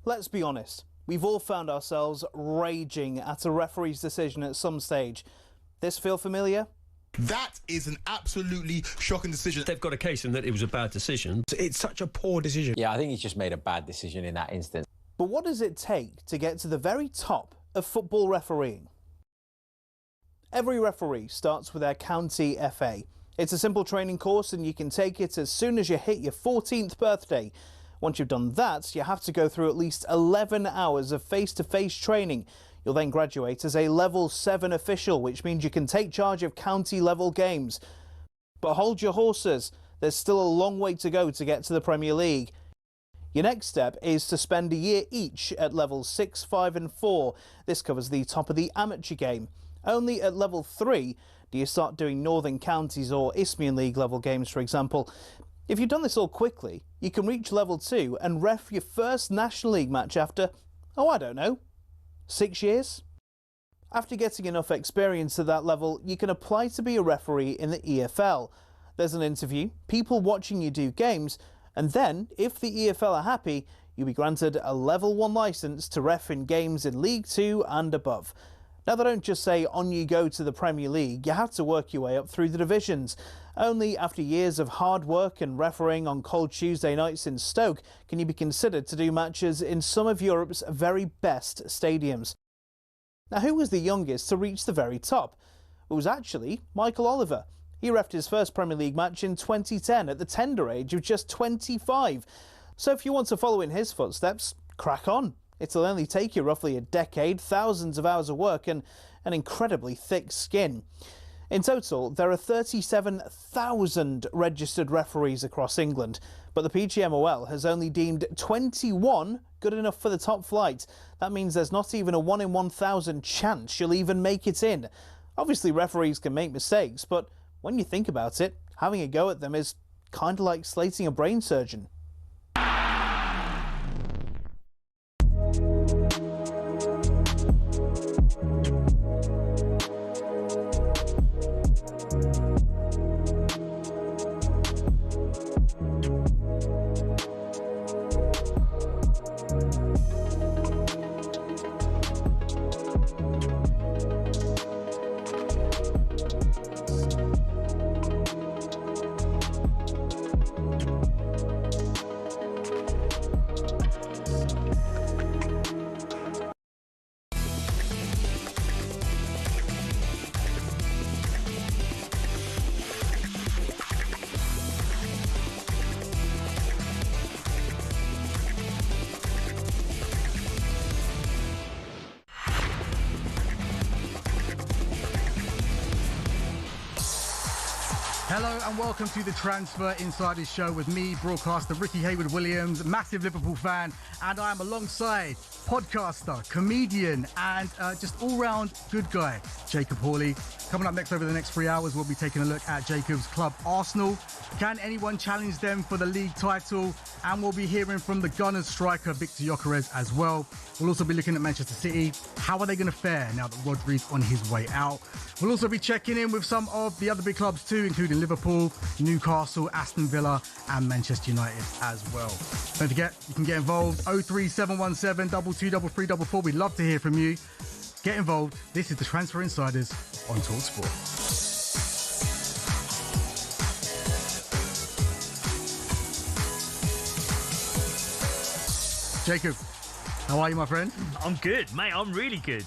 Let's be honest, we've all found ourselves raging at a referee's decision at some stage. This feel familiar? That is an absolutely shocking decision. They've got a case in that it was a bad decision. It's such a poor decision. Yeah, I think he's just made a bad decision in that instance. But what does it take to get to the very top of football refereeing? Every referee starts with their county FA. It's a simple training course and you can take it as soon as you hit your 14th birthday. Once you've done that, you have to go through at least 11 hours of face-to-face training. You'll then graduate as a level 7 official, which means you can take charge of county level games. But hold your horses, there's still a long way to go to get to the Premier League. Your next step is to spend a year each at levels 6, 5 and 4. This covers the top of the amateur game. Only at level 3 do you start doing Northern Counties or Isthmian League level games, for example. If you've done this all quickly, you can reach level 2 and ref your first National League match after, oh, I don't know, 6 years? After getting enough experience at that level, you can apply to be a referee in the EFL. There's an interview, people watching you do games, and then, if the EFL are happy, you'll be granted a level 1 licence to ref in games in League 2 and above. Now, they don't just say on you go to the Premier League, you have to work your way up through the divisions. Only after years of hard work and refereeing on cold Tuesday nights in Stoke can you be considered to do matches in some of Europe's very best stadiums. Now, who was the youngest to reach the very top? It was actually Michael Oliver. He refed his first Premier League match in 2010 at the tender age of just 25. So if you want to follow in his footsteps, crack on. It'll only take you roughly a decade, thousands of hours of work and an incredibly thick skin. In total, there are 37,000 registered referees across England, but the PGMOL has only deemed 21 good enough for the top flight. That means there's not even a 1 in 1,000 chance you'll even make it in. Obviously, referees can make mistakes, but when you think about it, having a go at them is kind of like slating a brain surgeon. Hello and welcome to the Transfer Insiders Show with me, broadcaster Rickie Haywood Williams, massive Liverpool fan, and I am alongside podcaster, comedian, and just all-round good guy, Jacob Hawley. Coming up next over the next 3 hours, we'll be taking a look at Jacob's club, Arsenal. Can anyone challenge them for the league title? And we'll be hearing from the Gunners striker, Victor Gyökeres, as well. We'll also be looking at Manchester City. How are they going to fare now that Rodri's on his way out? We'll also be checking in with some of the other big clubs too, including Liverpool, Newcastle, Aston Villa, and Manchester United as well. Don't forget, you can get involved. 03717 223344. We'd love to hear from you. Get involved. This is the Transfer Insiders on talkSPORT. Jacob, how are you, my friend? I'm good, mate. I'm really good.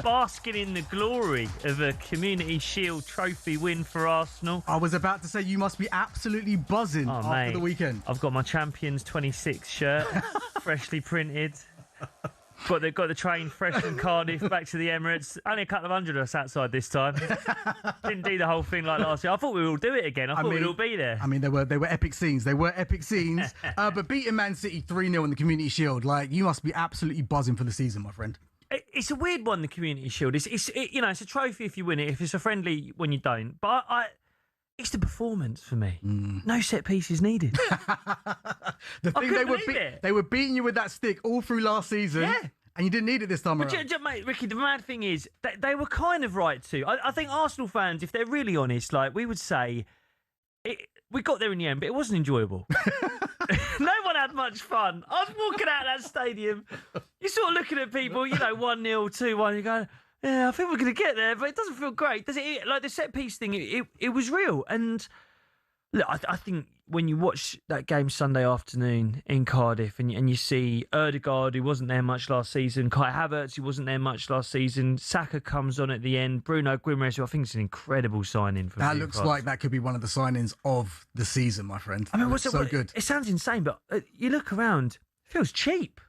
Basking in the glory of a Community Shield trophy win for Arsenal. I was about to say you must be absolutely buzzing after the weekend. I've got my Champions 26 shirt, freshly printed. Got the train fresh from Cardiff back to the Emirates. Only a couple of hundred of us outside this time. Didn't do the whole thing like last year. I thought we would all do it again. I thought we'd all be there. I mean, they were epic scenes. They were epic scenes. But beating Man City 3-0 in the Community Shield, like, you must be absolutely buzzing for the season, my friend. It's a weird one, the Community Shield. It's a trophy if you win it. If it's a friendly when you don't. But it's the performance for me. No set pieces needed. The thing they were beating you with that stick all through last season. Yeah. And you didn't need it this time around. Mate, Rickie, the mad thing is, they were kind of right too. I think Arsenal fans, if they're really honest, like we would say, we got there in the end, but it wasn't enjoyable. No one had much fun. I was walking out of that stadium. You're sort of looking at people, 1-0, 2-1. You're going, yeah, I think we're going to get there, but it doesn't feel great, does it? Like the set piece thing, it was real. And look, I think when you watch that game Sunday afternoon in Cardiff and you see Odegaard, who wasn't there much last season, Kai Havertz, who wasn't there much last season, Saka comes on at the end, Bruno Guimaraes, who I think is an incredible signing for That looks like that could be one of the signings of the season, my friend. I mean, what's so good. It sounds insane, but you look around, it feels cheap.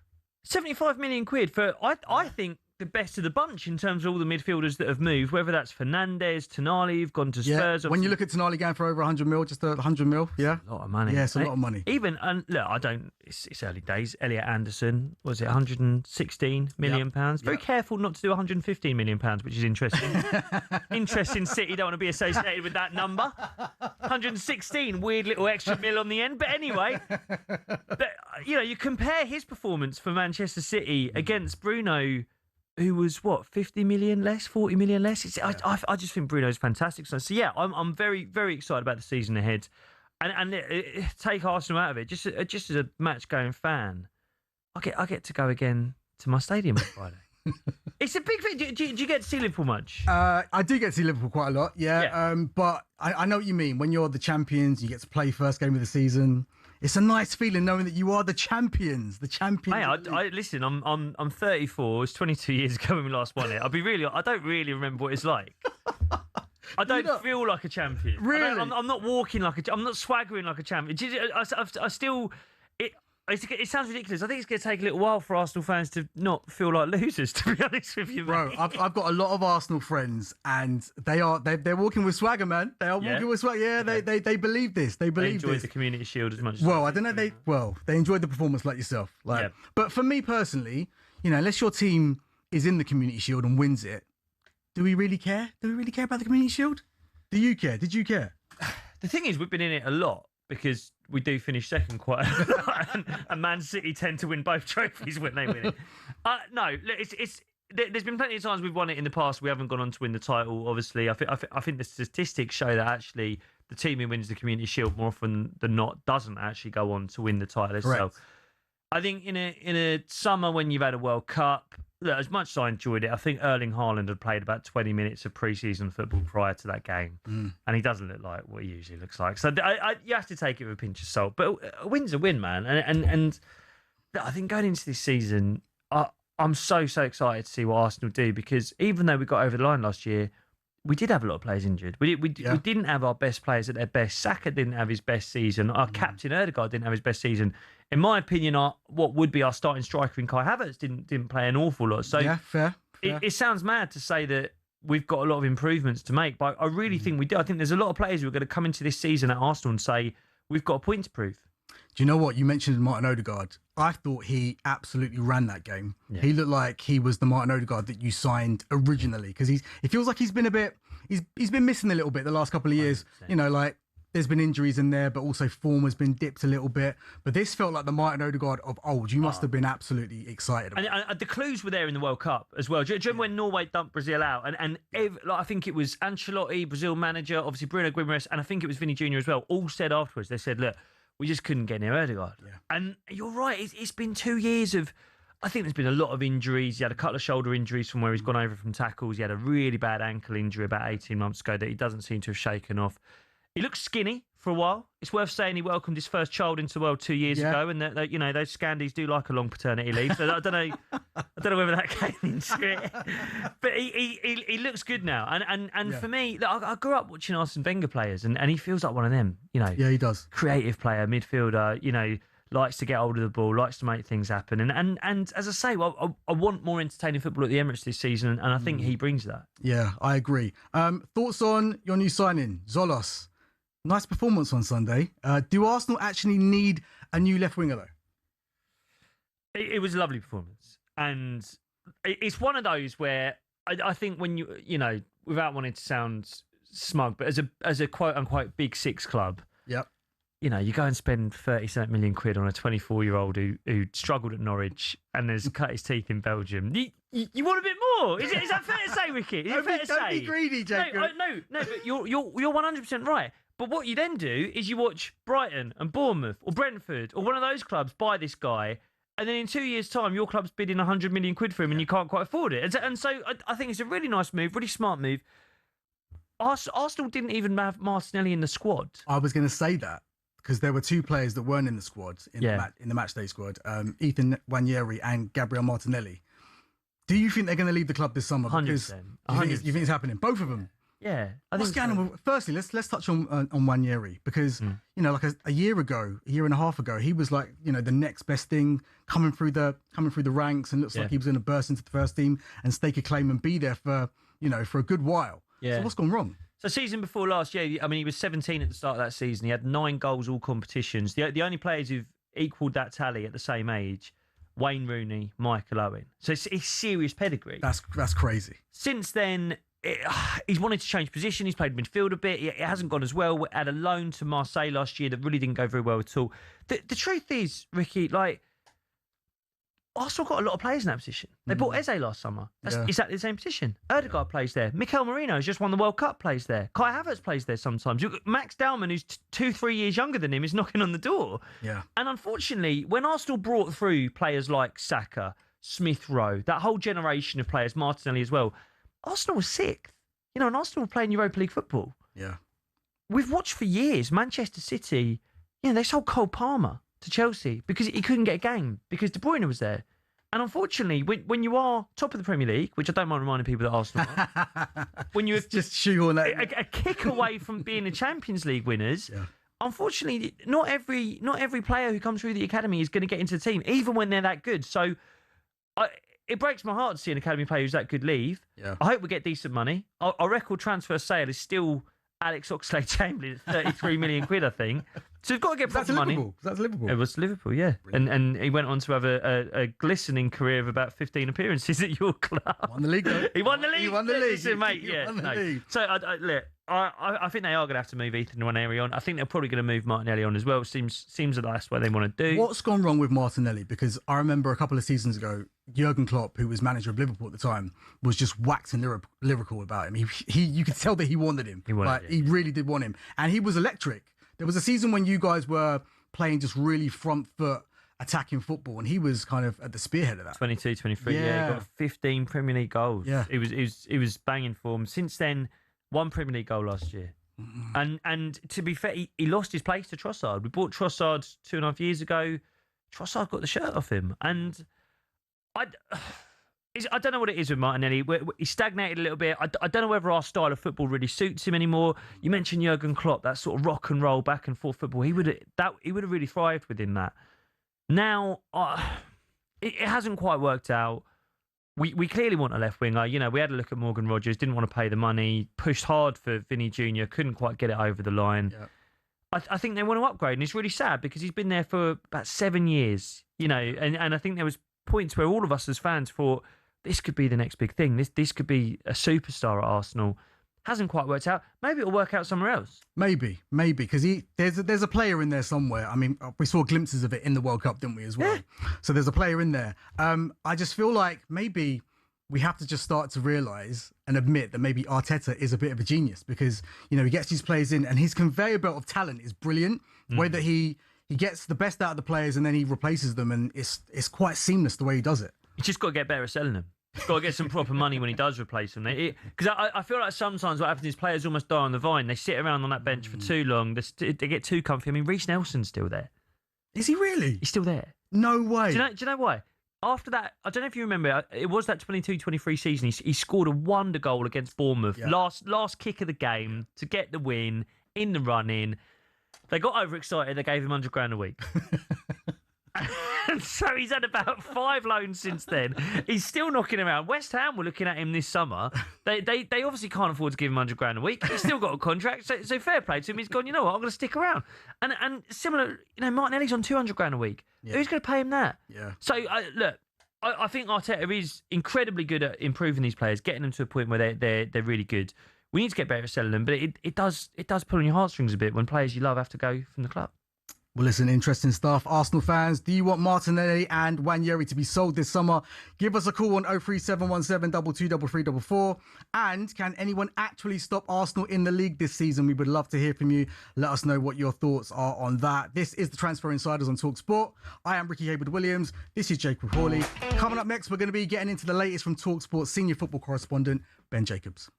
75 million quid for, I think, the best of the bunch in terms of all the midfielders that have moved, whether that's Fernandes, Tonali, who've gone to Spurs. Yeah. When you look at Tonali going for over 100 mil, just 100 mil, yeah. A lot of money. Yeah, it's a lot of money. Even, and look, it's early days. Elliot Anderson, was it 116 million pounds? Very careful not to do 115 million pounds, which is interesting. Interesting City don't want to be associated with that number. 116, weird little extra mil on the end. But anyway, you compare his performance for Manchester City against Bruno, who was, 50 million less, 40 million less? I just think Bruno's fantastic. So yeah, I'm very, very excited about the season ahead. And take Arsenal out of it, just as a match-going fan, I get to go again to my stadium on Friday. It's a big thing. Do you get to see Liverpool much? I do get to see Liverpool quite a lot, yeah. But I know what you mean. When you're the champions, you get to play first game of the season. It's a nice feeling knowing that you are the champions. The champions. Hey, listen. I'm 34. It's 22 years ago when we last won it. I don't really remember what it's like. I don't feel like a champion. Really? I'm not walking like I'm not swaggering like a champion. I still. It sounds ridiculous. I think it's going to take a little while for Arsenal fans to not feel like losers, to be honest with you, bro. mate. I've got a lot of Arsenal friends, and they're walking with swagger, man. They are walking with swagger. Yeah, okay. they believe this. They enjoyed the Community Shield as much as I don't know. They enjoyed the performance like yourself. But for me personally, unless your team is in the Community Shield and wins it, do we really care? Do we really care about the Community Shield? Do you care? Did you care? The thing is, we've been in it a lot because we do finish second quite a lot, and Man City tend to win both trophies when they win it. No, there's been plenty of times we've won it in the past. We haven't gone on to win the title. Obviously, I think the statistics show that actually the team who wins the Community Shield more often than not doesn't actually go on to win the title itself. Correct. I think in a summer when you've had a World Cup, look, as much as I enjoyed it, I think Erling Haaland had played about 20 minutes of pre-season football prior to that game, and he doesn't look like what he usually looks like. So you have to take it with a pinch of salt. But a win's a win, man. And I think going into this season, I'm so excited to see what Arsenal do, because even though we got over the line last year, we did have a lot of players injured. We didn't have our best players at their best. Saka didn't have his best season. Our captain Odegaard didn't have his best season. In my opinion, what would be our starting striker in Kai Havertz didn't play an awful lot. So yeah, fair. It sounds mad to say that we've got a lot of improvements to make, but I really think we do. I think there's a lot of players who are going to come into this season at Arsenal and say, we've got a point to prove. Do you know what? You mentioned Martin Odegaard. I thought he absolutely ran that game. Yeah. He looked like he was the Martin Odegaard that you signed originally, because it feels like he's been missing a little bit the last couple of years. 100%. There's been injuries in there, but also form has been dipped a little bit. But this felt like the Martin Odegaard of old. You must have been absolutely excited about it. And the clues were there in the World Cup as well. Do you remember when Norway dumped Brazil out? I think it was Ancelotti, Brazil manager, obviously Bruno Guimaraes, and I think it was Vinny Jr. as well, all said afterwards, they said, look, we just couldn't get near Odegaard. Yeah. And you're right, it's been 2 years of... I think there's been a lot of injuries. He had a couple of shoulder injuries from where he's gone over from tackles. He had a really bad ankle injury about 18 months ago that he doesn't seem to have shaken off. He looked skinny for a while. It's worth saying he welcomed his first child into the world 2 years ago, and that those Scandies do like a long paternity leave. So I don't know whether that came into it, but he looks good now. And for me, look, I grew up watching Arsene Wenger players, and he feels like one of them. Yeah, he does. Creative player, midfielder. Likes to get hold of the ball, likes to make things happen. And as I say, I want more entertaining football at the Emirates this season, and I think he brings that. Yeah, I agree. Thoughts on your new signing, Zolos? Nice performance on Sunday. Do Arsenal actually need a new left winger, though? It was a lovely performance. And it's one of those where I think when you without wanting to sound smug, but as a quote-unquote Big Six club, yep. You go and spend 37 million quid on a 24-year-old who struggled at Norwich and has cut his teeth in Belgium. You want a bit more. Is that fair to say, Ricky? Is it fair to say? Don't be greedy, Jacob. No, but you're 100% right. But what you then do is you watch Brighton and Bournemouth or Brentford or one of those clubs buy this guy, and then in 2 years' time, your club's bidding 100 million quid for him, and you can't quite afford it. And so I think it's a really nice move, really smart move. Arsenal didn't even have Martinelli in the squad. I was going to say that because there were two players that weren't in the squad in the match day squad, Ethan Nwaneri and Gabriel Martinelli. Do you think they're going to leave the club this summer? 100%. You think it's happening? Both of them. Yeah. What's going on? Firstly, let's touch on Nwaneri because like a year and a half ago, he was like the next best thing coming through the ranks, and looks like he was going to burst into the first team and stake a claim and be there for a good while. Yeah. So what's gone wrong? So season before last year, I mean, he was 17 at the start of that season. He had 9 goals all competitions. The only players who've equalled that tally at the same age, Wayne Rooney, Michael Owen. So it's serious pedigree. That's crazy. Since then, he's wanted to change position. He's played midfield a bit. It hasn't gone as well. We had a loan to Marseille last year that really didn't go very well at all. The truth is, Ricky, Arsenal got a lot of players in that position. They bought Eze last summer. That's exactly the same position. Odegaard plays there. Mikel Merino has just won the World Cup, plays there. Kai Havertz plays there sometimes. Max Dowman, who's 2-3 years younger than him, is knocking on the door. Yeah. And unfortunately, when Arsenal brought through players like Saka, Smith Rowe, that whole generation of players, Martinelli as well, Arsenal was 6th. And Arsenal were playing Europa League football. Yeah. We've watched for years, Manchester City, they sold Cole Palmer to Chelsea because he couldn't get a game because De Bruyne was there. And unfortunately, when you are top of the Premier League, which I don't mind reminding people that Arsenal are, when you're just shoe on that a kick away from being the Champions League winners, unfortunately, not every player who comes through the academy is going to get into the team, even when they're that good. So it breaks my heart to see an academy player who's that good leave. Yeah. I hope we get decent money. Our record transfer sale is still Alex Oxlade-Chamberlain at 33 million quid, I think. So we've got to get proper money. That's Liverpool. It was Liverpool, yeah. And he went on to have a glistening career of about 15 appearances at your club. Won the league, though. He won the league. He won the league. Listen, mate, league. So I think they are going to have to move Ethan Nwaneri on. I think they're probably going to move Martinelli on as well. Seems that that's what they want to do. What's gone wrong with Martinelli? Because I remember a couple of seasons ago, Jurgen Klopp, who was manager of Liverpool at the time, was just waxing lyrical about him. You could tell that he wanted him. He really did want him. And he was electric. There was a season when you guys were playing just really front foot attacking football, and he was kind of at the spearhead of that. 22, 23, he got 15 Premier League goals. Yeah. It was banging form. Since then, 1 Premier League goal last year. And to be fair, he lost his place to Trossard. We bought Trossard 2.5 years ago. Trossard got the shirt off him. And I don't know what it is with Martinelli. He stagnated a little bit. I don't know whether our style of football really suits him anymore. You mentioned Jurgen Klopp, that sort of rock and roll back and forth football. He would have really thrived within that. Now, it hasn't quite worked out. We clearly want a left winger. We had a look at Morgan Rogers, didn't want to pay the money, pushed hard for Vinny Jr., couldn't quite get it over the line. Yeah. I think they want to upgrade, and it's really sad because he's been there for about 7 years, and I think there was points where all of us as fans thought, this could be the next big thing. This could be a superstar at Arsenal. Hasn't quite worked out. Maybe it'll work out somewhere else. Maybe, because there's a player in there somewhere. I mean, we saw glimpses of it in the World Cup, didn't we, as well? Yeah. So there's a player in there. I just feel like maybe we have to just start to realise and admit that maybe Arteta is a bit of a genius because, he gets these players in and his conveyor belt of talent is brilliant. The way that he gets the best out of the players and then he replaces them, and it's quite seamless the way he does it. He's just got to get better at selling them. He's got to get some proper money when he does replace them. Because I feel like sometimes what happens is players almost die on the vine. They sit around on that bench for too long. They get too comfy. I mean, Reece Nelson's still there. Is he really? He's still there. No way. Do you know why? After that, I don't know if you remember, it was that 22-23 season. He scored a wonder goal against Bournemouth. Yeah. Last kick of the game to get the win in the run-in. They got overexcited. They gave him $100,000 a week. And so he's had about 5 loans since then. He's still knocking around. West Ham were looking at him this summer. They obviously can't afford to give him $100,000 a week. He's still got a contract, so fair play to him. He's gone, you know what, I'm going to stick around. And similar, Martinelli's on $200,000 a week. Yeah. Who's going to pay him that? Yeah. So look, I think Arteta is incredibly good at improving these players, getting them to a point where they're really good. We need to get better at selling them, but it does pull on your heartstrings a bit when players you love have to go from the club. Well, listen, interesting stuff. Arsenal fans, do you want Martinelli and Wenger to be sold this summer? Give us a call on 03717 223344. And can anyone actually stop Arsenal in the league this season? We would love to hear from you. Let us know what your thoughts are on that. This is the Transfer Insiders on talkSPORT. I am Rickie Haywood Williams. This is Jacob Hawley. Coming up next, we're going to be getting into the latest from talkSPORT senior football correspondent Ben Jacobs.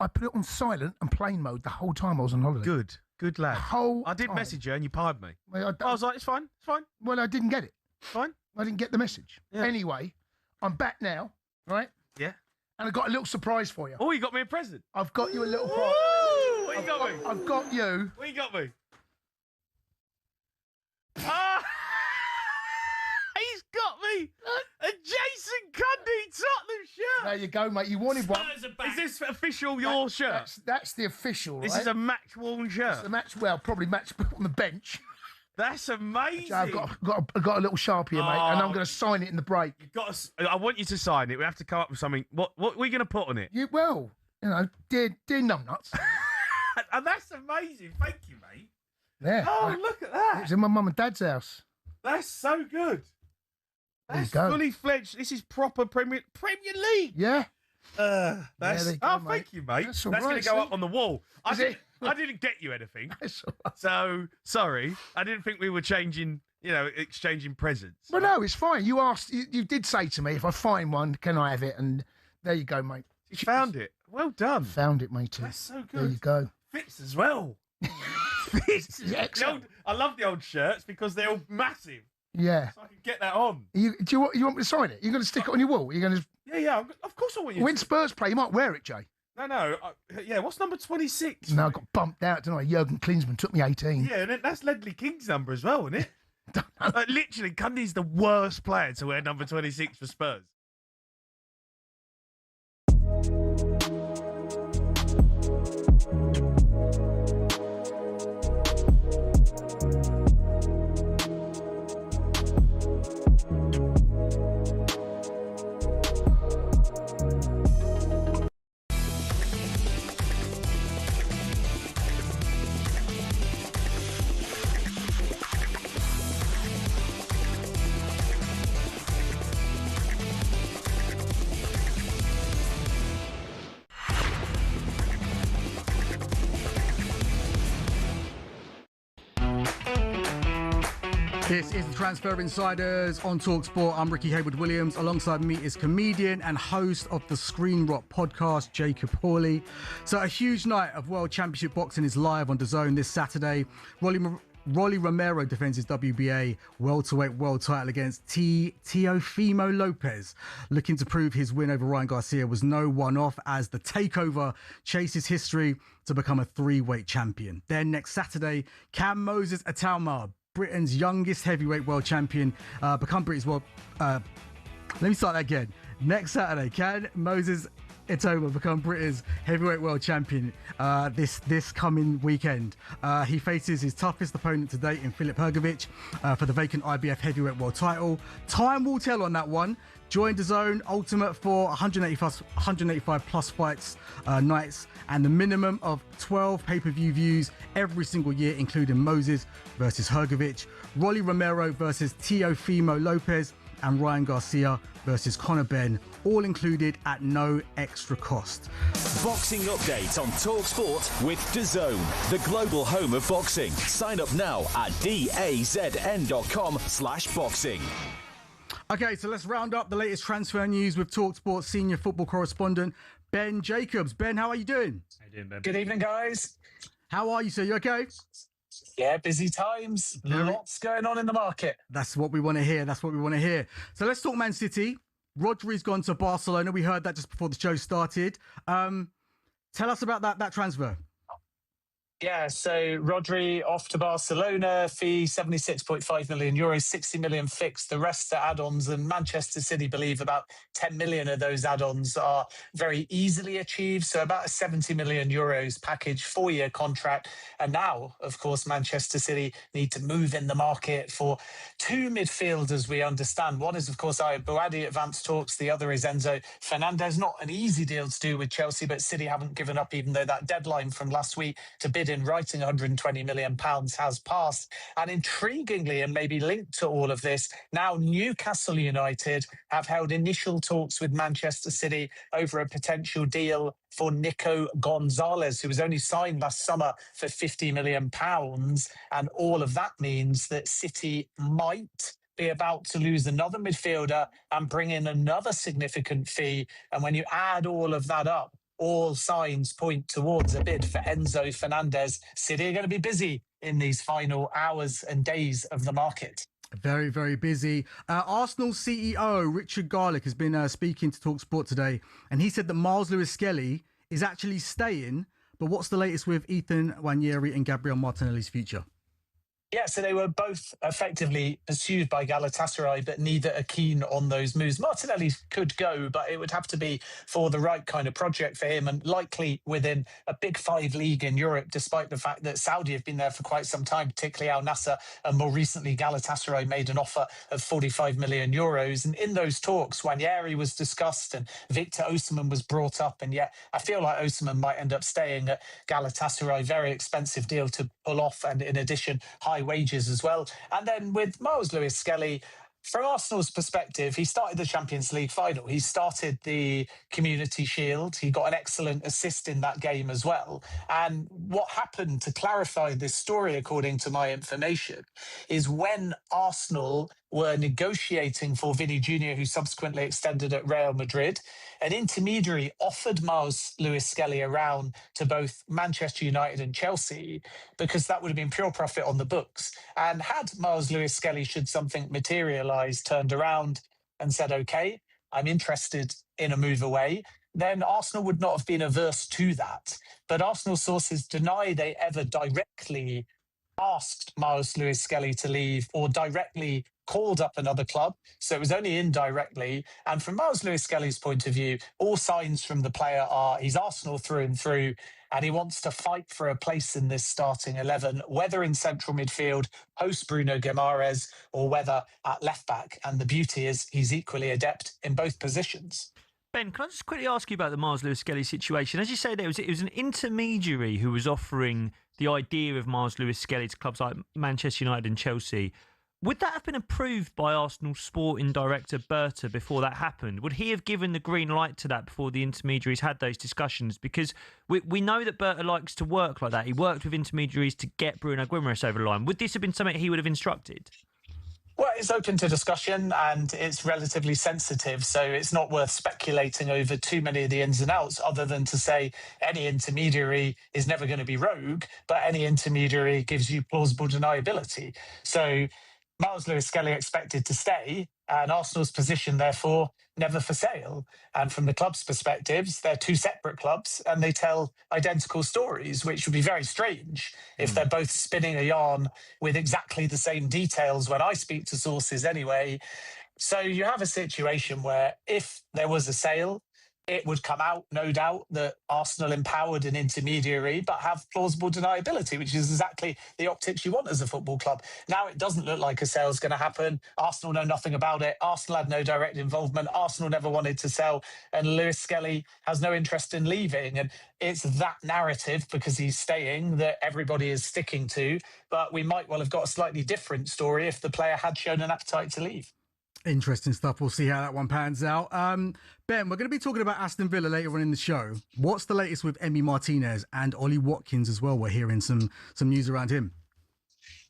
I put it on silent and plane mode the whole time I was on holiday. Good lad. I did message you and you pied me. Well, I was like, it's fine. Well, I didn't get it. Fine. I didn't get the message. Yeah. Anyway, I'm back now, right? Yeah. And I got a little surprise for you. Oh, you got me a present. I've got you a little prize. Woo! What you got me? I've got you. What you got me? Ah! He's got me a Jason Cundy Tottenham shirt. There you go, mate. You wanted one. Is this official your shirt? That's the official, This right? is a match-worn shirt. It's a match. Well, probably match on the bench. That's amazing. I've got a little Sharpie here, mate, and I'm going to sign it in the break. I want you to sign it. We have to come up with something. What are we going to put on it? Dear numbnuts. And that's amazing. Thank you, mate. Yeah. Oh, look at that. It's in my mum and dad's house. That's so good. There you That's go. fully fledged. This is proper Premier League. Yeah. There you go, mate. thank you, mate. That's all going right, to go see? up on the wall. I Is it? didn't get you anything. That's all right. So, sorry. I didn't think we were exchanging presents. Well, no, it's fine. You asked. You did say to me, if I find one, can I have it? And there you go, mate. You found it. Well done. Found it, matey. That's so good. There you go. Fits as well. Fits. Excellent. I love the old shirts because they're all massive. Yeah. So I can get that on. Do you want me to sign it? You're going to stick it on your wall? You're going to. Yeah. Of course I want you. When Spurs play, you might wear it, Jay. No. Yeah. What's number 26? No, I got bumped out, didn't I? Jurgen Klinsmann took me 18. Yeah, and that's Ledley King's number as well, isn't it? Literally, Cundy's the worst player to wear number 26 for Spurs. This is the Transfer Insiders on talkSPORT. I'm Rickie Haywood Williams. Alongside me is comedian and host of the Screen Rock podcast, Jacob Hawley. So a huge night of World Championship boxing is live on DAZN this Saturday. Rolly Romero defends his WBA welterweight world title against Teofimo Lopez. Looking to prove his win over Ryan Garcia was no one-off as the takeover chases history to become a three-weight champion. Then next Saturday, Cam Moses Atalma, Britain's youngest heavyweight world champion, become Britain's world... let me start that again. Next Saturday, can Moses Itoma become Britain's heavyweight world champion this coming weekend? He faces his toughest opponent to date in Filip Hrgovic for the vacant IBF heavyweight world title. Time will tell on that one. Join DAZN Ultimate for 185 plus fights nights and the minimum of 12 pay-per-view views every single year, including Moses versus Hrgovic, Rolly Romero versus Teofimo Lopez, and Ryan Garcia versus Conor Benn, all included at no extra cost. Boxing update on talkSPORT with DAZN, the global home of boxing. Sign up now at dazn.com/boxing. Okay, so let's round up the latest transfer news with talkSPORT senior football correspondent Ben Jacobs. Ben, how are you doing? How you doing, Ben? Good evening, guys. How are you, sir? You okay? Yeah, busy times. Lots going on in the market. That's what we want to hear. So let's talk Man City. Rodri's gone to Barcelona. We heard that just before the show started. Tell us about that transfer. Yeah, so Rodri off to Barcelona, fee €76.5 million, 60 million fixed. The rest are add-ons, and Manchester City believe about 10 million of those add-ons are very easily achieved. So about a €70 million package, 4-year contract. And now, of course, Manchester City need to move in the market for 2 midfielders, we understand. One is, of course, Bouadi advanced talks. The other is Enzo Fernandez. Not an easy deal to do with Chelsea, but City haven't given up, even though that deadline from last week to bid in writing £120 million has passed. And intriguingly, and maybe linked to all of this, now Newcastle United have held initial talks with Manchester City over a potential deal for Nico Gonzalez, who was only signed last summer for £50 million. And all of that means that City might be about to lose another midfielder and bring in another significant fee. And when you add all of that up, all signs point towards a bid for Enzo Fernandez. City are going to be busy in these final hours and days of the market. Very, very busy. Arsenal CEO Richard Garlick has been speaking to talkSPORT today, and he said that Miles Lewis-Skelly is actually staying. But what's the latest with Ethan Nwaneri and Gabriel Martinelli's future? Yeah, so they were both effectively pursued by Galatasaray, but neither are keen on those moves. Martinelli could go, but it would have to be for the right kind of project for him, and likely within a Big Five league in Europe, despite the fact that Saudi have been there for quite some time, particularly Al Nassr, and more recently Galatasaray made an offer of €45 million. And in those talks, Nwaneri was discussed and Victor Osimhen was brought up, and yet I feel like Osimhen might end up staying at Galatasaray. Very expensive deal to pull off, and in addition, high wages as well. And then with Miles Lewis-Skelly, from Arsenal's perspective, he started the Champions League final. He started the Community Shield. He got an excellent assist in that game as well. And what happened, to clarify this story, according to my information, is when Arsenal were negotiating for Vinny Jr., who subsequently extended at Real Madrid, an intermediary offered Miles Lewis-Skelly around to both Manchester United and Chelsea, because that would have been pure profit on the books. And had Miles Lewis-Skelly, should something materialise, turned around and said, OK, I'm interested in a move away, then Arsenal would not have been averse to that. But Arsenal sources deny they ever directly asked Miles Lewis-Skelly to leave or directly called up another club. So it was only indirectly. And from Miles Lewis-Skelly's point of view, all signs from the player are he's Arsenal through and through, and he wants to fight for a place in this starting 11, whether in central midfield, post Bruno Guimaraes, or whether at left back. And the beauty is he's equally adept in both positions. Ben, can I just quickly ask you about the Miles Lewis-Skelly situation? As you say, it was an intermediary who was offering the idea of Miles Lewis-Skelly to clubs like Manchester United and Chelsea. Would that have been approved by Arsenal sporting director Berta before that happened? Would he have given the green light to that before the intermediaries had those discussions? Because we know that Berta likes to work like that. He worked with intermediaries to get Bruno Guimaraes over the line. Would this have been something he would have instructed? Well, it's open to discussion and it's relatively sensitive, so it's not worth speculating over too many of the ins and outs, other than to say any intermediary is never going to be rogue, but any intermediary gives you plausible deniability. So Miles Lewis-Skelly expected to stay, and Arsenal's position, therefore, never for sale. And from the club's perspectives, they're two separate clubs and they tell identical stories, which would be very strange if they're both spinning a yarn with exactly the same details when I speak to sources anyway. So you have a situation where if there was a sale, it would come out, no doubt, that Arsenal empowered an intermediary, but have plausible deniability, which is exactly the optics you want as a football club. Now it doesn't look like a sale is going to happen. Arsenal know nothing about it. Arsenal had no direct involvement. Arsenal never wanted to sell. And Lewis-Skelly has no interest in leaving. And it's that narrative, because he's staying, that everybody is sticking to. But we might well have got a slightly different story if the player had shown an appetite to leave. Interesting stuff. We'll see how that one pans out. Ben, we're going to be talking about Aston Villa later on in the show. What's the latest with Emi Martinez and Ollie Watkins as well? We're hearing some news around him.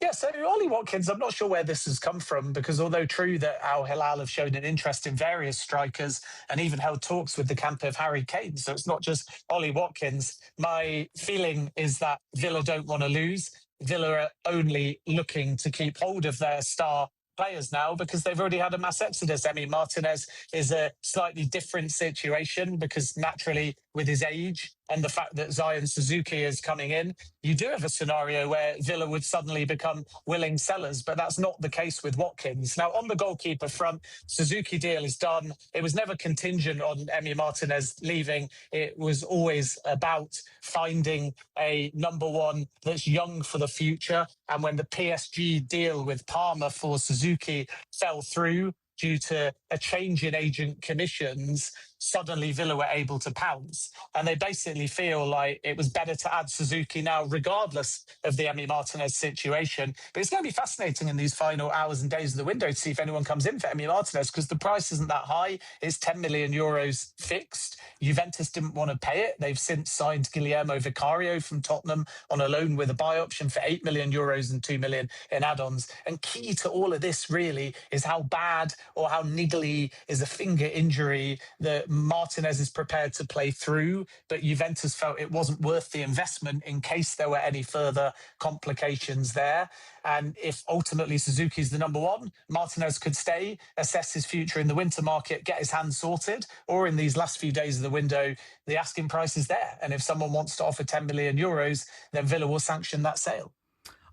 Yeah, so Ollie Watkins, I'm not sure where this has come from, because although true that Al Hilal have shown an interest in various strikers and even held talks with the camp of Harry Kane, so it's not just Ollie Watkins, my feeling is that Villa don't want to lose. Villa are only looking to keep hold of their star players now because they've already had a mass exodus. Emi Martinez is a slightly different situation because naturally with his age and the fact that Zion Suzuki is coming in, you do have a scenario where Villa would suddenly become willing sellers, but that's not the case with Watkins. Now, on the goalkeeper front, Suzuki deal is done. It was never contingent on Emi Martinez leaving. It was always about finding a number one that's young for the future. And when the PSG deal with Parma for Suzuki fell through due to a change in agent commissions, suddenly Villa were able to pounce. And they basically feel like it was better to add Suzuki now, regardless of the Emi Martinez situation. But it's going to be fascinating in these final hours and days of the window to see if anyone comes in for Emi Martinez, because the price isn't that high. It's 10 million euros fixed. Juventus didn't want to pay it. They've since signed Guillermo Vicario from Tottenham on a loan with a buy option for 8 million euros and 2 million in add-ons. And key to all of this really is how bad or how niggly is a finger injury that Martinez is prepared to play through, but Juventus felt it wasn't worth the investment in case there were any further complications there. And if ultimately Suzuki's the number one, Martinez could stay, assess his future in the winter market, get his hands sorted, or in these last few days of the window, the asking price is there. And if someone wants to offer 10 million euros, then Villa will sanction that sale.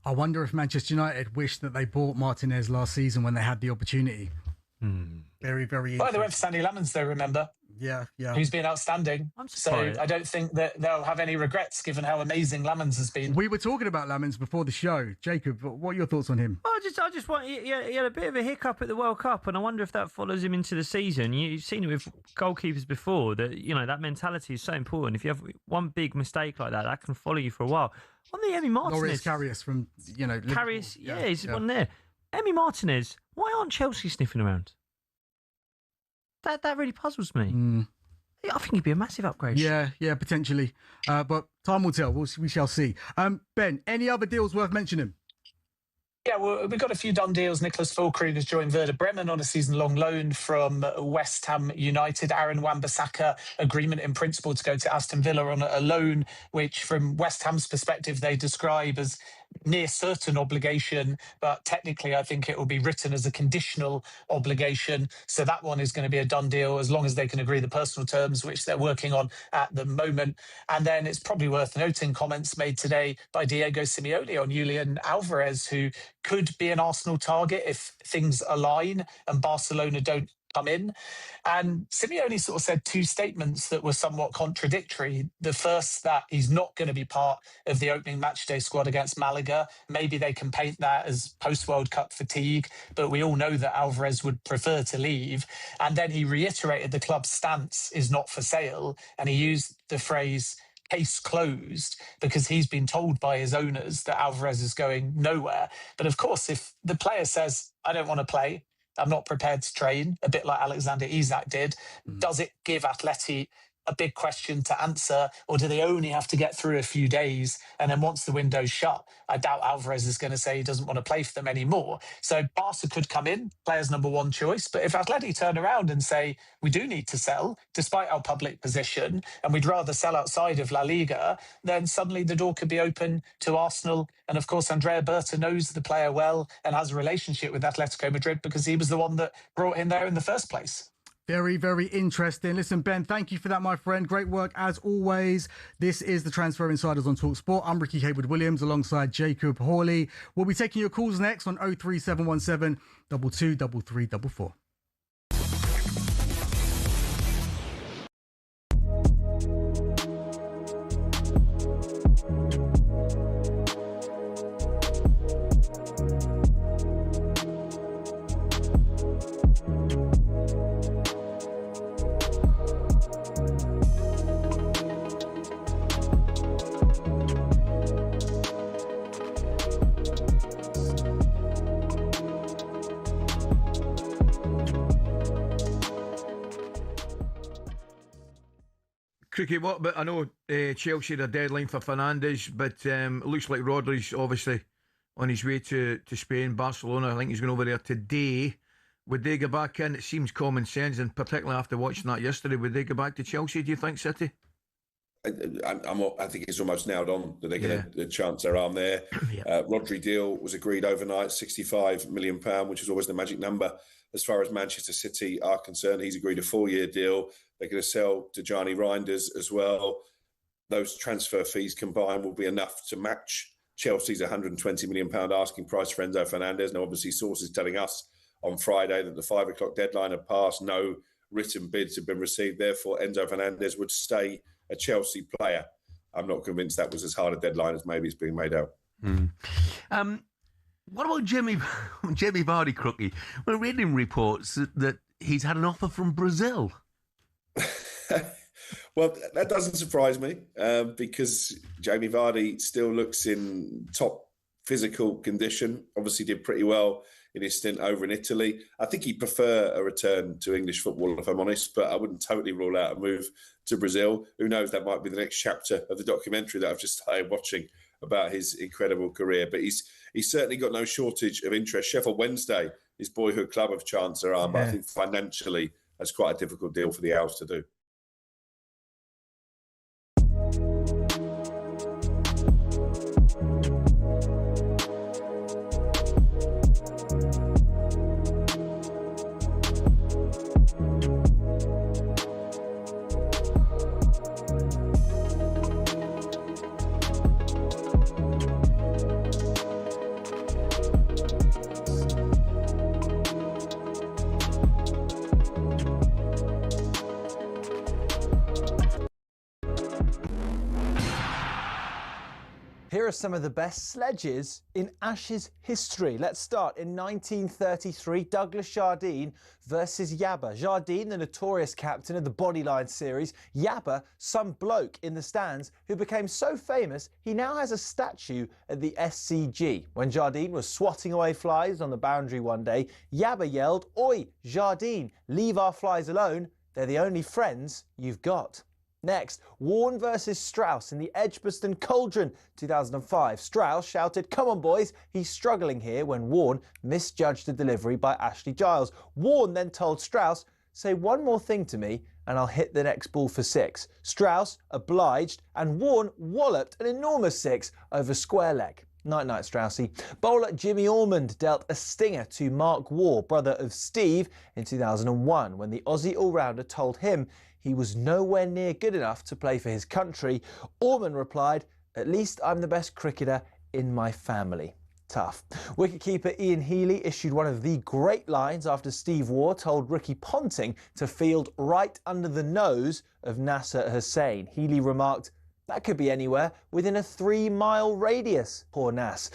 I wonder if Manchester United wished that they bought Martinez last season when they had the opportunity. Very, very By the way, for Sandy Lemons, though, remember? Yeah. Who's been outstanding. So I don't think that they'll have any regrets given how amazing Lemons has been. We were talking about Lemons before the show. Jacob, what are your thoughts on him? I just want. He had a bit of a hiccup at the World Cup, and I wonder if that follows him into the season. You've seen it with goalkeepers before. That that mentality is so important. If you have one big mistake like that, that can follow you for a while. On the Emi Martinez, Karius from Karius, he's one there. Emi Martinez, why aren't Chelsea sniffing around? That really puzzles me. I think he'd be a massive upgrade. Yeah, potentially. But time will tell. We shall see. Ben, any other deals worth mentioning? Yeah, well, we've got a few done deals. Nicholas Füllkrug has joined Werder Bremen on a season-long loan from West Ham United. Aaron Wan-Bissaka, agreement in principle to go to Aston Villa on a loan, which from West Ham's perspective, they describe as near certain obligation, but technically I think it will be written as a conditional obligation. So that one is going to be a done deal as long as they can agree the personal terms, which they're working on at the moment. And then it's probably worth noting comments made today by Diego Simeone on Julian Alvarez, who could be an Arsenal target if things align and Barcelona don't come in. And Simeone sort of said two statements that were somewhat contradictory. The first, that he's not going to be part of the opening matchday squad against Malaga. Maybe they can paint that as post-World Cup fatigue, but we all know that Alvarez would prefer to leave. And then he reiterated the club's stance is not for sale, and he used the phrase case closed, because he's been told by his owners that Alvarez is going nowhere. But of course, if the player says, I don't want to play, I'm not prepared to train, a bit like Alexander Isak did, does it give Atleti a big question to answer, or do they only have to get through a few days? And then once the window's shut, I doubt Alvarez is going to say he doesn't want to play for them anymore. So Barca could come in, players number one choice. But if Atleti turn around and say, we do need to sell, despite our public position, and we'd rather sell outside of La Liga, then suddenly the door could be open to Arsenal. And of course, Andrea Berta knows the player well and has a relationship with Atletico Madrid because he was the one that brought him there in the first place. Very, very interesting. Listen, Ben, thank you for that, my friend. Great work as always. This is the Transfer Insiders on talkSPORT. I'm Rickie Haywood-Williams alongside Jacob Hawley. We'll be taking your calls next on 03717 223344. Cricket, what? But I know Chelsea had a deadline for Fernandes, but it looks like Rodri's obviously on his way to Spain, Barcelona. I think he's going over there today. Would they go back in? It seems common sense, and particularly after watching that yesterday, would they go back to Chelsea, do you think, City? I think it's almost nailed on that they're going to chance their arm there. Rodri deal was agreed overnight, £65 million, which is always the magic number as far as Manchester City are concerned. He's agreed a 4-year deal. They're going to sell Tijani Reinders as well. Those transfer fees combined will be enough to match Chelsea's £120 million asking price for Enzo Fernandez. Now, obviously, sources telling us on Friday that the 5 o'clock deadline had passed. No written bids have been received. Therefore, Enzo Fernandez would stay a Chelsea player. I'm not convinced that was as hard a deadline as maybe it's being made out. What about Jamie Vardy, Crookie? We're reading reports that he's had an offer from Brazil. Well, that doesn't surprise me because Jamie Vardy still looks in top physical condition. Obviously did pretty well in his stint over in Italy. I think he'd prefer a return to English football, if I'm honest, but I wouldn't totally rule out a move to Brazil. Who knows, that might be the next chapter of the documentary that I've just started watching about his incredible career. But he's certainly got no shortage of interest. Sheffield Wednesday, his boyhood club of chance are on, but I think financially that's quite a difficult deal for the Owls to do. Here are some of the best sledges in Ashes history. Let's start in 1933, Douglas Jardine versus Yabba. Jardine, the notorious captain of the Bodyline series. Yabba, some bloke in the stands who became so famous he now has a statue at the SCG. When Jardine was swatting away flies on the boundary one day, Yabba yelled, "Oi, Jardine, leave our flies alone. They're the only friends you've got." Next, Warne versus Strauss in the Edgbaston Cauldron 2005. Strauss shouted, "Come on boys, he's struggling here," when Warne misjudged the delivery by Ashley Giles. Warne then told Strauss, "Say one more thing to me and I'll hit the next ball for 6. Strauss obliged and Warne walloped an enormous 6 over square leg. Night-night, Straussy. Bowler Jimmy Ormond dealt a stinger to Mark Waugh, brother of Steve, in 2001 when the Aussie all-rounder told him he was nowhere near good enough to play for his country. Ormond replied, "At least I'm the best cricketer in my family." Tough. Wicketkeeper Ian Healy issued one of the great lines after Steve Waugh told Rickie Ponting to field right under the nose of Nasser Hussain. Healy remarked, "That could be anywhere within a 3-mile radius, poor Nass."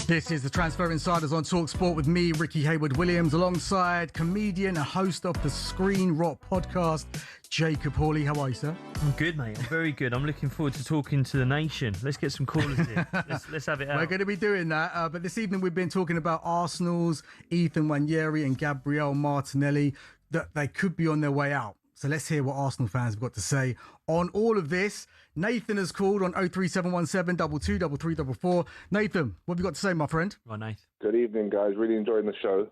This is the Transfer Insiders on talkSPORT with me, Rickie Haywood Williams, alongside comedian and host of the Screen Rot podcast, Jacob Hawley. How are you, sir? I'm good, mate. I'm very good. I'm looking forward to talking to the nation. Let's get some callers in. Let's have it out. We're going to be doing that. But this evening we've been talking about Arsenal's Ethan Nwaneri and Gabriel Martinelli, that they could be on their way out. So let's hear what Arsenal fans have got to say on all of this. Nathan has called on 03717 223344. Nathan, what have you got to say, my friend? Right, Nathan. Good evening, guys. Really enjoying the show.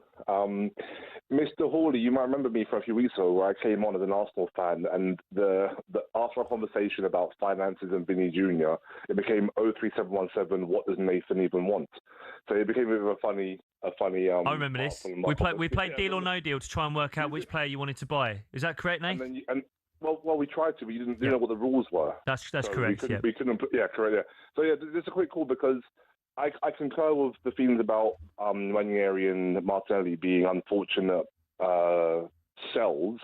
Mr. Hawley, you might remember me from a few weeks ago where I came on as an Arsenal fan, and the after our conversation about finances and Vinny Jr., it became 03717. What does Nathan even want? So it became a bit of a funny. I remember this. We played Deal or No Deal to try and work out which player you wanted to buy. Is that correct, Nathan? Well, we tried to, but you didn't know what the rules were. That's correct. We couldn't put, correct. Yeah. So this is a quick call because I concur with the feelings about Nwaneri and Martinelli being unfortunate sells,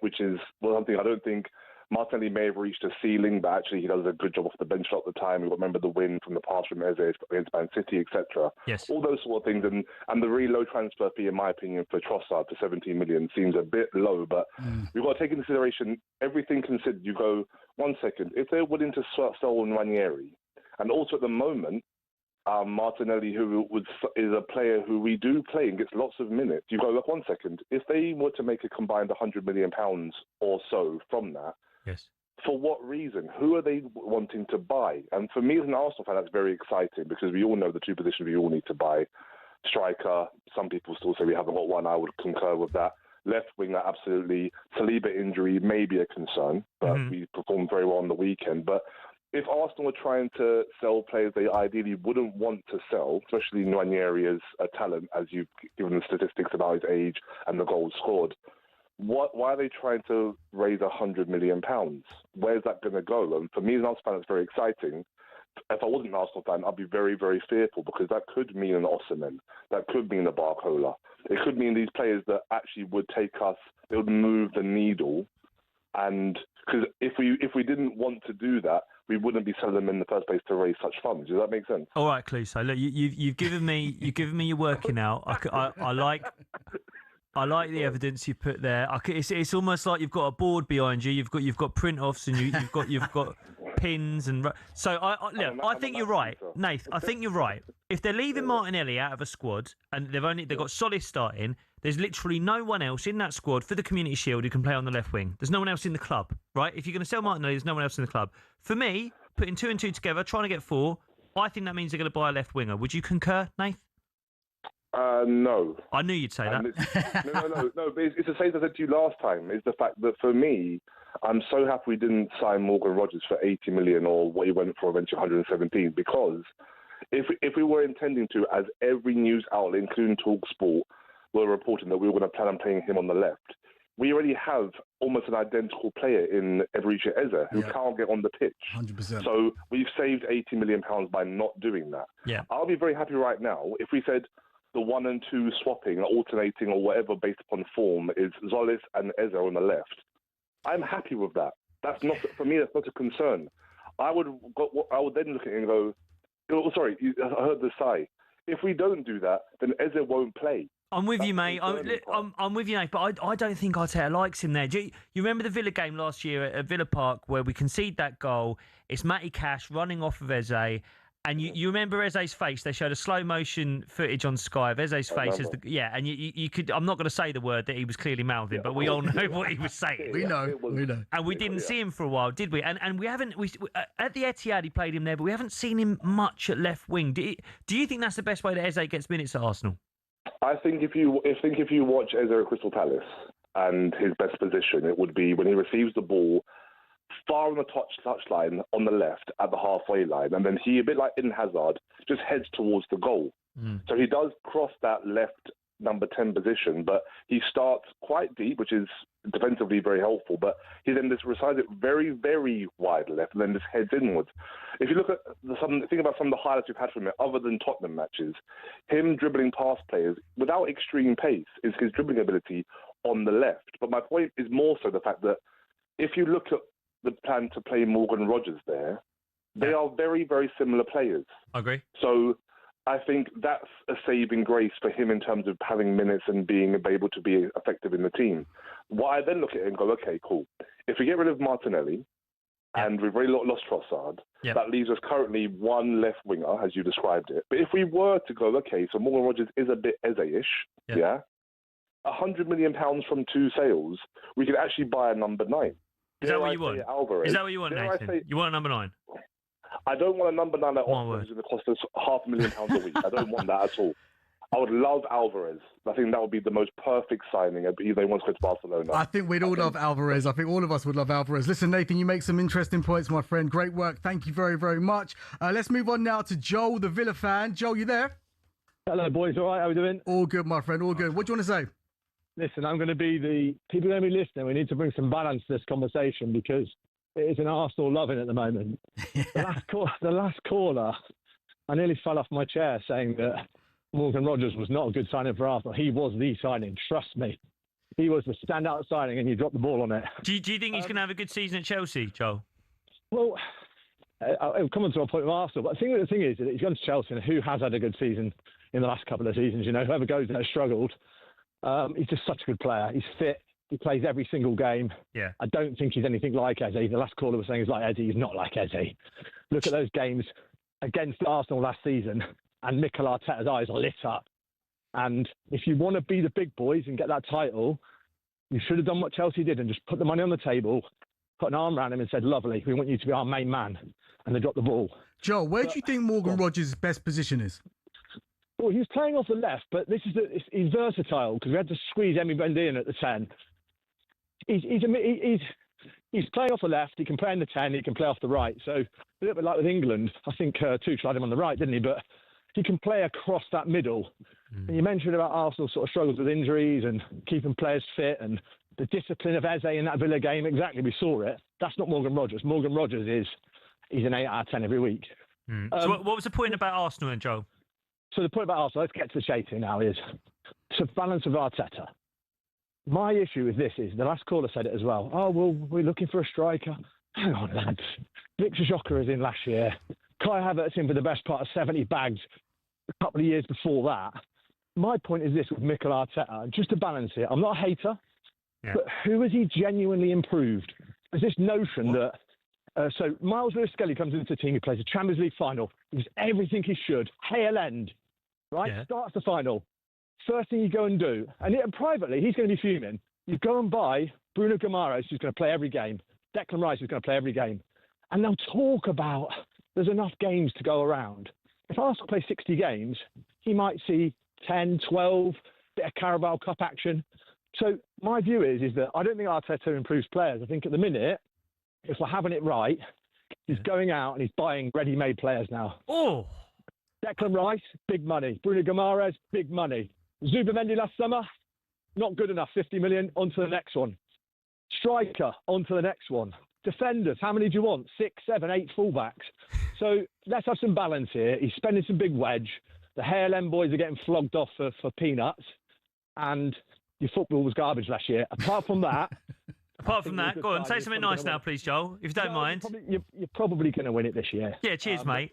which is something I don't think Martinelli may have reached a ceiling, but actually he does a good job off the bench at the time. We remember the win from the past from Eze against Man City, etc. Yes. All those sort of things, and the really low transfer fee, in my opinion, for Trossard to 17 million seems a bit low. But we've got to take into consideration everything considered. You go 1 second, if they're willing to sell Nwaneri, and also at the moment, Martinelli, who is a player who we do play and gets lots of minutes. You go, look, 1 second. If they were to make a combined £100 million or so from that, yes. For what reason? Who are they wanting to buy? And for me as an Arsenal fan, that's very exciting because we all know the two positions we all need to buy. Striker, some people still say we haven't got one. I would concur with that. Left winger, absolutely. Saliba injury may be a concern, but we performed very well on the weekend. But if Arsenal were trying to sell players they ideally wouldn't want to sell, especially Nwaneri's talent, as you've given the statistics about his age and the goals scored, why are they trying to raise £100 million? Where's that going to go? And for me as an Arsenal fan, it's very exciting. If I wasn't an Arsenal fan, I'd be very, very fearful because that could mean an Osimhen. That could mean a Barcola. It could mean these players that actually would take us, they would move the needle. And because if we didn't want to do that, we wouldn't be selling them in the first place to raise such funds. Does that make sense? All right, Cluso. Look, you've given me your working out. I like the evidence you put there. It's almost like you've got a board behind you. You've got print offs and you've got pins and so I think you're right, Nath. I think you're right. If they're leaving Martinelli out of a squad and they've got Solis starting, there's literally no one else in that squad for the Community Shield who can play on the left wing. There's no one else in the club, right? If you're going to sell Martinelli, there's no one else in the club. For me, putting 2 and 2 together, trying to get 4, I think that means they're going to buy a left winger. Would you concur, Nath? No. I knew you'd say that. No. But it's the same as I said to you last time. Is the fact that for me, I'm so happy we didn't sign Morgan Rogers for 80 million or what he went for eventually 117. Because if we were intending to, as every news outlet, including talkSPORT, were reporting that we were going to plan on playing him on the left, we already have almost an identical player in Eberechi Eze who can't get on the pitch. 100%. So we've saved £80 million by not doing that. Yeah. I'll be very happy right now if we said the 1 and 2 swapping, alternating or whatever based upon form is Solis and Eze on the left. I'm happy with that. That's not, for me, that's not a concern. I would then look at it and go, oh, sorry, I heard the sigh. If we don't do that, then Eze won't play. I'm with you, mate. I'm with you, mate. But I don't think Arteta likes him there. You remember the Villa game last year at Villa Park where we concede that goal? It's Matty Cash running off of Eze. And you remember Eze's face? They showed a slow motion footage on Sky of Eze's face and you could. I'm not going to say the word that he was clearly mouthing, but we all know what he was saying. We know. And we didn't see him for a while, did we? And we haven't. At the Etihad, he played him there, but we haven't seen him much at left wing. Do you think that's the best way that Eze gets minutes at Arsenal? I think if you watch Eze at Crystal Palace and his best position, it would be when he receives the ball far on the touchline on the left at the halfway line, and then he, a bit like Eden Hazard, just heads towards the goal. So he does cross that left number 10 position, but he starts quite deep, which is defensively very helpful, but he then just resides it very, very wide left and then just heads inwards. If you look at think about some of the highlights we've had from him, other than Tottenham matches, him dribbling past players without extreme pace is his dribbling ability on the left. But my point is more so the fact that if you look at the plan to play Morgan Rogers there, they are very, very similar players. I agree. So I think that's a saving grace for him in terms of having minutes and being able to be effective in the team. What I then look at it and go, okay, cool. If we get rid of Martinelli and we've already lost Trossard, that leaves us currently one left winger, as you described it. But if we were to go, okay, so Morgan Rogers is a bit Eze-ish, £100 million from 2 sales, we could actually buy a number 9. Is that what you want? Alvarez. Is that what you want, Nathan? You want a number 9? I don't want a number 9 that is going to cost us £500,000 a week. I don't want that at all. I would love Alvarez. I think that would be the most perfect signing if they want to go to Barcelona. I think we'd all love Alvarez. I think all of us would love Alvarez. Listen, Nathan, you make some interesting points, my friend. Great work. Thank you very, very much. Let's move on now to Joel, the Villa fan. Joel, you there? Hello, boys. All right? How are we doing? All good, my friend. All good. What do you want to say? Listen, I'm going to be the people going to be listening. We need to bring some balance to this conversation because it is an Arsenal loving at the moment. The last caller, I nearly fell off my chair saying that Morgan Rogers was not a good signing for Arsenal. He was the signing. Trust me. He was the standout signing and you dropped the ball on it. Do you think he's going to have a good season at Chelsea, Joel? Well, I'll come on to a point of Arsenal, but the thing is that he's gone to Chelsea, and who has had a good season in the last couple of seasons? You know, whoever goes there has struggled. He's just such a good player. He's fit. He plays every single game. Yeah. I don't think he's anything like Eze. The last caller was saying he's like Eze. He's not like Eze. Look at those games against Arsenal last season, and Mikel Arteta's eyes are lit up. And if you want to be the big boys and get that title, you should have done what Chelsea did and just put the money on the table, put an arm around him and said, lovely, we want you to be our main man. And they dropped the ball. Joel, where do you think Morgan Rogers' best position is? Well, he was playing off the left, but he's versatile because we had to squeeze Emi Mendy in at the 10. He's playing off the left. He can play in the 10. He can play off the right. So a little bit like with England, I think Tuchel had him on the right, didn't he? But he can play across that middle. And you mentioned about Arsenal sort of struggles with injuries and keeping players fit and the discipline of Eze in that Villa game. Exactly, we saw it. That's not Morgan Rogers. Morgan Rogers he's an 8 out of 10 every week. So what was the point about Arsenal and Joel? So the point about Arsenal, let's get to the chase here now, is to balance of Arteta. My issue with this is, the last caller said it as well, well, we're looking for a striker. Hang on, lads. Victor Gyökeres in last year. Kai Havertz in for the best part of 70 bags a couple of years before that. My point is this with Mikel Arteta, just to balance it, I'm not a hater, but who has he genuinely improved? There's this notion that so Miles Lewis-Skelly comes into the team, he plays a Champions League final, he does everything he should, Hale End, right? Starts the final. First thing you go and do, and privately, he's going to be fuming. You go and buy Bruno Guimaraes, who's going to play every game, Declan Rice, who's going to play every game, and they'll talk about there's enough games to go around. If Arsenal play 60 games, he might see 10, 12, bit of Carabao Cup action. So my view is that I don't think Arteta improves players. I think at the minute, if we're having it right, he's going out and he's buying ready-made players now. Oh! Declan Rice, big money. Bruno Guimaraes, big money. Zubamendi last summer, not good enough, 50 million, on to the next one. Striker, on to the next one. Defenders, how many do you want? 6, 7, 8 fullbacks. So let's have some balance here. He's spending some big wedge. The HLM boys are getting flogged off for peanuts. And your football was garbage last year. Apart from that... Go on, say something nice now, please, Joel, if you don't mind. You're probably going to win it this year. Yeah, cheers, mate.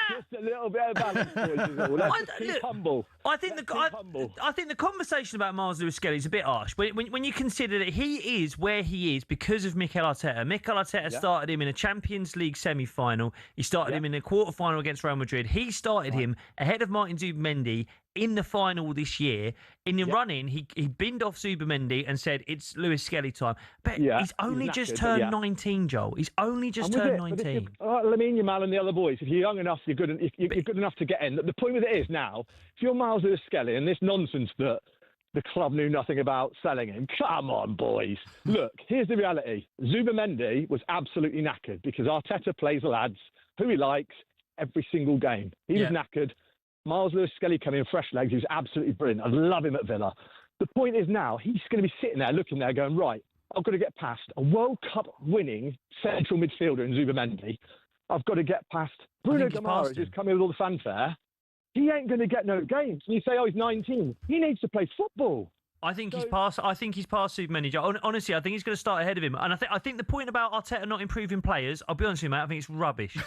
Just a little bit of balance, boys. Let's keep humble. I think the conversation about Miles Lewis-Skelly is a bit harsh. When you consider that he is where he is because of Mikel Arteta. Mikel Arteta started him in a Champions League semi-final. He started him in a quarter-final against Real Madrid. He started him ahead of Martin Zubamendi in the final this year. In the run-in, he binned off Zubamendi and said, it's Lewis-Skelly time. But he's only just turned 19, Joel. He's only just turned 19. Lamine Yamal and the other boys, if you're young enough, you're good enough to get in. The point with it is now, if you're Miles Lewis-Skelly and this nonsense that the club knew nothing about selling him, come on, boys. Look, here's the reality. Zubamendi was absolutely knackered because Arteta plays the lads who he likes every single game. He was knackered. Miles Lewis-Skelly coming in fresh legs. He was absolutely brilliant. I love him at Villa. The point is now, he's going to be sitting there looking there going, right, I've got to get past a World Cup winning central midfielder in Zubamendi. I've got to get past Bruno Guimaraes, who's coming with all the fanfare. He ain't going to get no games. And you say, he's 19. He needs to play football. I think he's past Zubamendi. Honestly, I think he's going to start ahead of him. And I think the point about Arteta not improving players, I'll be honest with you, mate, I think it's rubbish.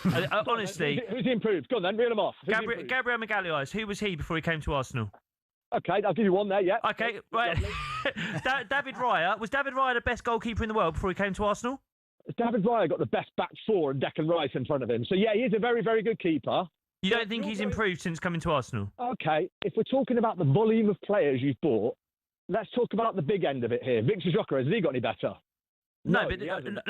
Honestly. Who's he improved? Go on then, reel him off. Gabriel Magalhaes, who was he before he came to Arsenal? Okay, I'll give you one there, yeah. Okay, right. David Raya. Was David Raya the best goalkeeper in the world before he came to Arsenal? David Raya got the best back four and Declan Rice in front of him. So, yeah, he is a very, very good keeper. You don't think he's improved since coming to Arsenal? Okay, if we're talking about the volume of players you've bought, let's talk about the big end of it here. Victor Gyökeres, has he got any better? No, but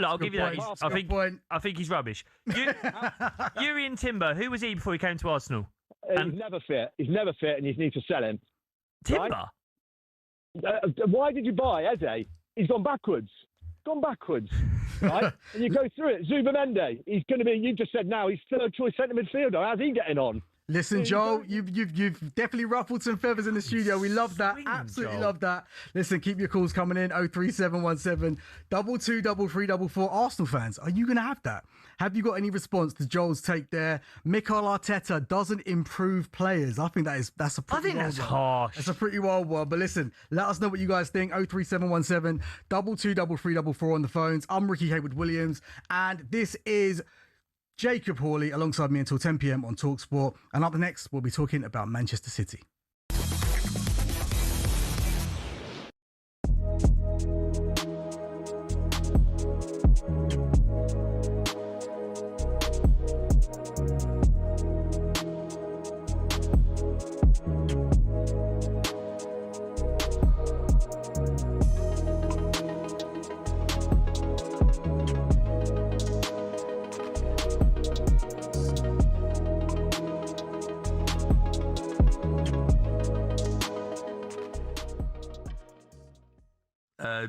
I'll give you that. I think he's rubbish. Jurrien Timber, who was he before he came to Arsenal? He's never fit. He's never fit, and you need to sell him. Timber? Right? Why did you buy Eze? He's gone backwards. Right? And you go through it. Zubamendi, he's going to be, you just said now, he's third choice centre midfielder. How's he getting on? Listen, Joel, you've definitely ruffled some feathers in the studio. We love that. Absolutely love that. Listen, keep your calls coming in. 03717 223344. Arsenal fans, are you going to have that? Have you got any response to Joel's take there? Mikel Arteta doesn't improve players. I think that's a pretty wild one. Harsh. That's a pretty wild one. But listen, let us know what you guys think. 03717 223344 on the phones. I'm Rickie Haywood Williams, and this is Jacob Hawley alongside me until 10 p.m. on talkSPORT. And up next, we'll be talking about Manchester City.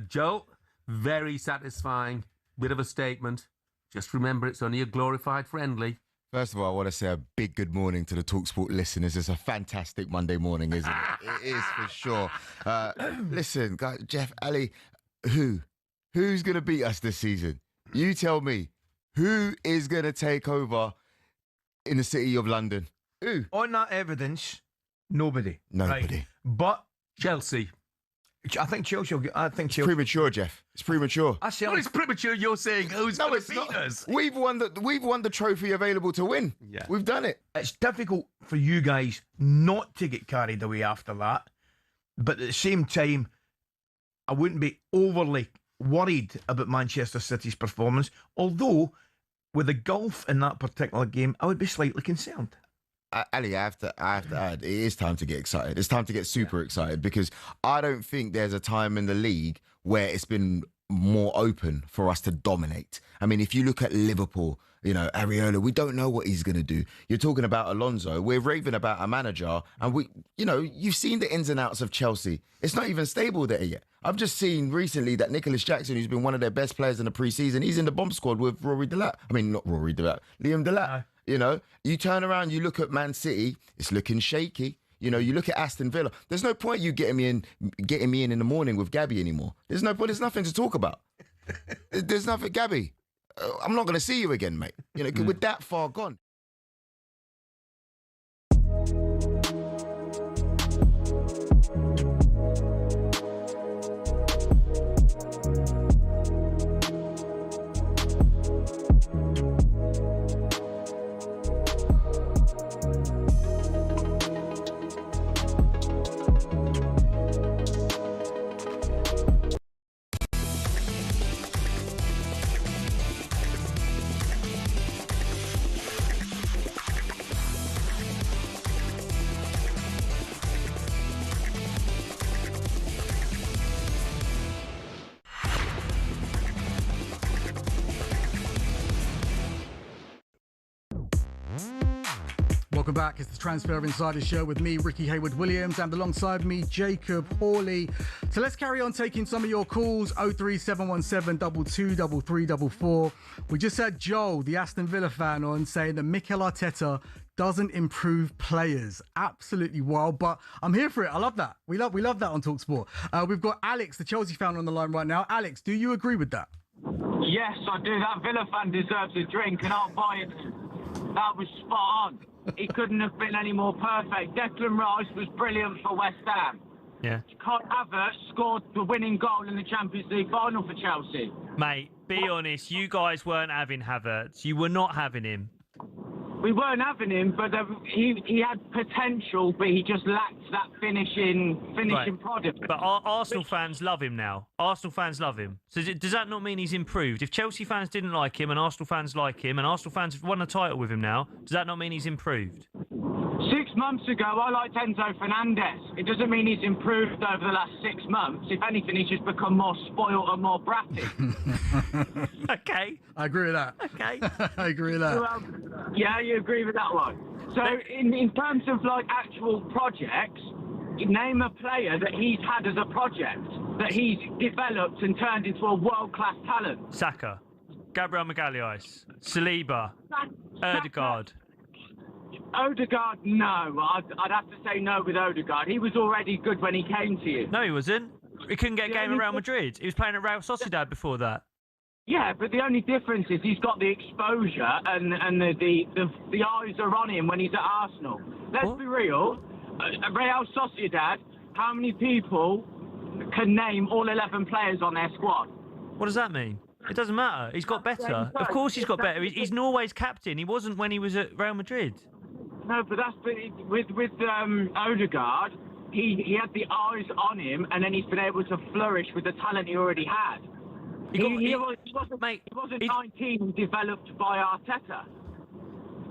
Joe, very satisfying. Bit of a statement. Just remember, it's only a glorified friendly. First of all, I want to say a big good morning to the talkSPORT listeners. It's a fantastic Monday morning, isn't it? It is for sure. Listen, guys, Jeff, Ali, who's going to beat us this season? You tell me. Who is going to take over in the city of London? Who? On that evidence, nobody. Nobody. Right? But Chelsea. I think Chelsea will get... I think Chelsea... Premature, Jeff. It's premature. Well, it's premature. You're saying who's going to beat us? We've won the trophy available to win. Yeah. We've done it. It's difficult for you guys not to get carried away after that. But at the same time, I wouldn't be overly worried about Manchester City's performance. Although, with the golf in that particular game, I would be slightly concerned. Ali, I have to add, it is time to get excited. It's time to get super excited because I don't think there's a time in the league where it's been more open for us to dominate. I mean, if you look at Liverpool, Areola, we don't know what he's going to do. You're talking about Alonso. We're raving about a manager. And you've seen the ins and outs of Chelsea. It's not even stable there yet. I've just seen recently that Nicholas Jackson, who's been one of their best players in the pre-season, he's in the bomb squad with Liam Delap. You turn around, you look at Man City, it's looking shaky. You look at Aston Villa. There's no point you getting me in the morning with Gabby anymore. There's no point. There's nothing to talk about. There's nothing, Gabby. I'm not going to see you again, mate. We're that far gone. Welcome back. It's the Transfer Insider Show with me, Rickie Haywood-Williams, and alongside me, Jacob Hawley. So let's carry on taking some of your calls. 03717 223344. We just had Joel, the Aston Villa fan, on saying that Mikel Arteta doesn't improve players. Absolutely wild, but I'm here for it. I love that. We love that on talkSPORT. We've got Alex, the Chelsea fan, on the line right now. Alex, do you agree with that? Yes, I do. That Villa fan deserves a drink, and I'll buy it. That was spot on. He couldn't have been any more perfect. Declan Rice was brilliant for West Ham. Yeah. Kai Havertz scored the winning goal in the Champions League final for Chelsea. Mate, be honest, you guys weren't having Havertz. You were not having him. We weren't having him, but he had potential, but he just lacked that finishing product. But Arsenal fans love him now. Arsenal fans love him. So does that not mean he's improved? If Chelsea fans didn't like him and Arsenal fans like him and Arsenal fans have won a title with him now, does that not mean he's improved? 6 months ago, I liked Enzo Fernandez. It doesn't mean he's improved over the last 6 months. If anything, he's just become more spoiled and more bratty. Okay. I agree with that. Okay. I agree with that. Well, yeah, you agree with that one. So in terms of actual projects, name a player that he's had as a project, that he's developed and turned into a world-class talent. Saka, Gabriel Magalhaes, Saliba, Odegaard. Odegaard, no. I'd have to say no with Odegaard. He was already good when he came to you. No, he wasn't. He couldn't get a game at Real Madrid. He was playing at Real Sociedad before that. Yeah, but the only difference is he's got the exposure and the eyes are on him when he's at Arsenal. Let's be real. Real Sociedad, how many people can name all 11 players on their squad? What does that mean? It doesn't matter. He's got better. Of course he's got better. He's Norway's captain. He wasn't when he was at Real Madrid. No, but that's with Odegaard. He had the eyes on him, and then he's been able to flourish with the talent he already had. He wasn't 19 and developed by Arteta.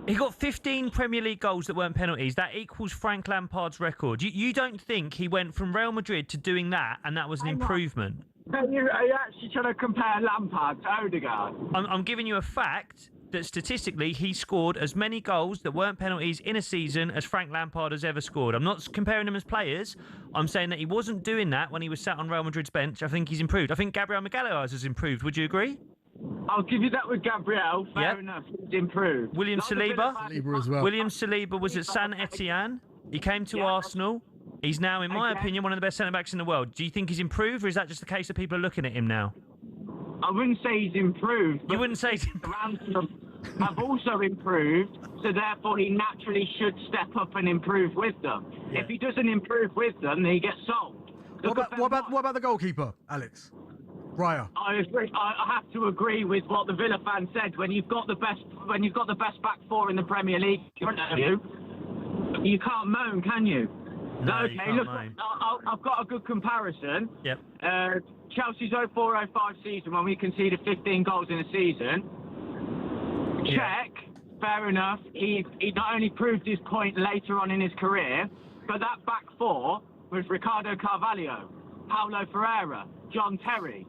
He got 15 Premier League goals that weren't penalties. That equals Frank Lampard's record. You don't think he went from Real Madrid to doing that, and that was an improvement? Are you actually trying to compare Lampard to Odegaard? I'm giving you a fact, that statistically he scored as many goals that weren't penalties in a season as Frank Lampard has ever scored. I'm not comparing them as players. I'm saying that he wasn't doing that when he was sat on Real Madrid's bench. I think he's improved. I think Gabriel Magalhaes has improved. Would you agree? I'll give you that with Gabriel. Fair enough. He's improved. William Saliba. As well. William Saliba was at San Etienne. He came to Arsenal. He's now, in my opinion, one of the best centre-backs in the world. Do you think he's improved, or is that just a case of people are looking at him now? I wouldn't say he's improved. You wouldn't say he's have also improved, so therefore he naturally should step up and improve with them. Yeah. If he doesn't improve with them, then he gets sold. What about the goalkeeper, Alex? Raya. I agree. I have to agree with what the Villa fan said. When you've got the best back four in the Premier League in front of you, you can't moan, can you? No, okay, you can't look, moan. I've got a good comparison. Yep. Chelsea's 04-05 season, when we conceded 15 goals in a season. Check, fair enough. He not only proved his point later on in his career, but that back four was Ricardo Carvalho, Paulo Ferreira, John Terry.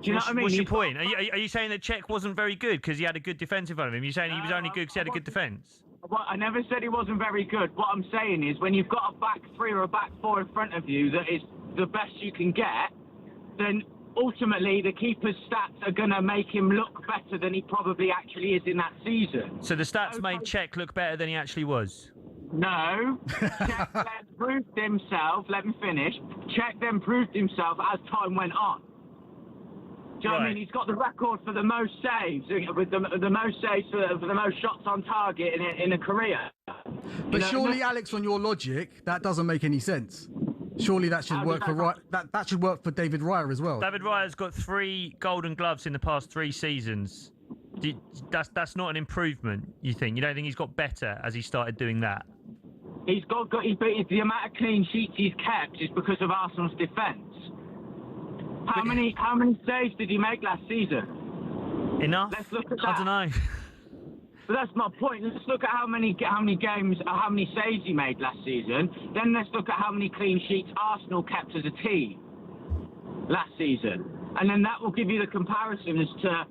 Do you know what I mean? What's your point? Are you saying that Czech wasn't very good because he had a good defence in front of him? You're saying he was only good because he had a good defence? Well, I never said he wasn't very good. What I'm saying is when you've got a back three or a back four in front of you that is the best you can get, then ultimately the keeper's stats are going to make him look better than he probably actually is in that season. So the stats made Czech look better than he actually was? No. Czech then proved himself, let me finish, Czech then proved himself as time went on. Do you know what I mean? He's got the record for the most saves, with the most saves for the most shots on target in a career. But surely, Alex, on your logic, that doesn't make any sense. Surely that should work for that should work for David Raya as well. David Raya's got 3 Golden Gloves in the past 3 seasons. That's not an improvement, you think? You don't think he's got better as he started doing that? He's got the amount of clean sheets he's kept is because of Arsenal's defence. How many saves did he make last season? Enough? Let's look at that. I don't know. But that's my point. Let's look at how many games, how many saves he made last season. Then let's look at how many clean sheets Arsenal kept as a team last season, and then that will give you the comparison as to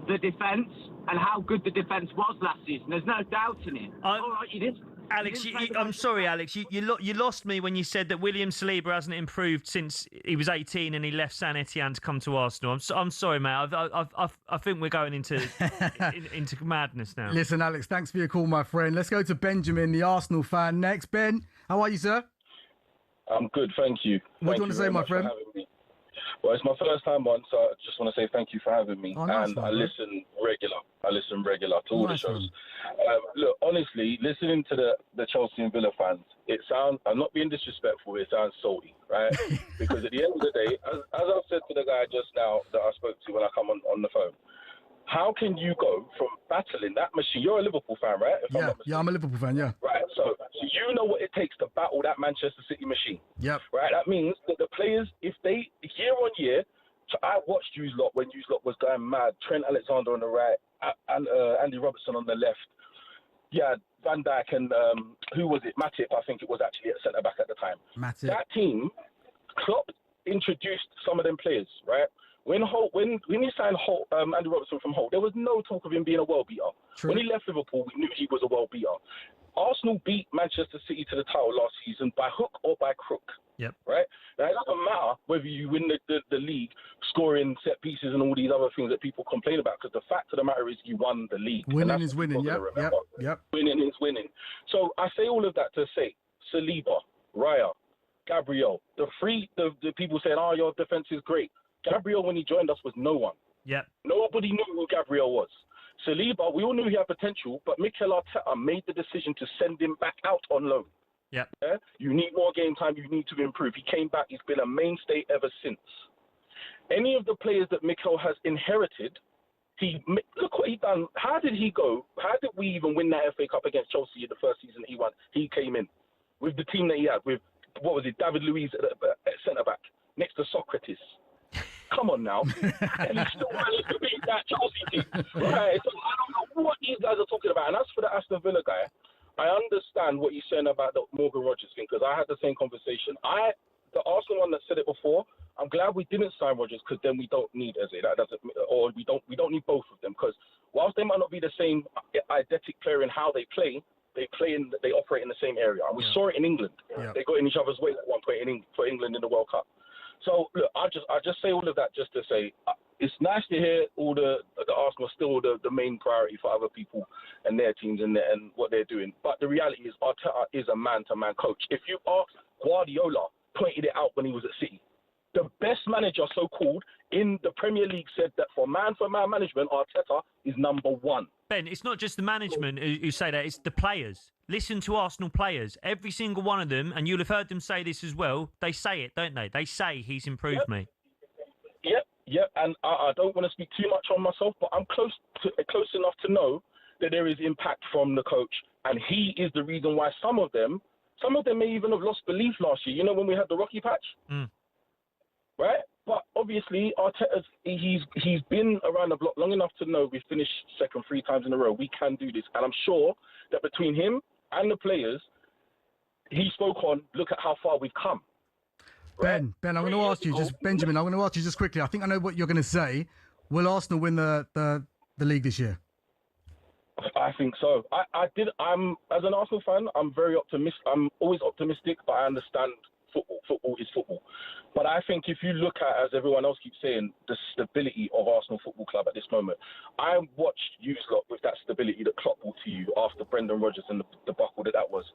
the defence and how good the defence was last season. There's no doubt in it. All right, you did. Alex, I'm sorry, Alex. You lost me when you said that William Saliba hasn't improved since he was 18 and he left San Etienne to come to Arsenal. I'm sorry, mate. I think we're going into madness now. Listen, Alex, thanks for your call, my friend. Let's go to Benjamin, the Arsenal fan, next. Ben, how are you, sir? I'm good, thank you. What do you want to say, my friend? Well, it's my first time on, so I just want to say thank you for having me. Oh, nice, and man, I listen regular to all the shows. Look, honestly, listening to the Chelsea and Villa fans, I'm not being disrespectful, it sounds salty, right? Because at the end of the day, as I've said to the guy just now that I spoke to when I come on the phone, how can you go from battling that machine? You're a Liverpool fan, right? I'm a Liverpool fan, yeah. Right, so you know what it takes to battle that Manchester City machine. Yep. Right, that means that the players, if they, year on year, so I watched you lot when you lot was going mad. Trent Alexander on the right, and Andy Robertson on the left. Yeah, Van Dijk and who was it? Matip, I think it was actually at centre back at the time. Matip. That team, Klopp introduced some of them players, right? When he signed Andy Robertson from Hull, there was no talk of him being a world beater. True. When he left Liverpool, we knew he was a world beater. Arsenal beat Manchester City to the title last season by hook or by crook. Yep. Right? Now, it doesn't matter whether you win the league, scoring set pieces and all these other things that people complain about, because the fact of the matter is you won the league. Winning is winning, yep. Winning is winning. So I say all of that to say, Saliba, Raya, Gabriel, the people saying, oh, your defence is great. Gabriel, when he joined us, was no one. Yep. Nobody knew who Gabriel was. Saliba, we all knew he had potential, but Mikel Arteta made the decision to send him back out on loan. Yep. Yeah? You need more game time. You need to improve. He came back. He's been a mainstay ever since. Any of the players that Mikel has inherited, look what he done. How did he go? How did we even win that FA Cup against Chelsea in the first season he won? He came in with the team that he had, with, what was it, David Luiz at centre-back, next to Socrates. Come on now. And he still managed to beat that Chelsea team. Right, so I don't know what these guys are talking about. And as for the Aston Villa guy, I understand what you're saying about the Morgan Rogers thing, because I had the same conversation. the Arsenal one that said it before. I'm glad we didn't sign Rodgers because then we don't need Eze. That doesn't, or we don't need both of them because whilst they might not be the same eidetic player in how they operate in the same area. And we saw it in England. They got in each other's way at one point for England in the World Cup. So look, I just say all of that just to say it's nice to hear all the Arsenal are still the main priority for other people and their teams and what they're doing. But the reality is Arteta is a man-to-man coach. If you ask, Guardiola pointed it out when he was at City. The best manager, so-called, in the Premier League said that for man management, Arteta is number one. Ben, it's not just the management who say that, it's the players. Listen to Arsenal players. Every single one of them, and you'll have heard them say this as well, they say it, don't they? They say he's improved me. Yep, and I don't want to speak too much on myself, but I'm close enough to know that there is impact from the coach, and he is the reason why some of them may even have lost belief last year. You know, when we had the Rocky patch? Right? But obviously, Arteta's he's been around the block long enough to know we finished second 3 times in a row. We can do this. And I'm sure that between him and the players, he spoke on, look at how far we've come. Right? Ben, I'm going to ask you, Benjamin, I'm going to ask you just quickly. I think I know what you're going to say. Will Arsenal win the league this year? I think so. I'm as an Arsenal fan, I'm very optimistic. I'm always optimistic, but I understand football is football. But I think if you look at, as everyone else keeps saying, the stability of Arsenal Football Club at this moment, I watched you lot with that stability that Klopp brought to you after Brendan Rodgers and the debacle that was.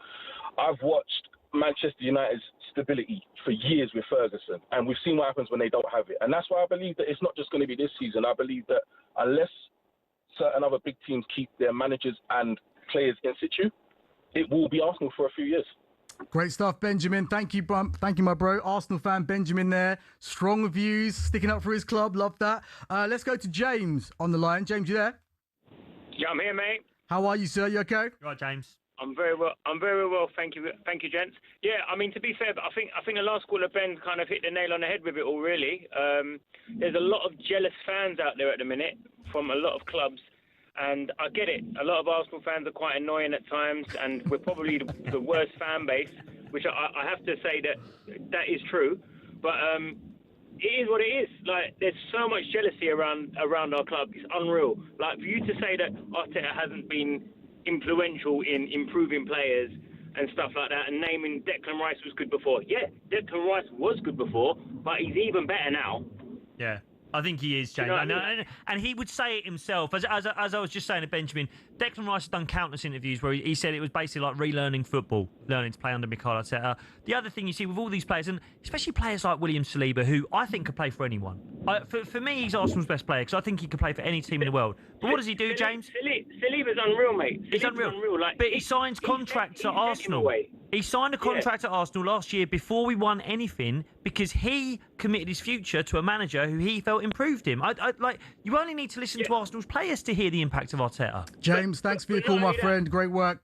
I've watched Manchester United's stability for years with Ferguson, and we've seen what happens when they don't have it. And that's why I believe that it's not just going to be this season. I believe that unless certain other big teams keep their managers and players in situ, it will be Arsenal for a few years. Great stuff, Benjamin. Thank you, my bro. Arsenal fan Benjamin there. Strong reviews, sticking up for his club. Love that. Let's go to James on the line. James, you there? Yeah, I'm here, mate. How are you, sir? You okay? Right, James. I'm very well. Thank you, gents. Yeah, I mean, to be fair, I think the last caller, Ben, kind of hit the nail on the head with it all. Really, there's a lot of jealous fans out there at the minute from a lot of clubs. And I get it. A lot of Arsenal fans are quite annoying at times, and we're probably the worst fan base, which I have to say that is true. But it is what it is. Like, there's so much jealousy around our club. It's unreal. Like, for you to say that Arteta hasn't been influential in improving players and stuff like that, and naming Declan Rice was good before. Yeah, Declan Rice was good before, but he's even better now. Yeah. I think he is, James. You know what I mean? And he would say it himself. As I was just saying to Benjamin, Declan Rice has done countless interviews where he said it was basically like relearning football, learning to play under Mikel Arteta. The other thing you see with all these players, and especially players like William Saliba, who I think could play for anyone. For me, he's Arsenal's best player because I think he could play for any team in the world. But what does he do, James? Saliba's unreal, mate. He's unreal. Like, but he signs contracts at Arsenal. He signed a contract at Arsenal last year before we won anything because he committed his future to a manager who he felt improved him. You only need to listen to Arsenal's players to hear the impact of Arteta. James, thanks for your call, my friend. Great work,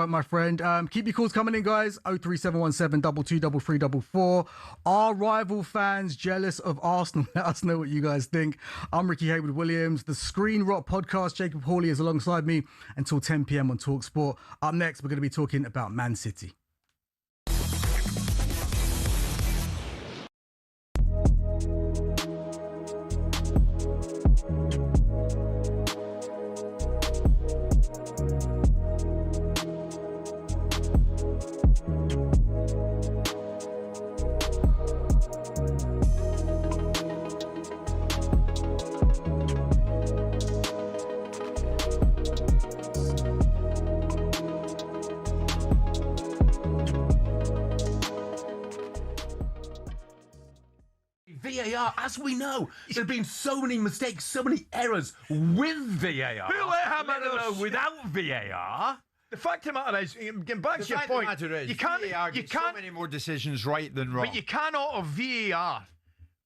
my friend. Keep your calls coming in, guys. 03717 223344. Are rival fans jealous of Arsenal? Let us know what you guys think. I'm Rickie Haywood Williams. The Screen Rot podcast. Jacob Hawley is alongside me until 10 p.m. on talkSPORT. Up next, we're going to be talking about Man City. VAR, as we know, there have been so many mistakes, so many errors with VAR. Who let him Let alone without VAR. The fact of the matter is, getting back to your point, you can't so many more decisions right than wrong. But you cannot have VAR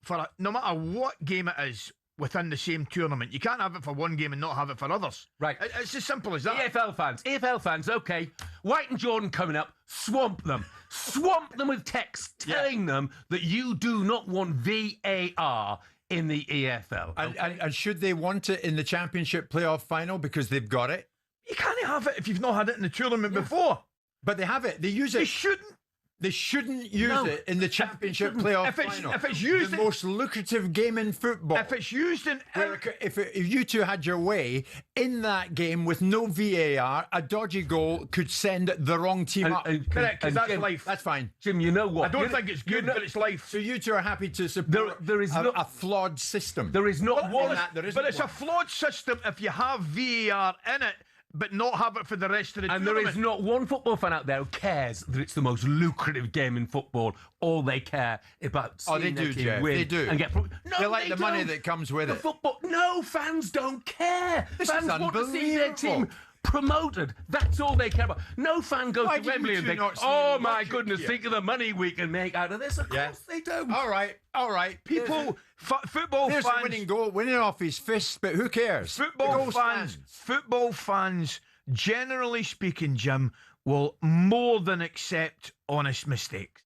for no matter what game it is within the same tournament. You can't have it for one game and not have it for others. Right. It's as simple as that. EFL fans, okay. White and Jordan coming up, swamp them. Swamp them with text telling them that you do not want VAR in the EFL. Okay? And should they want it in the Championship playoff final because they've got it? You can't have it if you've not had it in the tournament before. But they have it. They use it. They shouldn't. They shouldn't use it in the Championship playoff final. If it's used, the most lucrative game in football. If it's used in, if you two had your way in that game with no VAR, a dodgy goal could send the wrong team up. Correct, because that's Jim, life. That's fine. Jim, you know what? I don't think it's good, but it's life. So you two are happy to support a flawed system. There is not one. But it's a flawed system if you have VAR in it, but not have it for the rest of the tournament. And there is not one football fan out there who cares that it's the most lucrative game in football. All they care about seeing their team win. They do. And get they like the money that comes with it. Football. No, fans don't care. This fans is want to see their team promoted. That's all they care about. No fan goes to Wembley and thinks, oh my goodness, think of the money we can make out of this. Of course they don't. All right. People, football There's fans... a winning goal, winning off his fist, but who cares? Football fans, generally speaking, Jim, will more than accept honest mistakes.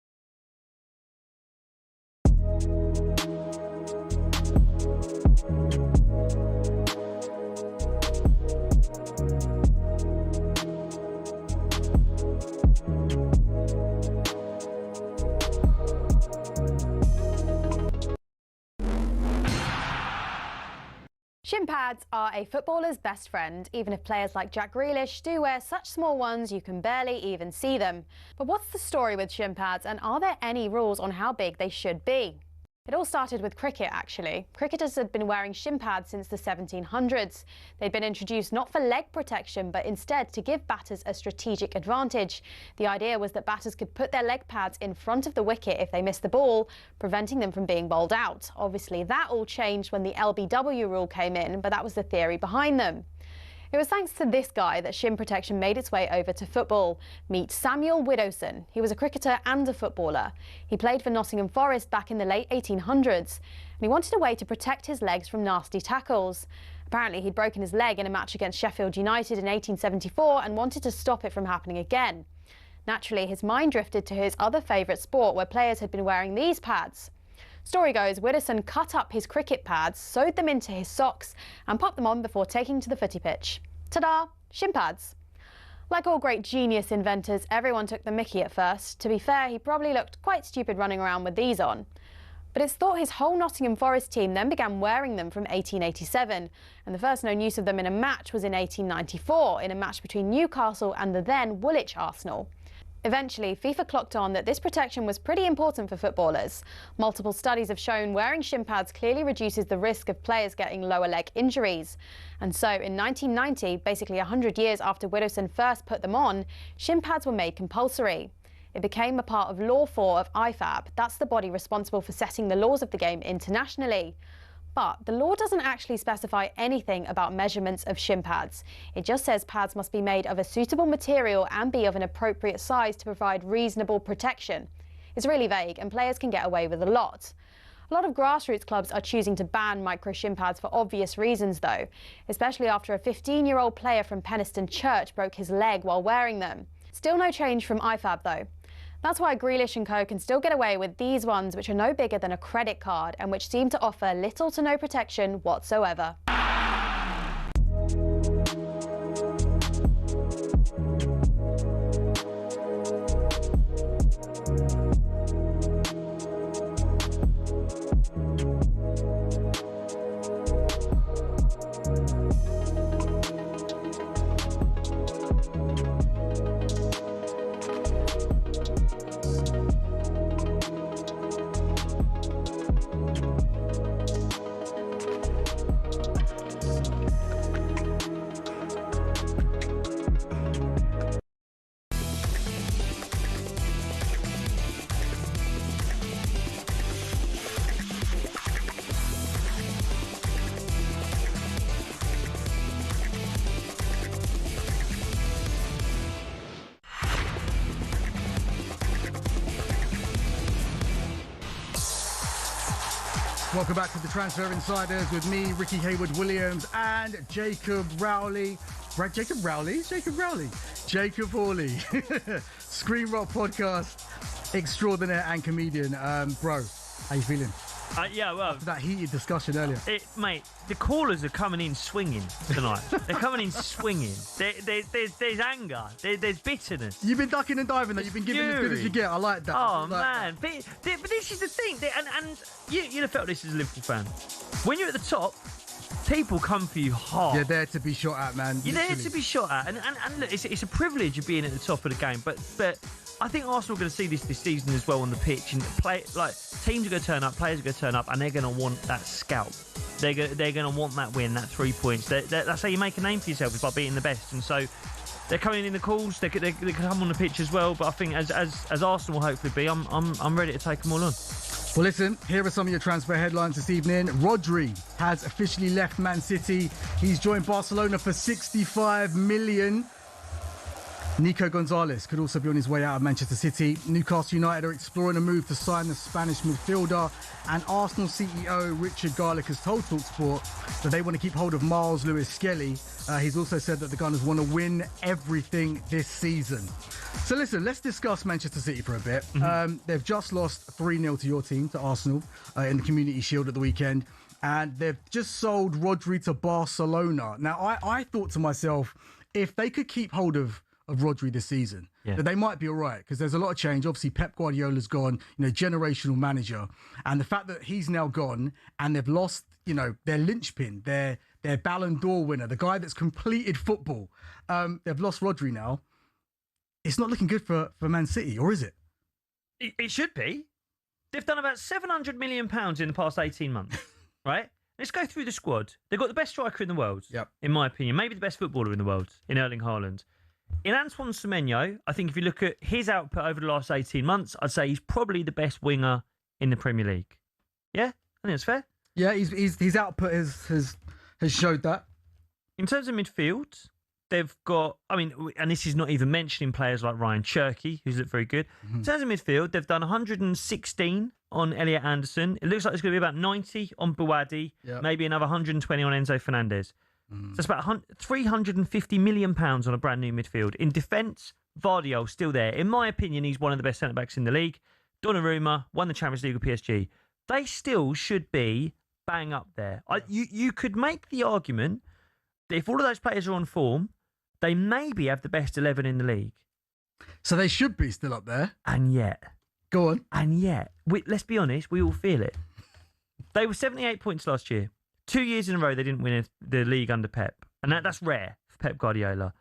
Shin pads are a footballer's best friend, even if players like Jack Grealish do wear such small ones you can barely even see them. But what's the story with shin pads, and are there any rules on how big they should be? It all started with cricket, actually. Cricketers had been wearing shin pads since the 1700s. They'd been introduced not for leg protection, but instead to give batters a strategic advantage. The idea was that batters could put their leg pads in front of the wicket if they missed the ball, preventing them from being bowled out. Obviously, that all changed when the LBW rule came in, but that was the theory behind them. It was thanks to this guy that shin protection made its way over to football. Meet Samuel Widdowson. He was a cricketer and a footballer. He played for Nottingham Forest back in the late 1800s, and he wanted a way to protect his legs from nasty tackles. Apparently, he'd broken his leg in a match against Sheffield United in 1874 and wanted to stop it from happening again. Naturally, his mind drifted to his other favourite sport, where players had been wearing these pads. Story goes, Widdowson cut up his cricket pads, sewed them into his socks and popped them on before taking to the footy pitch. Ta-da! Shin pads. Like all great genius inventors, everyone took the mickey at first. To be fair, he probably looked quite stupid running around with these on. But it's thought his whole Nottingham Forest team then began wearing them from 1887, and the first known use of them in a match was in 1894, in a match between Newcastle and the then Woolwich Arsenal. Eventually, FIFA clocked on that this protection was pretty important for footballers. Multiple studies have shown wearing shin pads clearly reduces the risk of players getting lower leg injuries. And so in 1990, basically 100 years after Widdowson first put them on, shin pads were made compulsory. It became a part of Law 4 of IFAB. That's the body responsible for setting the laws of the game internationally. But the law doesn't actually specify anything about measurements of shin pads. It just says pads must be made of a suitable material and be of an appropriate size to provide reasonable protection. It's really vague, and players can get away with a lot. A lot of grassroots clubs are choosing to ban micro shin pads for obvious reasons though, especially after a 15-year-old player from Penistone Church broke his leg while wearing them. Still no change from IFAB though. That's why Grealish and co can still get away with these ones, which are no bigger than a credit card and which seem to offer little to no protection whatsoever. Welcome back to the Transfer Insiders with me, Rickie Haywood Williams, and Jacob Rowley. Jacob Hawley. Screen Rock podcast extraordinaire and comedian. Bro, how you feeling? Yeah, well, after that heated discussion earlier. Mate, the callers are coming in swinging tonight. They're coming in swinging. There's anger. There's bitterness. You've been ducking and diving, though. You've been giving as good as you get. I like that. Oh, man. But this is the thing. And you'd have felt this as a Liverpool fan. When you're at the top, people come for you hard. You're there to be shot at, man. You're there to be shot at. And look, it's a privilege of being at the top of the game. But I think Arsenal are going to see this season as well on the pitch. And teams are going to turn up, players are going to turn up, and they're going to want that scalp. They're going to want that win, that 3 points. That's how you make a name for yourself, is by beating the best. And so they're coming in the calls. They come on the pitch as well. But I think as Arsenal will hopefully be, I'm ready to take them all on. Well, listen, here are some of your transfer headlines this evening. Rodri has officially left Man City. He's joined Barcelona for 65 million. Nico Gonzalez could also be on his way out of Manchester City. Newcastle United are exploring a move to sign the Spanish midfielder. And Arsenal CEO Richard Garlick has told talkSPORT that they want to keep hold of Miles Lewis-Skelly. He's also said that the Gunners want to win everything this season. So listen, let's discuss Manchester City for a bit. Mm-hmm. They've just lost 3-0 to your team, to Arsenal, in the Community Shield at the weekend. And they've just sold Rodri to Barcelona. Now, I thought to myself, if they could keep hold of Rodri this season, that they might be all right, because there's a lot of change. Obviously, Pep Guardiola's gone, generational manager. And the fact that he's now gone and they've lost, their linchpin, their Ballon d'Or winner, the guy that's completed football, they've lost Rodri now. It's not looking good for Man City, or is it? It should be. They've done about £700 million in the past 18 months, right? Let's go through the squad. They've got the best striker in the world, in my opinion. Maybe the best footballer in the world, in Erling Haaland. In Antoine Semenyo, I think if you look at his output over the last 18 months, I'd say he's probably the best winger in the Premier League. Yeah? I think that's fair. Yeah, his output has showed that. In terms of midfield, they've got, and this is not even mentioning players like Ryan Cherky, who's looked very good. Mm-hmm. In terms of midfield, they've done 116 on Elliot Anderson. It looks like it's going to be about 90 on Buwadi, maybe another 120 on Enzo Fernandez. So it's about £350 million on a brand new midfield. In defence, Vardiol's still there. In my opinion, he's one of the best centre-backs in the league. Donnarumma won the Champions League with PSG. They still should be bang up there. You could make the argument that if all of those players are on form, they maybe have the best 11 in the league. So they should be still up there. And yet. Go on. And yet. Let's be honest, we all feel it. They were 78 points last year. 2 years in a row, they didn't win the league under Pep. And that's rare for Pep Guardiola.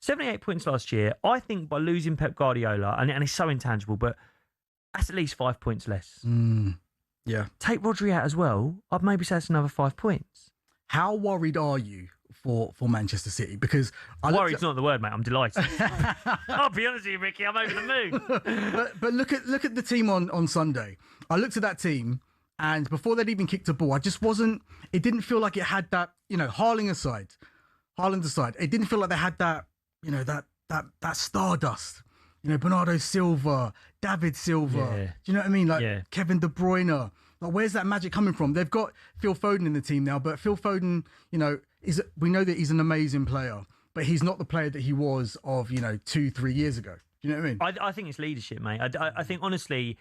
78 points last year. I think by losing Pep Guardiola, and it's so intangible, but that's at least 5 points less. Yeah. Take Rodri out as well, I'd maybe say it's another 5 points. How worried are you for Manchester City? Because worried's not the word, mate. I'm delighted. I'll be honest with you, Ricky. I'm over the moon. but look at the team on Sunday. I looked at that team, and before they'd even kicked a ball, it didn't feel like it had that, Haaland aside, it didn't feel like they had that, that stardust. Bernardo Silva, David Silva. Yeah. Do you know what I mean? Kevin De Bruyne. Like, where's that magic coming from? They've got Phil Foden in the team now, but Phil Foden, we know that he's an amazing player, but he's not the player that he was of, 2-3 years ago. Do you know what I mean? I think it's leadership, mate. I think, honestly,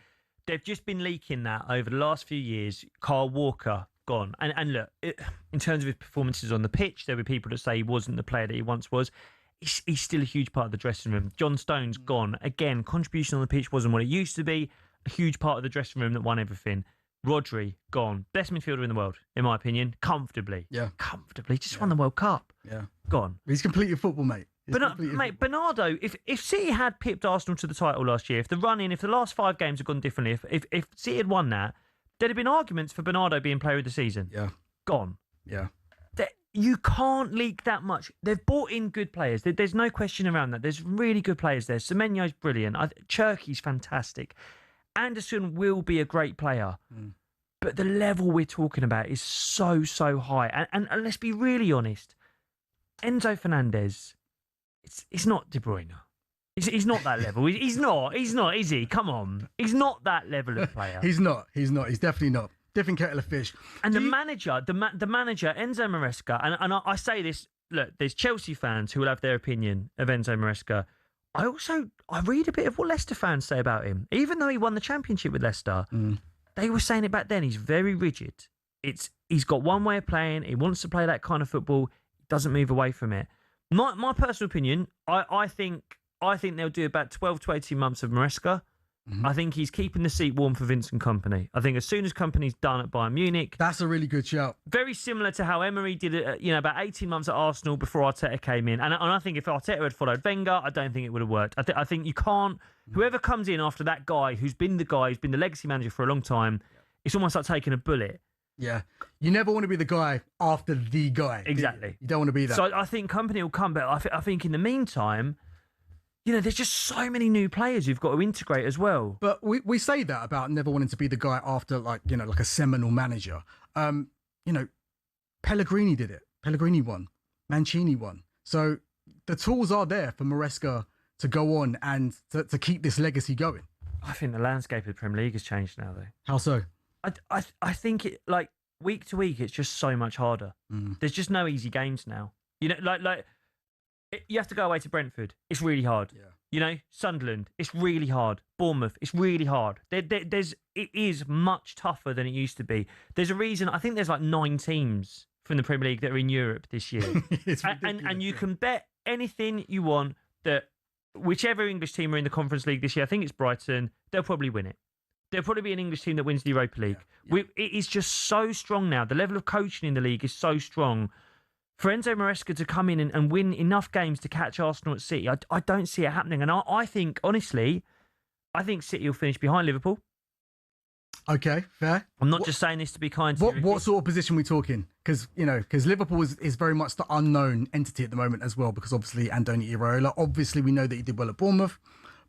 they've just been leaking that over the last few years. Kyle Walker, gone. And look, in terms of his performances on the pitch, there were people that say he wasn't the player that he once was. He's still a huge part of the dressing room. John Stones, gone. Again, contribution on the pitch wasn't what it used to be. A huge part of the dressing room that won everything. Rodri, gone. Best midfielder in the world, in my opinion. Comfortably. Yeah. Comfortably. Just won the World Cup. Yeah. Gone. He's completed football, mate. Mate, Bernardo, if City had pipped Arsenal to the title last year, if the last 5 games had gone differently, if City had won that, there'd have been arguments for Bernardo being player of the season. Yeah. Gone. Yeah. You can't leak that much. They've bought in good players. There's no question around that. There's really good players there. Semenyo's brilliant. Cherky's fantastic. Anderson will be a great player. But the level we're talking about is so high. And let's be really honest. Enzo Fernandez, it's not De Bruyne. He's not that level. He's not, is he? Come on. He's not that level of player. He's not. He's definitely not. Different kettle of fish. And the manager, Enzo Maresca, and I say this, look, there's Chelsea fans who will have their opinion of Enzo Maresca. I read a bit of what Leicester fans say about him. Even though he won the championship with Leicester, they were saying it back then. He's very rigid. He's got one way of playing. He wants to play that kind of football. He doesn't move away from it. My personal opinion, I think they'll do about 12 to 18 months of Maresca. I think he's keeping the seat warm for Vincent Kompany. I think as soon as Kompany's done at Bayern Munich... That's a really good shout. Very similar to how Emery did it, about 18 months at Arsenal before Arteta came in. And I think if Arteta had followed Wenger, I don't think it would have worked. I think you can't... Whoever comes in after that guy, who's been the legacy manager for a long time, it's almost like taking a bullet. Yeah. You never want to be the guy after the guy. Exactly. You don't want to be that. So I think Kompany will come back. I think in the meantime... there's just so many new players you've got to integrate as well. But we say that about never wanting to be the guy after, like a seminal manager. Pellegrini did it. Pellegrini won. Mancini won. So the tools are there for Maresca to go on and to keep this legacy going. I think the landscape of the Premier League has changed now, though. How so? I think it, like, week to week, it's just so much harder. There's just no easy games now. You have to go away to Brentford. It's really hard. Yeah. Sunderland. It's really hard. Bournemouth. It's really hard. It is much tougher than it used to be. There's a reason. I think there's like 9 teams from the Premier League that are in Europe this year. and you can bet anything you want that whichever English team are in the Conference League this year, I think it's Brighton, they'll probably win it. There'll probably be an English team that wins the Europa League. Yeah. It is just so strong now. The level of coaching in the league is so strong. For Enzo Maresca to come in and win enough games to catch Arsenal at City, I don't see it happening. And I think, honestly, City will finish behind Liverpool. Okay, fair. I'm not just saying this to be kind to What sort of position are we talking? Because Liverpool is very much the unknown entity at the moment as well, because obviously Andoni Iraola, obviously we know that he did well at Bournemouth,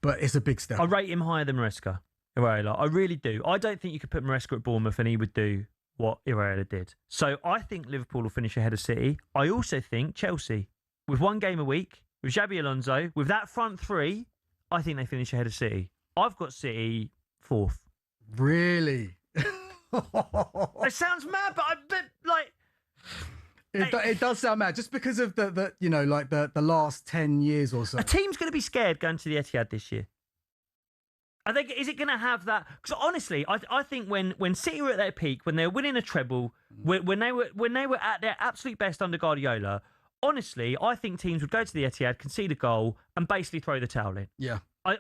but it's a big step. I rate him higher than Maresca, Iraola. I really do. I don't think you could put Maresca at Bournemouth and he would do what Iraola did. So I think Liverpool will finish ahead of City. I also think Chelsea, with 1 game a week, with Xabi Alonso, with that front 3, I think they finish ahead of City. I've got City 4th. Really? It sounds mad, it does sound mad, just because of the last 10 years or so. A team's going to be scared going to the Etihad this year. Is it going to have that? Because honestly, I think when City were at their peak, when they were winning a treble, when they were at their absolute best under Guardiola, honestly, I think teams would go to the Etihad, concede a goal, and basically throw the towel in. Yeah. I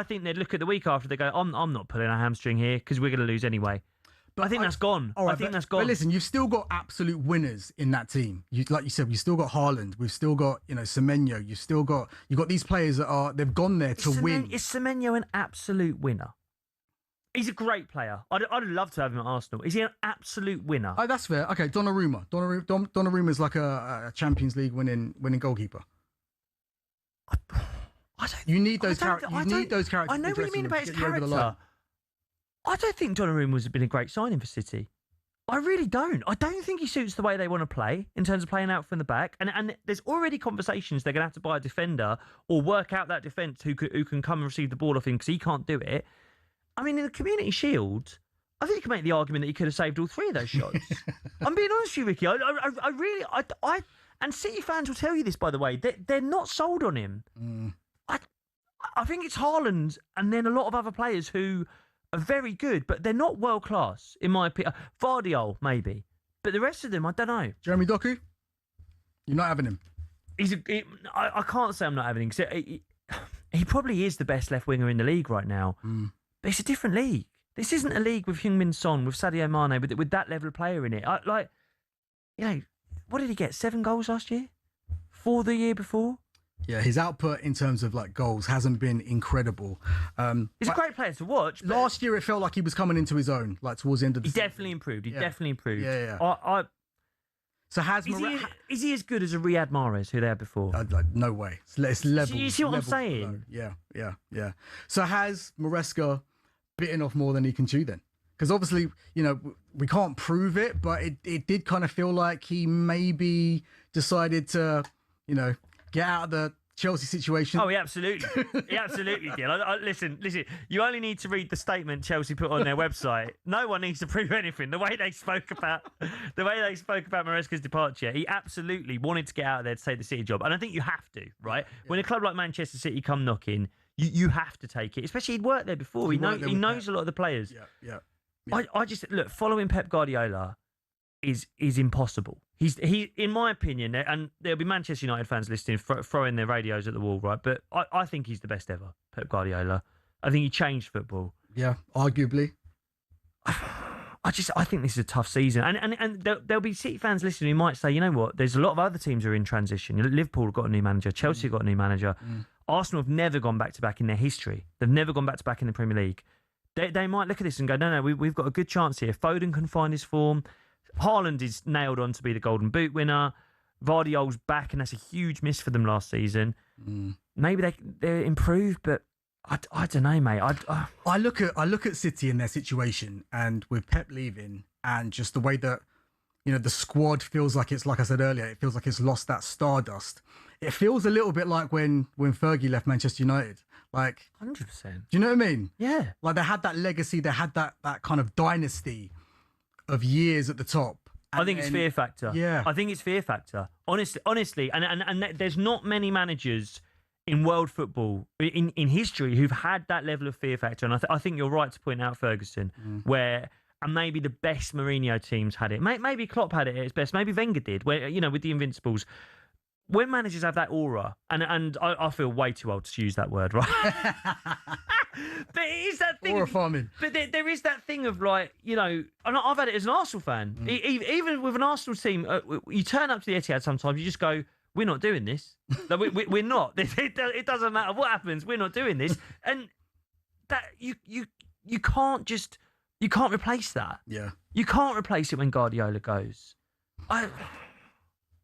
think they'd look at the week after, they go, I'm not pulling a hamstring here because we're going to lose anyway. But I think that's gone. Right, I think that's gone. But listen, you've still got absolute winners in that team. Like you said, we've still got Haaland. We've still got, Semenyo. You've got these players they've gone there to win. Is Semenyo an absolute winner? He's a great player. I'd love to have him at Arsenal. Is he an absolute winner? Oh, that's fair. Okay, Donnarumma. Donnarumma's like a Champions League winning goalkeeper. You need those characters. I know what you mean about his character. I don't think Donnarumma has been a great signing for City. I really don't. I don't think he suits the way they want to play in terms of playing out from the back. And there's already conversations they're going to have to buy a defender or work out that defence who can come and receive the ball off him because he can't do it. I mean, in the Community Shield, I think you can make the argument that he could have saved all 3 of those shots. I'm being honest with you, Ricky. I really... And City fans will tell you this, by the way. They're not sold on him. I think it's Haaland and then a lot of other players who are very good, but they're not world class, in my opinion. Vardiol, maybe. But the rest of them, I don't know. Jeremy Doku? You're not having him? I can't say I'm not having him, because he probably is the best left winger in the league right now. But it's a different league. This isn't a league with Heung-min Son, with Sadio Mane, with that level of player in it. What did he get? 7 goals last year? 4 the year before? Yeah, his output in terms of goals hasn't been incredible. He's a great player to watch. But last year, it felt like he was coming into his own, towards the end of the season. He definitely improved. He definitely improved. Yeah. So is he as good as a Riyad Mahrez, who they had before? No way. It's level. You see what I'm saying? Yeah. So has Maresca bitten off more than he can chew then? Because obviously, we can't prove it, but it did kind of feel like he maybe decided to, get out of the Chelsea situation. Oh, he absolutely did. Listen. You only need to read the statement Chelsea put on their website. No one needs to prove anything. The way they spoke about Maresca's departure, he absolutely wanted to get out of there to take the City job, and I think you have to, right? Yeah. When a club like Manchester City come knocking, you have to take it. Especially he'd worked there before. He knows a lot of the players. Yeah. I just look, following Pep Guardiola is impossible. He in my opinion, and there'll be Manchester United fans listening, throwing their radios at the wall, right? But I think he's the best ever, Pep Guardiola. I think he changed football. Yeah, arguably. I think this is a tough season, and there'll be City fans listening who might say, you know what? There's a lot of other teams who are in transition. Liverpool have got a new manager. Chelsea have got a new manager. Arsenal have never gone back to back in their history. They've never gone back to back in the Premier League. They might look at this and go, no, we've got a good chance here. Foden can find his form. Haaland is nailed on to be the Golden Boot winner. Vardyol's back, and that's a huge miss for them last season. Maybe they're improved, but I don't know, mate. I look at City in their situation, and with Pep leaving, and just the way that the squad feels like it's, like I said earlier, it feels like it's lost that stardust. It feels a little bit like when Fergie left Manchester United. Like 100%. Do you know what I mean? Yeah. Like they had that legacy, they had that kind of dynasty of years at the top. I think it's fear factor. Yeah. I think it's fear factor. Honestly, and there's not many managers in world football, in history, who've had that level of fear factor. And I think you're right to point out Ferguson, where, and maybe the best Mourinho teams had it. Maybe Klopp had it at its best. Maybe Wenger did, where, with the Invincibles. When managers have that aura, and I feel way too old to use that word, right? But it is that thing. Aura farming. But there is that thing of like, and I've had it as an Arsenal fan. Even with an Arsenal team, you turn up to the Etihad sometimes, you just go, we're not doing this. Like, we're not. It doesn't matter what happens. We're not doing this. And that you can't replace that. Yeah. You can't replace it when Guardiola goes.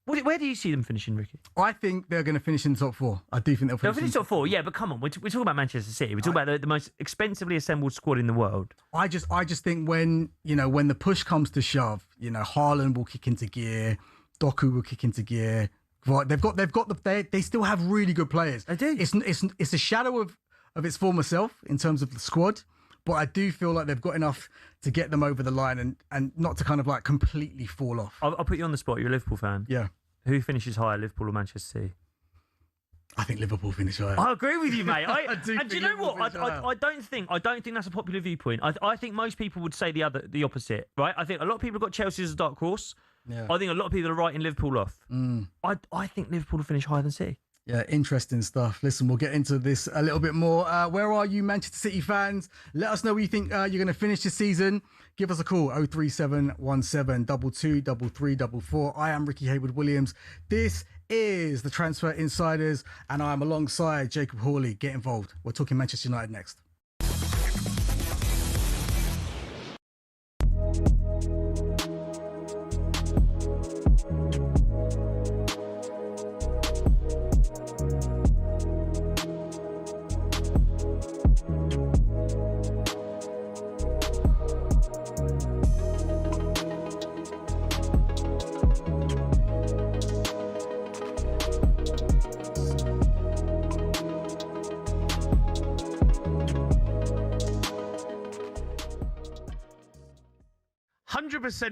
Where do you see them finishing, Ricky? I think they're going to finish in the top four. I do think they'll finish top four. Yeah, but come on, we're talking about Manchester City. We're talking about the most expensively assembled squad in the world. I just think when the push comes to shove, Haaland will kick into gear, Doku will kick into gear. Right, they still have really good players. They do. It's a shadow of its former self in terms of the squad, but I do feel like they've got enough to get them over the line and not to kind of like completely fall off. I'll put you on the spot. You're a Liverpool fan. Yeah. Who finishes higher, Liverpool or Manchester City? I think Liverpool finish higher. I agree with you, mate. Do you know what? I don't think that's a popular viewpoint. I think most people would say the opposite, right? I think a lot of people have got Chelsea as a dark horse. Yeah. I think a lot of people are writing Liverpool off. I think Liverpool will finish higher than City. Yeah, interesting stuff. Listen, we'll get into this a little bit more. Where are you, Manchester City fans? Let us know where you think you're going to finish this season. Give us a call, 03717 22 3344. I am Rickie Haywood Williams. This is the Transfer Insiders, and I'm alongside Jacob Hawley. Get involved. We're talking Manchester United next.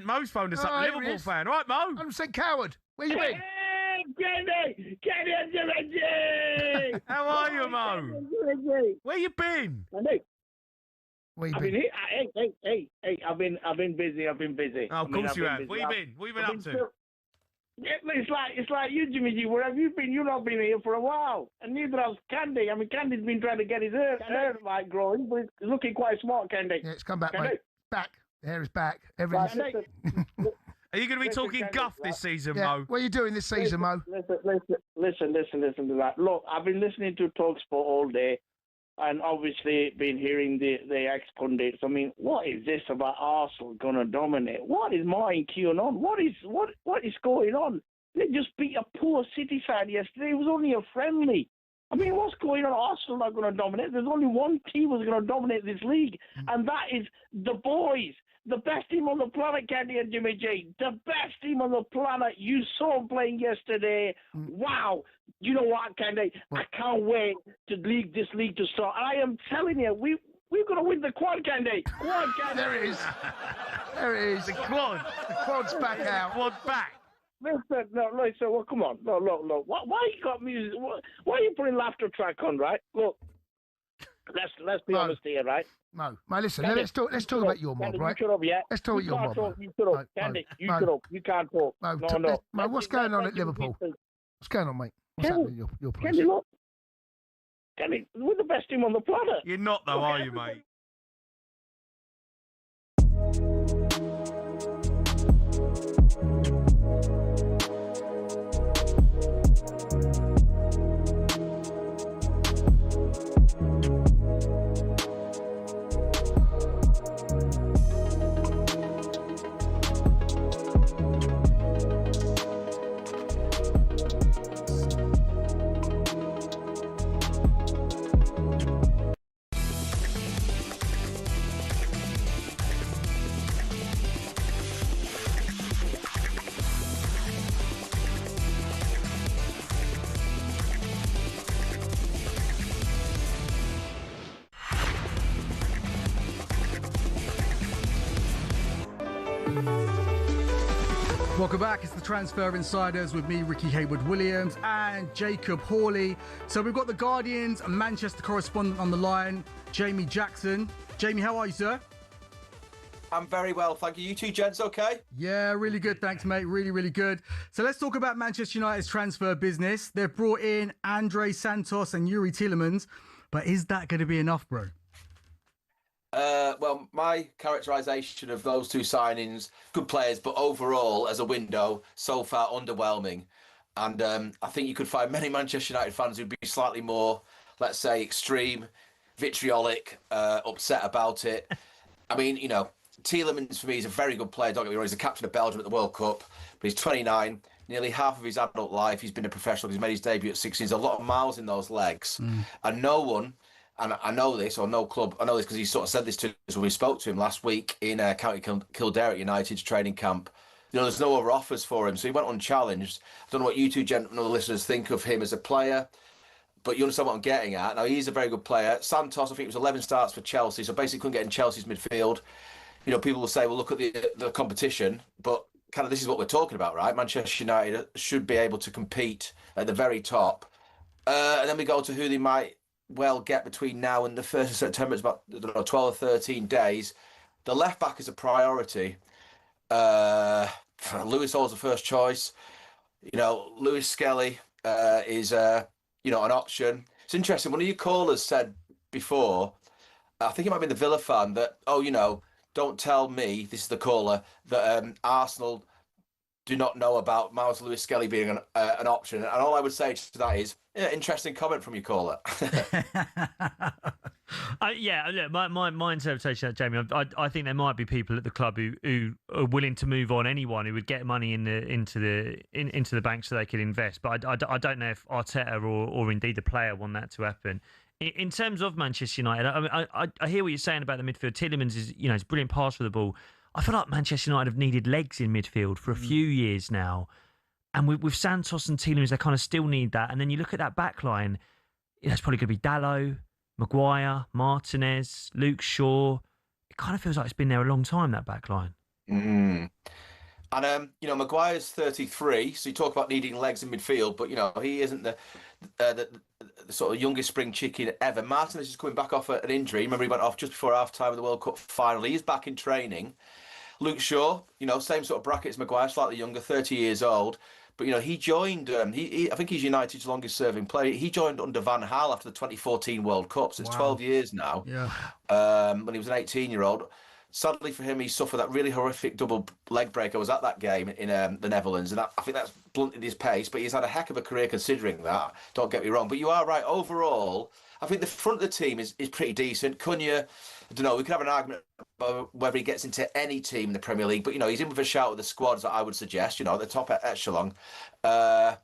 Mo's phoned us up, Liverpool fan. Right, Mo? 100% coward. Where you been? How are you, Mo? Where you been? Where you I've been? been here. Hey, I've been busy. Oh, of course you have. Where you been? What you been up to? It's like you, Jimmy G. Where have you been? You've not been here for a while. And neither has Candy. I mean, Candy's been trying to get his hair like growing, but he's looking quite smart, Candy. Yeah, it's come back, Candy. mate. Back. The hair is back. Everything's... Right, Are you going to be talking Candy, guff this season, Yeah. Mo? What are you doing this season, Mo? Listen to that. Look, I've been listening to talkSPORT all day, and obviously been hearing the ex-pundits. I mean, what is this about Arsenal going to dominate? What is Martin queuing on? What is going on? They just beat a poor City side yesterday. It was only a friendly. I mean, what's going on? Arsenal are not going to dominate. There's only one team who's going to dominate this league, and that is the boys. The best team on the planet, Candy and Jimmy J. The best team on the planet. You saw them playing yesterday. Wow. You know what, Candy? I can't wait to this league to start. I am telling you, we're going to win the quad, Candy. Quad, Candy. There it is. There it is. The quad. The quad's back out. Quad back. Listen, well, come on. Look. Why you got music? Why are you putting laughter track on, right? Look, let's be honest here, right? Mo, listen, Candy, let's talk about your mob, Candy, right? You shut up, yeah? Let's talk about your mob. You shut up. Candy, you shut up. You can't talk. No. Mo, what's going on at Liverpool? What's going on, mate? What's happening at your place? Candy, look. Candy, we're the best team on the planet. You're not, though, are you, mate? Welcome back. It's the Transfer Insiders with me, Rickie Haywood Williams, and Jacob Hawley. So we've got the Guardian's Manchester correspondent on the line, Jamie Jackson. Jamie, how are you, sir? I'm very well, thank you. You two gents okay? Yeah, really good, thanks, mate. Really, really good. So let's talk about Manchester United's transfer business. They've brought in Andre Santos and Yuri Tielemans, but is that going to be enough, bro? Well, my characterisation of those two signings, good players, but overall, as a window, so far underwhelming. And I think you could find many Manchester United fans who'd be slightly more, let's say, extreme, vitriolic, upset about it. I mean, you know, Tielemans for me is a very good player. Don't get me wrong, he's the captain of Belgium at the World Cup, but he's 29. Nearly half of his adult life, he's been a professional. He's made his debut at 16. There's a lot of miles in those legs. And no one, and I know this, or no club, I know this because he sort of said this to us when we spoke to him last week in County Kildare at United's training camp. You know, there's no other offers for him, so he went unchallenged. I don't know what you two gentlemen, the listeners, think of him as a player, but you understand what I'm getting at. Now, he's a very good player. Santos, I think it was 11 starts for Chelsea, so basically couldn't get in Chelsea's midfield. You know, people will say, well, look at the competition, but kind of this is what we're talking about, right? Manchester United should be able to compete at the very top. And then we go to who they might well get between now and the 1st of September. It's about, I don't know, 12 or 13 days. The left back is a priority. Lewis Hall's the first choice. You know, Lewis Skelly is, you know, an option. It's interesting. One of your callers said before, I think it might have been the Villa fan, that, oh, you know, don't tell me, this is the caller, that Arsenal do not know about Miles Lewis Skelly being an option. And all I would say to that is, yeah, interesting comment from your caller. Yeah, look, my interpretation of that, Jamie, I think there might be people at the club who are willing to move on anyone who would get money into the bank so they could invest. But I don't know if Arteta or indeed the player want that to happen. In terms of Manchester United, I mean, I hear what you're saying about the midfield. Tielemans is, you know, he's a brilliant passer of the ball. I feel like Manchester United have needed legs in midfield for a few years now. And with Santos and Tielemans, they kind of still need that. And then you look at that back line, it's probably going to be Dalot, Maguire, Martinez, Luke Shaw. It kind of feels like it's been there a long time, that back line. And, you know, Maguire's 33, so you talk about needing legs in midfield, but, you know, he isn't the sort of youngest spring chicken ever. Martinez is coming back off an injury. Remember, he went off just before half-time of the World Cup final. He's back in training. Luke Shaw, you know, same sort of bracket as Maguire, slightly younger, 30 years old. But, you know, he joined, I think he's United's longest-serving player. He joined under Van Gaal after the 2014 World Cup, so it's 12 years now. Yeah. When he was an 18-year-old. Sadly for him, he suffered that really horrific double leg break. I was at that game in the Netherlands, and I think that's blunted his pace, but he's had a heck of a career considering that. Don't get me wrong. But you are right. Overall, I think the front of the team is pretty decent. Cunha, I don't know, we could have an argument about whether he gets into any team in the Premier League, but, you know, he's in with a shout with the squads that I would suggest, you know, at the top echelon. But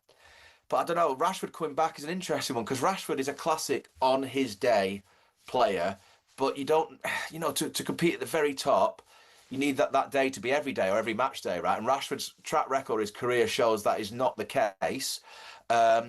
I don't know, Rashford coming back is an interesting one, because Rashford is a classic on his day player. But you don't, you know, to compete at the very top, you need that day to be every day or every match day, right? And Rashford's track record, his career shows that is not the case.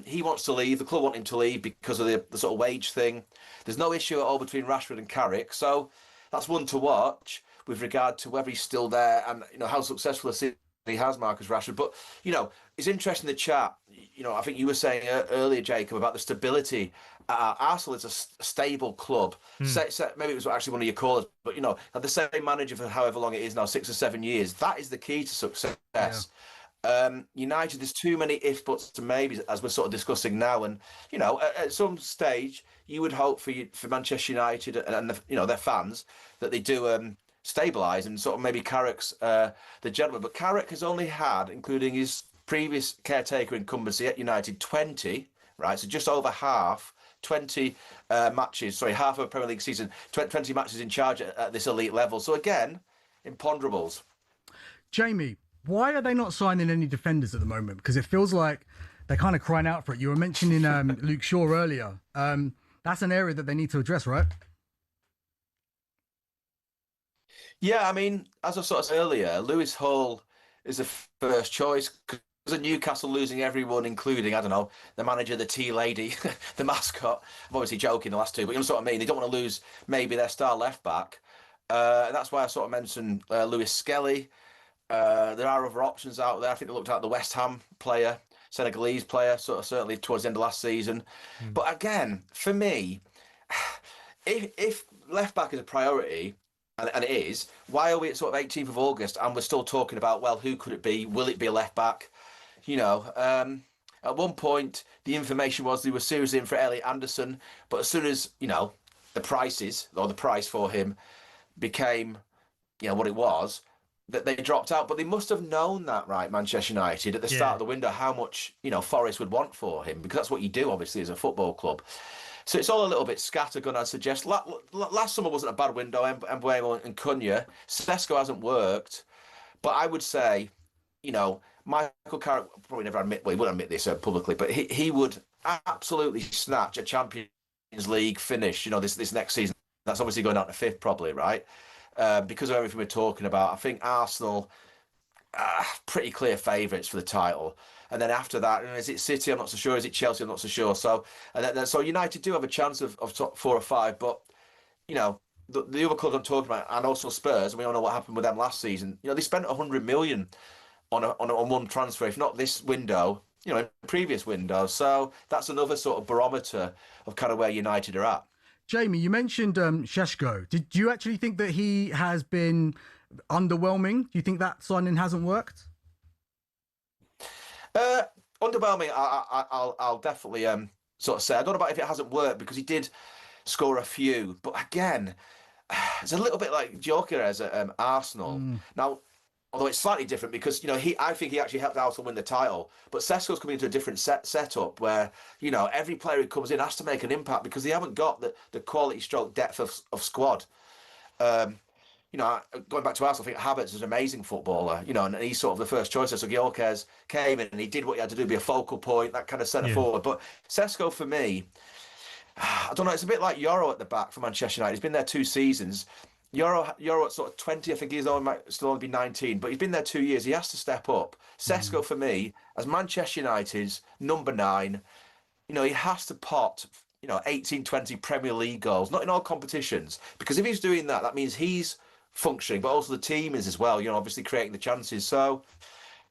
He wants to leave. The club want him to leave because of the sort of wage thing. There's no issue at all between Rashford and Carrick. So that's one to watch with regard to whether he's still there and, you know, how successful a season he has, Marcus Rashford. But, you know, it's interesting, the chat. You know, I think you were saying earlier, Jacob, about the stability Arsenal is a stable club. Maybe it was actually one of your callers, but had the same manager for however long it is now, 6 or 7 years. That is the key to success. Yeah. United, there's too many if, buts, and maybes, as we're sort of discussing now. And at some stage, you would hope for Manchester United and their fans that they do stabilise, and sort of maybe Carrick's the gentleman. But Carrick has only had, including his previous caretaker incumbency at United, 20. Right, so just over half. 20 matches, half of a Premier League season, 20 matches in charge at this elite level. So again, imponderables. Jamie, why are they not signing any defenders at the moment? Because it feels like they're kind of crying out for it. You were mentioning Luke Shaw earlier. That's an area that they need to address, right? Yeah, I mean, as I sort of said earlier, Lewis Hall is the first choice. Because of Newcastle losing everyone, including, I don't know, the manager, the tea lady, the mascot. I'm obviously joking the last two, but you know what I mean? They don't want to lose maybe their star left-back. And that's why I sort of mentioned Lewis Skelly. There are other options out there. I think they looked at the West Ham player, Senegalese player, sort of certainly towards the end of last season. But again, for me, if left-back is a priority, and it is, why are we at sort of 18th of August and we're still talking about, well, who could it be? Will it be a left-back? At one point, the information was they were seriously in for Elliot Anderson, but as soon as, the price for him became, what it was, that they dropped out. But they must have known that, right, Manchester United, at the start of the window, how much, Forest would want for him, because that's what you do, obviously, as a football club. So it's all a little bit scattergun, I'd suggest. Last summer wasn't a bad window, Mbuemo and Cunha. Sesko hasn't worked, but I would say, Michael Carrick probably never he wouldn't admit this publicly, but he would absolutely snatch a Champions League finish, this next season. That's obviously going down to 5th probably, right? Because of everything we're talking about. I think Arsenal, pretty clear favourites for the title. And then after that, is it City? I'm not so sure. Is it Chelsea? I'm not so sure. So, so United do have a chance of top 4 or 5, but, the other clubs I'm talking about, and also Spurs, and we all know what happened with them last season. They spent 100 million on one transfer, if not this window, in previous windows. So that's another sort of barometer of kind of where United are at. Jamie, you mentioned Sesko. Did you actually think that he has been underwhelming? Do you think that signing hasn't worked? Underwhelming, I'll definitely sort of say. I don't know about if it hasn't worked, because he did score a few. But again, it's a little bit like Gyökeres at Arsenal. Now, although it's slightly different because, I think he actually helped Arsenal win the title. But Sesko's coming into a different setup where, every player who comes in has to make an impact because they haven't got the quality stroke depth of squad. Going back to Arsenal, I think Havertz is an amazing footballer, and he's sort of the first choice. So Gyökeres came in and he did what he had to do, be a focal point, that kind of centre forward. But Sesko, for me, I don't know, it's a bit like Euro at the back for Manchester United. He's been there 2 seasons. Euro at sort of 20, I think he's still only be 19, but he's been there 2 years. He has to step up. Sesko, for me, as Manchester United's number 9, he has to pot, 18, 20 Premier League goals, not in all competitions, because if he's doing that, that means he's functioning, but also the team is as well, obviously creating the chances. So,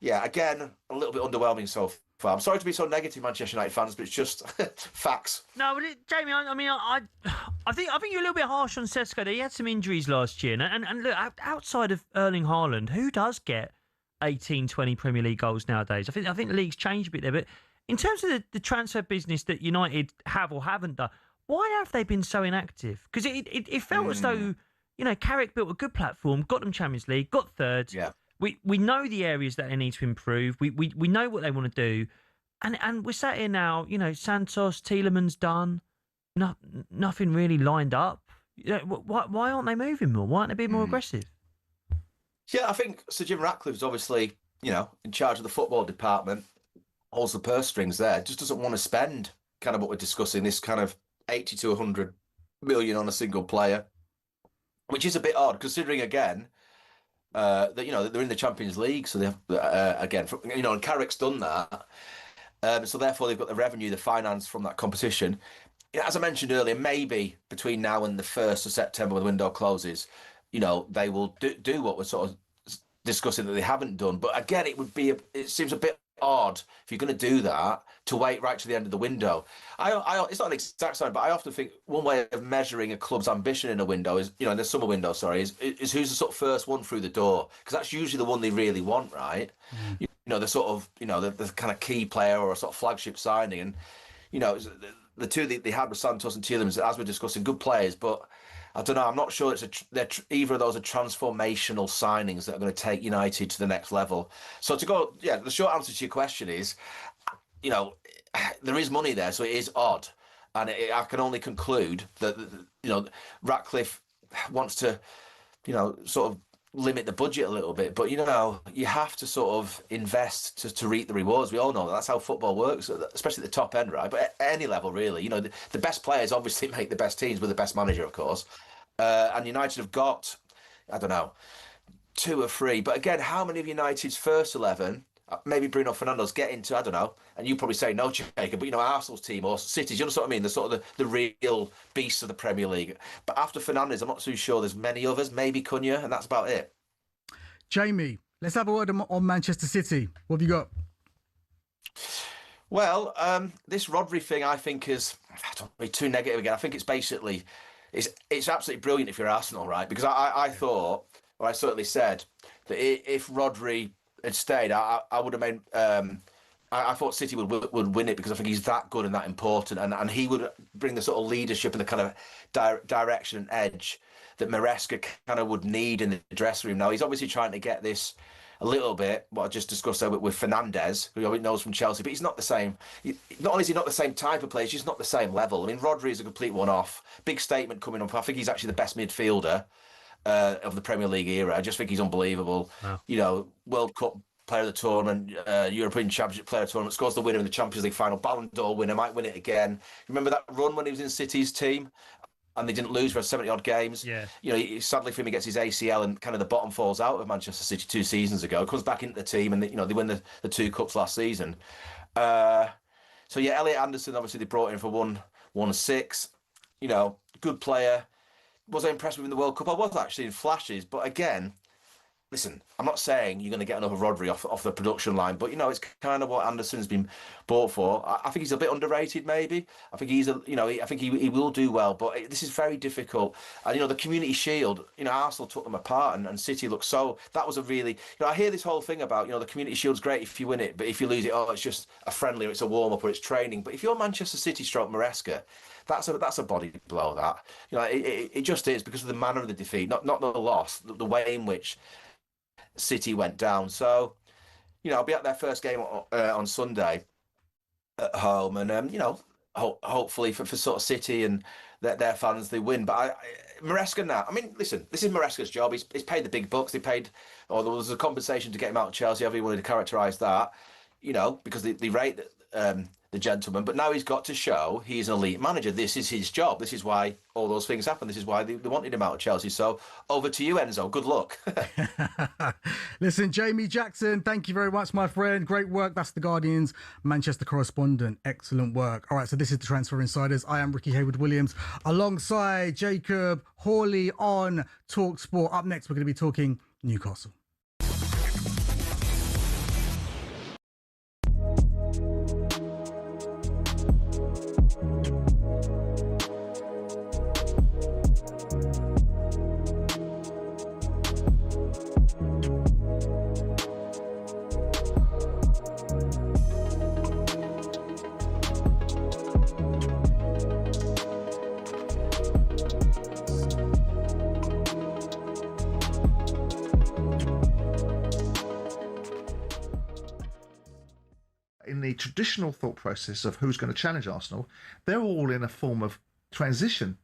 yeah, again, a little bit underwhelming so far. I'm sorry to be so negative, Manchester United fans, but it's just facts. No, but Jamie, I think you're a little bit harsh on Sesko. He had some injuries last year, and look, outside of Erling Haaland, who does get 18, 20 Premier League goals nowadays? I think the league's changed a bit there, but in terms of the transfer business that United have or haven't done, why have they been so inactive? Because it felt as though Carrick built a good platform, got them Champions League, got third. Yeah. We know the areas that they need to improve. We know what they want to do. And we're sat here now, Santos, Tielemans done. Nothing really lined up. Why aren't they moving more? Why aren't they being more aggressive? Yeah, I think Sir Jim Ratcliffe's obviously, in charge of the football department, holds the purse strings there. Just doesn't want to spend kind of what we're discussing, this kind of 80 to 100 million on a single player, which is a bit odd considering, again, that they're in the Champions League, so they have again, and Carrick's done that, so therefore they've got the revenue, the finance from that competition. As I mentioned earlier, maybe between now and the 1st of September, when the window closes, they will do what we're sort of discussing that they haven't done. But again, it seems a bit odd if you're going to do that to wait right to the end of the window. It's not an exact sign, but I often think one way of measuring a club's ambition in a window is, in the summer window, is who's the sort of first one through the door, because that's usually the one they really want, right? The sort of, the kind of key player or a sort of flagship signing. And, the two they had with Santos and Tielemans, as we're discussing, good players, but I don't know. I'm not sure either of those are transformational signings that are going to take United to the next level. So the short answer to your question is, there is money there, so it is odd, and I can only conclude that Ratcliffe wants to, sort of limit the budget a little bit, but you have to sort of invest to reap the rewards. We all know that's how football works, especially at the top end, right? But at any level, really, the best players obviously make the best teams with the best manager, of course. And United have got, I don't know, 2 or 3. But again, how many of United's first 11, maybe Bruno Fernandes, get into, I don't know, and you probably say no, Jacob, but Arsenal's team or City's, you know what I mean? The sort of the real beasts of the Premier League. But after Fernandes, I'm not too sure there's many others, maybe Cunha, and that's about it. Jamie, let's have a word on Manchester City. What have you got? Well, this Rodri thing, I think, is, I don't want to be too negative again. I think it's basically, it's absolutely brilliant if you're Arsenal, right? Because I thought, or I certainly said, that if Rodri had stayed, I would have made, I thought City would win it, because I think he's that good and that important, and he would bring the sort of leadership and the kind of direction and edge that Maresca kind of would need in the dressing room. Now, he's obviously trying to get this a little bit, what I just discussed there with Fernandes, who everybody knows from Chelsea, but he's not the same. Not only is he not the same type of player, he's just not the same level. I mean, Rodri is a complete one-off. Big statement coming up. I think he's actually the best midfielder of the Premier League era. I just think he's unbelievable. Wow. World Cup player of the tournament, European Championship player of the tournament, scores the winner in the Champions League final, Ballon d'Or winner, might win it again. Remember that run when he was in City's team? And they didn't lose for 70-odd games. Yeah. Sadly for him, he gets his ACL and kind of the bottom falls out of Manchester City 2 seasons ago. Comes back into the team and, they win the 2 cups last season. So, yeah, Elliot Anderson, obviously, they brought in for 1-6. Good player. Was I impressed with him in the World Cup? I was actually in flashes. But again, listen, I'm not saying you're going to get another Rodri off the production line, but it's kind of what Anderson's been bought for. I think he's a bit underrated, maybe. I think I think he will do well, but this is very difficult. And the Community Shield, Arsenal took them apart, and City looked so. That was a really, I hear this whole thing about the Community Shield's great if you win it, but if you lose it, it's just a friendly, or it's a warm up, or it's training. But if you're Manchester City / Maresca, that's a body blow. That it just is, because of the manner of the defeat, not the loss, the way in which City went down. So, I'll be at their first game on Sunday at home, and hopefully for sort of City and their fans, they win. But Maresca now, I mean, listen, this is Maresca's job. He's paid the big bucks. There was a compensation to get him out of Chelsea, however you wanted to characterise that, because they rate the gentleman. But now he's got to show he's an elite manager. This is his job. This is why all those things happen. This is why they wanted him out of Chelsea. So over to you, Enzo. Good luck. Listen, Jamie Jackson, thank you very much, my friend. Great work. That's the Guardian's Manchester correspondent. Excellent work. All right, so this is the Transfer Insiders. I am Rickie Haywood Williams, alongside Jacob Hawley on talkSPORT. Up next, we're going to be talking Newcastle. In the traditional thought process of who's going to challenge Arsenal, they're all in a form of transition.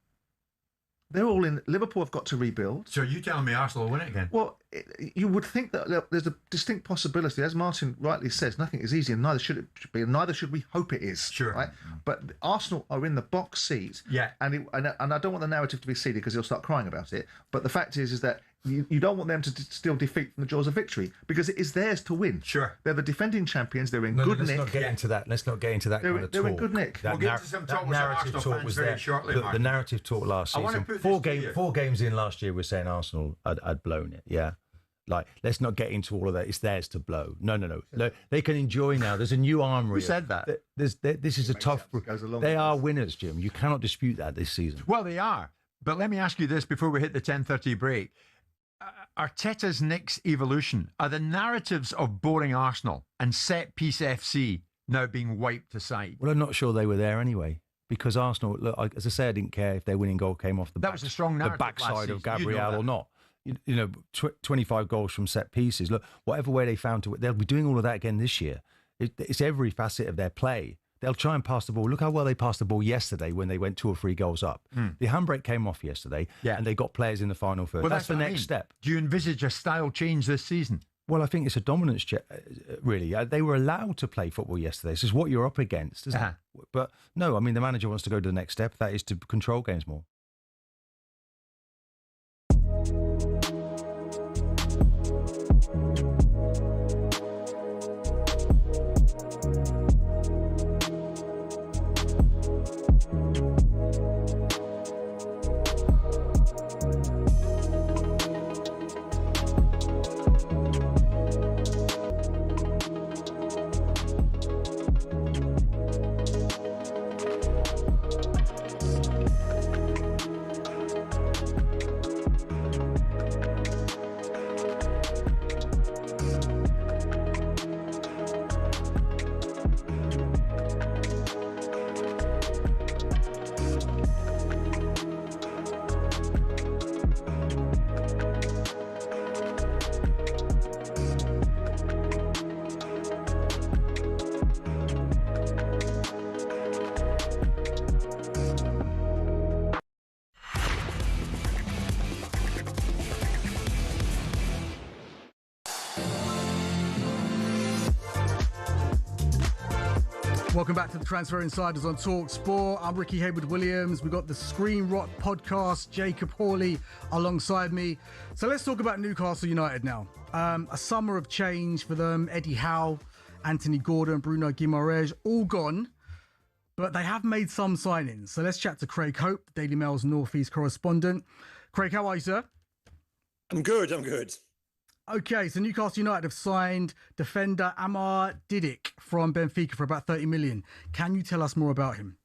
They're all in. Liverpool have got to rebuild. So you telling me Arsenal will win it again? Well, you would think that there's a distinct possibility, as Martin rightly says. Nothing is easy, and neither should it be, and neither should we hope it is. Sure. Right. But Arsenal are in the box seat. Yeah. And I don't want the narrative to be seeded because he'll start crying about it. But the fact is that you don't want them to steal defeat from the jaws of victory, because it is theirs to win. Sure. They're the defending champions. They're in good nick. Let's not get into that. Let's not get into that kind of talk. They're in good nick. We'll get into some talk with narrative talk was there. Shortly, the narrative talk last season. Four games in last year, we're saying Arsenal had blown it. Yeah. Like, let's not get into all of that. It's theirs to blow. No. They can enjoy now. There's a new armory. Who said that? This is a tough. They are winners, Jim. You cannot dispute that this season. Well, they are. But let me ask you this before we hit the 10:30 break. Arteta's next evolution, are the narratives of boring Arsenal and set-piece FC now being wiped aside? Well, I'm not sure they were there anyway. Because Arsenal, look, as I say, I didn't care if their winning goal came off was a strong narrative the backside of last season. Gabriel or not. 25 goals from set pieces. Look, whatever way they found to it, they'll be doing all of that again this year. It's every facet of their play. They'll try and pass the ball. Look how well they passed the ball yesterday when they went 2 or 3 goals up. The handbrake came off yesterday, and they got players in the final third. Well, that's the next step. Do you envisage a style change this season? Well, I think it's a dominance check, really. They were allowed to play football yesterday. This is what you're up against, isn't it? But no, I mean, the manager wants to go to the next step. That is to control games more. Welcome back to the Transfer Insiders on talkSPORT. I'm Rickie Haywood Williams. We've got the Screen Rot podcast, Jacob Hawley alongside me. So let's talk about Newcastle United now. A summer of change for them. Eddie Howe, Anthony Gordon, Bruno Guimaraes, all gone. But they have made some signings. So let's chat to Craig Hope, the Daily Mail's North East correspondent. Craig, how are you, sir? I'm good. Okay, so Newcastle United have signed defender Amar Didic from Benfica for about 30 million. Can you tell us more about him?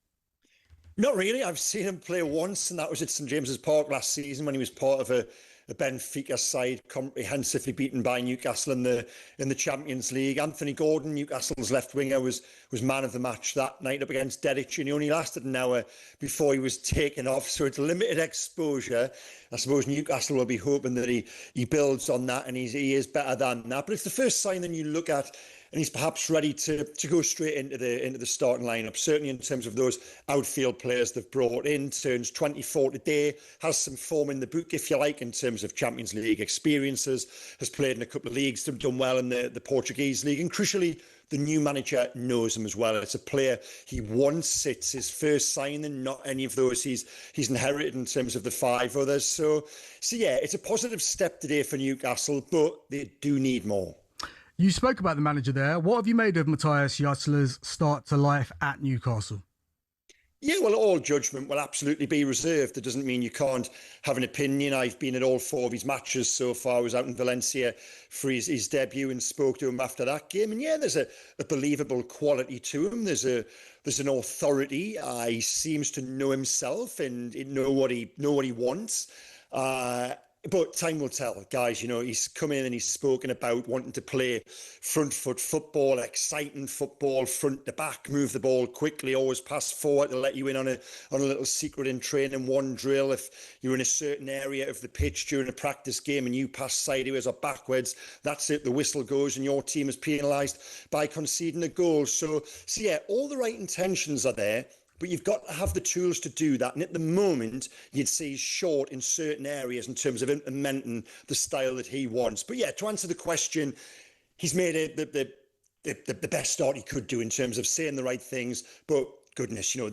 Not really. I've seen him play once, and that was at St James's Park last season when he was part of a Benfica side comprehensively beaten by Newcastle in the Champions League. Anthony Gordon, Newcastle's left winger, was man of the match that night up against Dedic, and he only lasted an hour before he was taken off. So it's limited exposure. I suppose Newcastle will be hoping that he builds on that, and he is better than that. But it's the first sign that you look at, and he's perhaps ready to go straight into the starting lineup, certainly in terms of those outfield players they've brought in. Turns 24 today, has some form in the book, if you like, in terms of Champions League experiences, has played in a couple of leagues, done well in the Portuguese league, and crucially, the new manager knows him as well. It's a player he wants. It's his first signing, not any of those he's inherited in terms of the 5 others. So yeah, it's a positive step today for Newcastle, but they do need more. You spoke about the manager there. What have you made of Matthias Jatzler's start to life at Newcastle? Yeah, well, all judgment will absolutely be reserved. It doesn't mean you can't have an opinion. I've been at all 4 of his matches so far. I was out in Valencia for his debut and spoke to him after that game. And yeah, there's a believable quality to him. There's an authority. He seems to know himself and know what he wants. But time will tell, guys. You know, he's come in and he's spoken about wanting to play front foot football, exciting football, front to back, move the ball quickly, always pass forward to let you in on a little secret in training, one drill. If you're in a certain area of the pitch during a practice game and you pass sideways or backwards, that's it. The whistle goes and your team is penalised by conceding a goal. So yeah, all the right intentions are there. But you've got to have the tools to do that. And at the moment, you'd say he's short in certain areas in terms of implementing the style that he wants. But yeah, to answer the question, he's made the best start he could do in terms of saying the right things. But goodness, you know,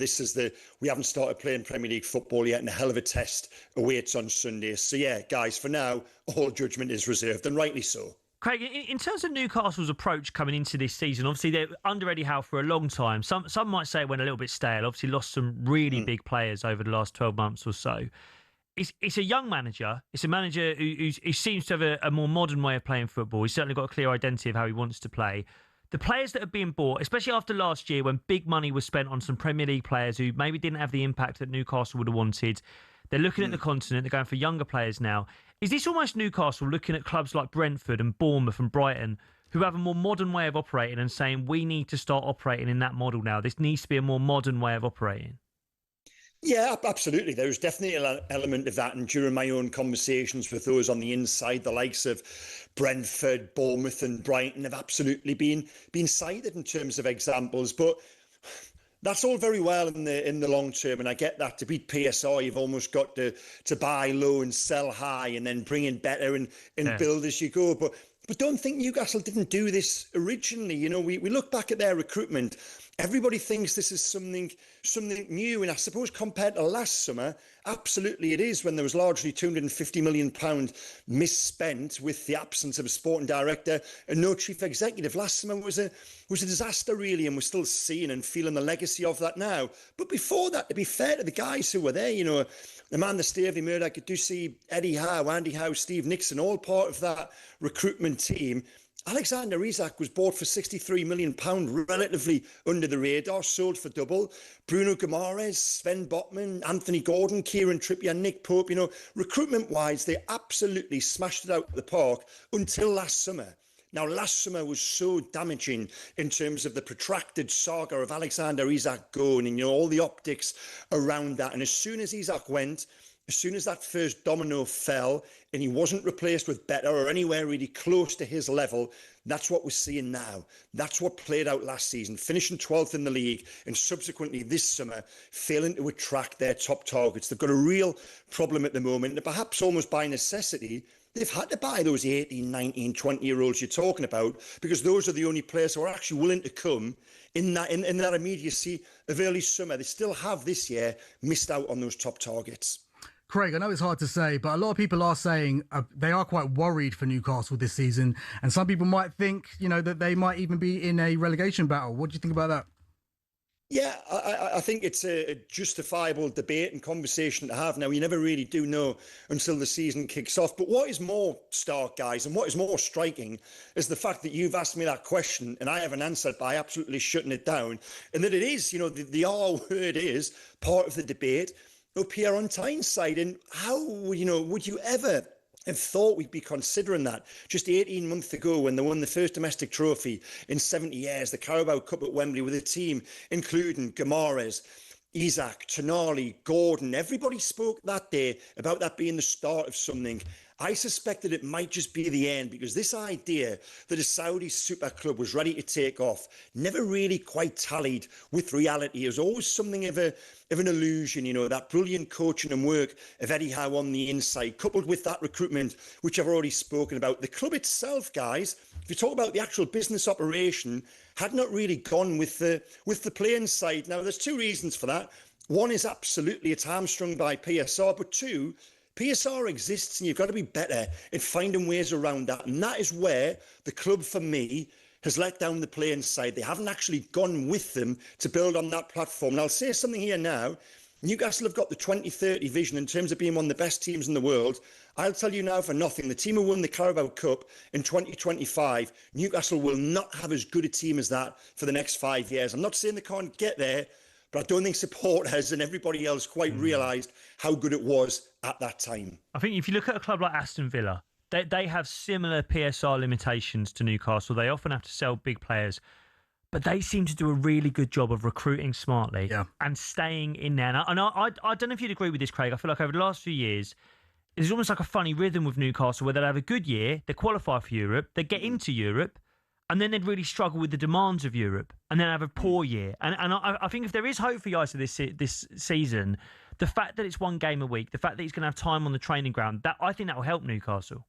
we haven't started playing Premier League football yet, and a hell of a test awaits on Sunday. So yeah, guys, for now, all judgment is reserved, and rightly so. Craig, in terms of Newcastle's approach coming into this season, obviously they're under Eddie Howe for a long time. Some might say it went a little bit stale. Obviously lost some really big players over the last 12 months or so. it's a young manager. It's a manager who seems to have a more modern way of playing football. He's certainly got a clear identity of how he wants to play. The players that are being bought, especially after last year when big money was spent on some Premier League players who maybe didn't have the impact that Newcastle would have wanted, they're looking at the continent, they're going for younger players now. Is this almost Newcastle looking at clubs like Brentford and Bournemouth and Brighton who have a more modern way of operating and saying, we need to start operating in that model now? This needs to be a more modern way of operating. Yeah, absolutely. There's definitely an element of that. And during my own conversations with those on the inside, the likes of Brentford, Bournemouth and Brighton have absolutely been cited in terms of examples. But that's all very well in the long term. And I get that. To beat PSR, you've almost got to buy low and sell high and then bring in better and build as you go. But don't think Newcastle didn't do this originally. You know, we look back at their recruitment. Everybody thinks this is something new, and I suppose compared to last summer, absolutely it is, when there was largely £250 million misspent with the absence of a sporting director and no chief executive. Last summer was a disaster, really, and we're still seeing and feeling the legacy of that now. But before that, to be fair to the guys who were there, you know, Amanda Stavely, Murdoch, Ducey, Eddie Howe, Andy Howe, Steve Nixon, all part of that recruitment team. Alexander Isak was bought for £63 million, relatively under the radar, sold for double. Bruno Guimaraes, Sven Botman, Anthony Gordon, Kieran Trippier, Nick Pope, you know, recruitment-wise, they absolutely smashed it out of the park until last summer. Now, last summer was so damaging in terms of the protracted saga of Alexander Isak going and, you know, all the optics around that. And as soon as Isak went, as soon as that first domino fell and he wasn't replaced with better or anywhere really close to his level, that's what we're seeing now. That's what played out last season, finishing 12th in the league and subsequently this summer failing to attract their top targets. They've got a real problem at the moment, and perhaps almost by necessity, they've had to buy those 18, 19, 20-year-olds you're talking about, because those are the only players who are actually willing to come in that immediacy of early summer. They still have this year missed out on those top targets. Craig, I know it's hard to say, but a lot of people are saying they are quite worried for Newcastle this season. And some people might think, you know, that they might even be in a relegation battle. What do you think about that? Yeah, I think it's a justifiable debate and conversation to have now. You never really do know until the season kicks off. But what is more stark, guys, and what is more striking is the fact that you've asked me that question and I haven't answered by absolutely shutting it down. And that it is, you know, the R word is part of the debate up here on Tyneside. And how, you know, would you ever have thought we'd be considering that just 18 months ago when they won the first domestic trophy in 70 years, the Carabao Cup at Wembley, with a team including Guimaraes, Isak, Tonali, Gordon. Everybody spoke that day about that being the start of something. I suspected it might just be the end, because this idea that a Saudi super club was ready to take off never really quite tallied with reality. It was always something of an illusion, you know, that brilliant coaching and work of Eddie Howe on the inside, coupled with that recruitment, which I've already spoken about. The club itself, guys, if you talk about the actual business operation, had not really gone with the playing side. Now, there's two reasons for that. One is absolutely it's hamstrung by PSR, but two, PSR exists and you've got to be better at finding ways around that. And that is where the club, for me, has let down the playing side. They haven't actually gone with them to build on that platform. And I'll say something here now. Newcastle have got the 2030 vision in terms of being one of the best teams in the world. I'll tell you now for nothing, the team who won the Carabao Cup in 2025, Newcastle will not have as good a team as that for the next 5 years. I'm not saying they can't get there, but I don't think supporters and everybody else quite realised how good it was at that time. I think if you look at a club like Aston Villa, they have similar PSR limitations to Newcastle. They often have to sell big players, but they seem to do a really good job of recruiting smartly and staying in there. And I don't know if you'd agree with this, Craig. I feel like over the last few years, there's almost like a funny rhythm with Newcastle where they'll have a good year, they qualify for Europe, they get into Europe, and then they'd really struggle with the demands of Europe and then have a poor year. And I think if there is hope for Yisa this season, the fact that it's one game a week, the fact that he's going to have time on the training ground, I think that will help Newcastle.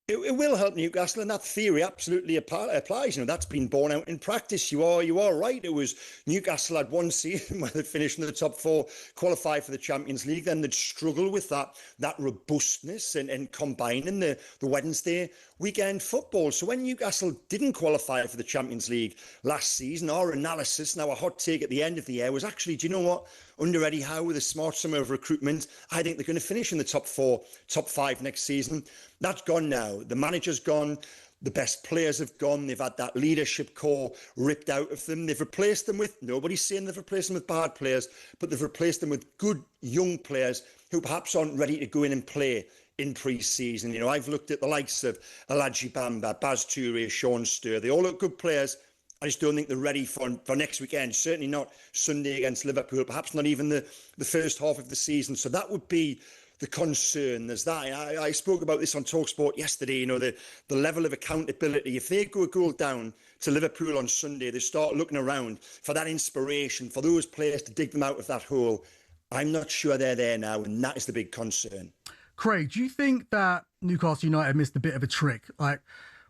It will help Newcastle, and that theory absolutely applies. You know, that's been borne out in practice. You are right. It was Newcastle had one season where they'd finished in the top four, qualify for the Champions League, then they'd struggle with that robustness and combining the Wednesday weekend football. So when Newcastle didn't qualify for the Champions League last season, our analysis, now a hot take at the end of the year, was actually, do you know what? under Eddie Howe with a smart summer of recruitment, I think they're going to finish in the top 4, top 5 next season. That's gone now. The manager's gone. The best players have gone. They've had that leadership core ripped out of them. They've replaced them with, nobody's saying they've replaced them with bad players, but they've replaced them with good young players who perhaps aren't ready to go in and play in pre-season. You know, I've looked at the likes of Aladji Bamba, Baz Toure, Sean Sturr. They all look good players. I just don't think they're ready for next weekend. Certainly not Sunday against Liverpool, perhaps not even the first half of the season. So that would be the concern. There's that. I spoke about this on talkSPORT yesterday, you know, the level of accountability. If they go a goal down to Liverpool on Sunday, they start looking around for that inspiration, for those players to dig them out of that hole. I'm not sure they're there now, and that is the big concern. Craig, do you think that Newcastle United missed a bit of a trick? Like,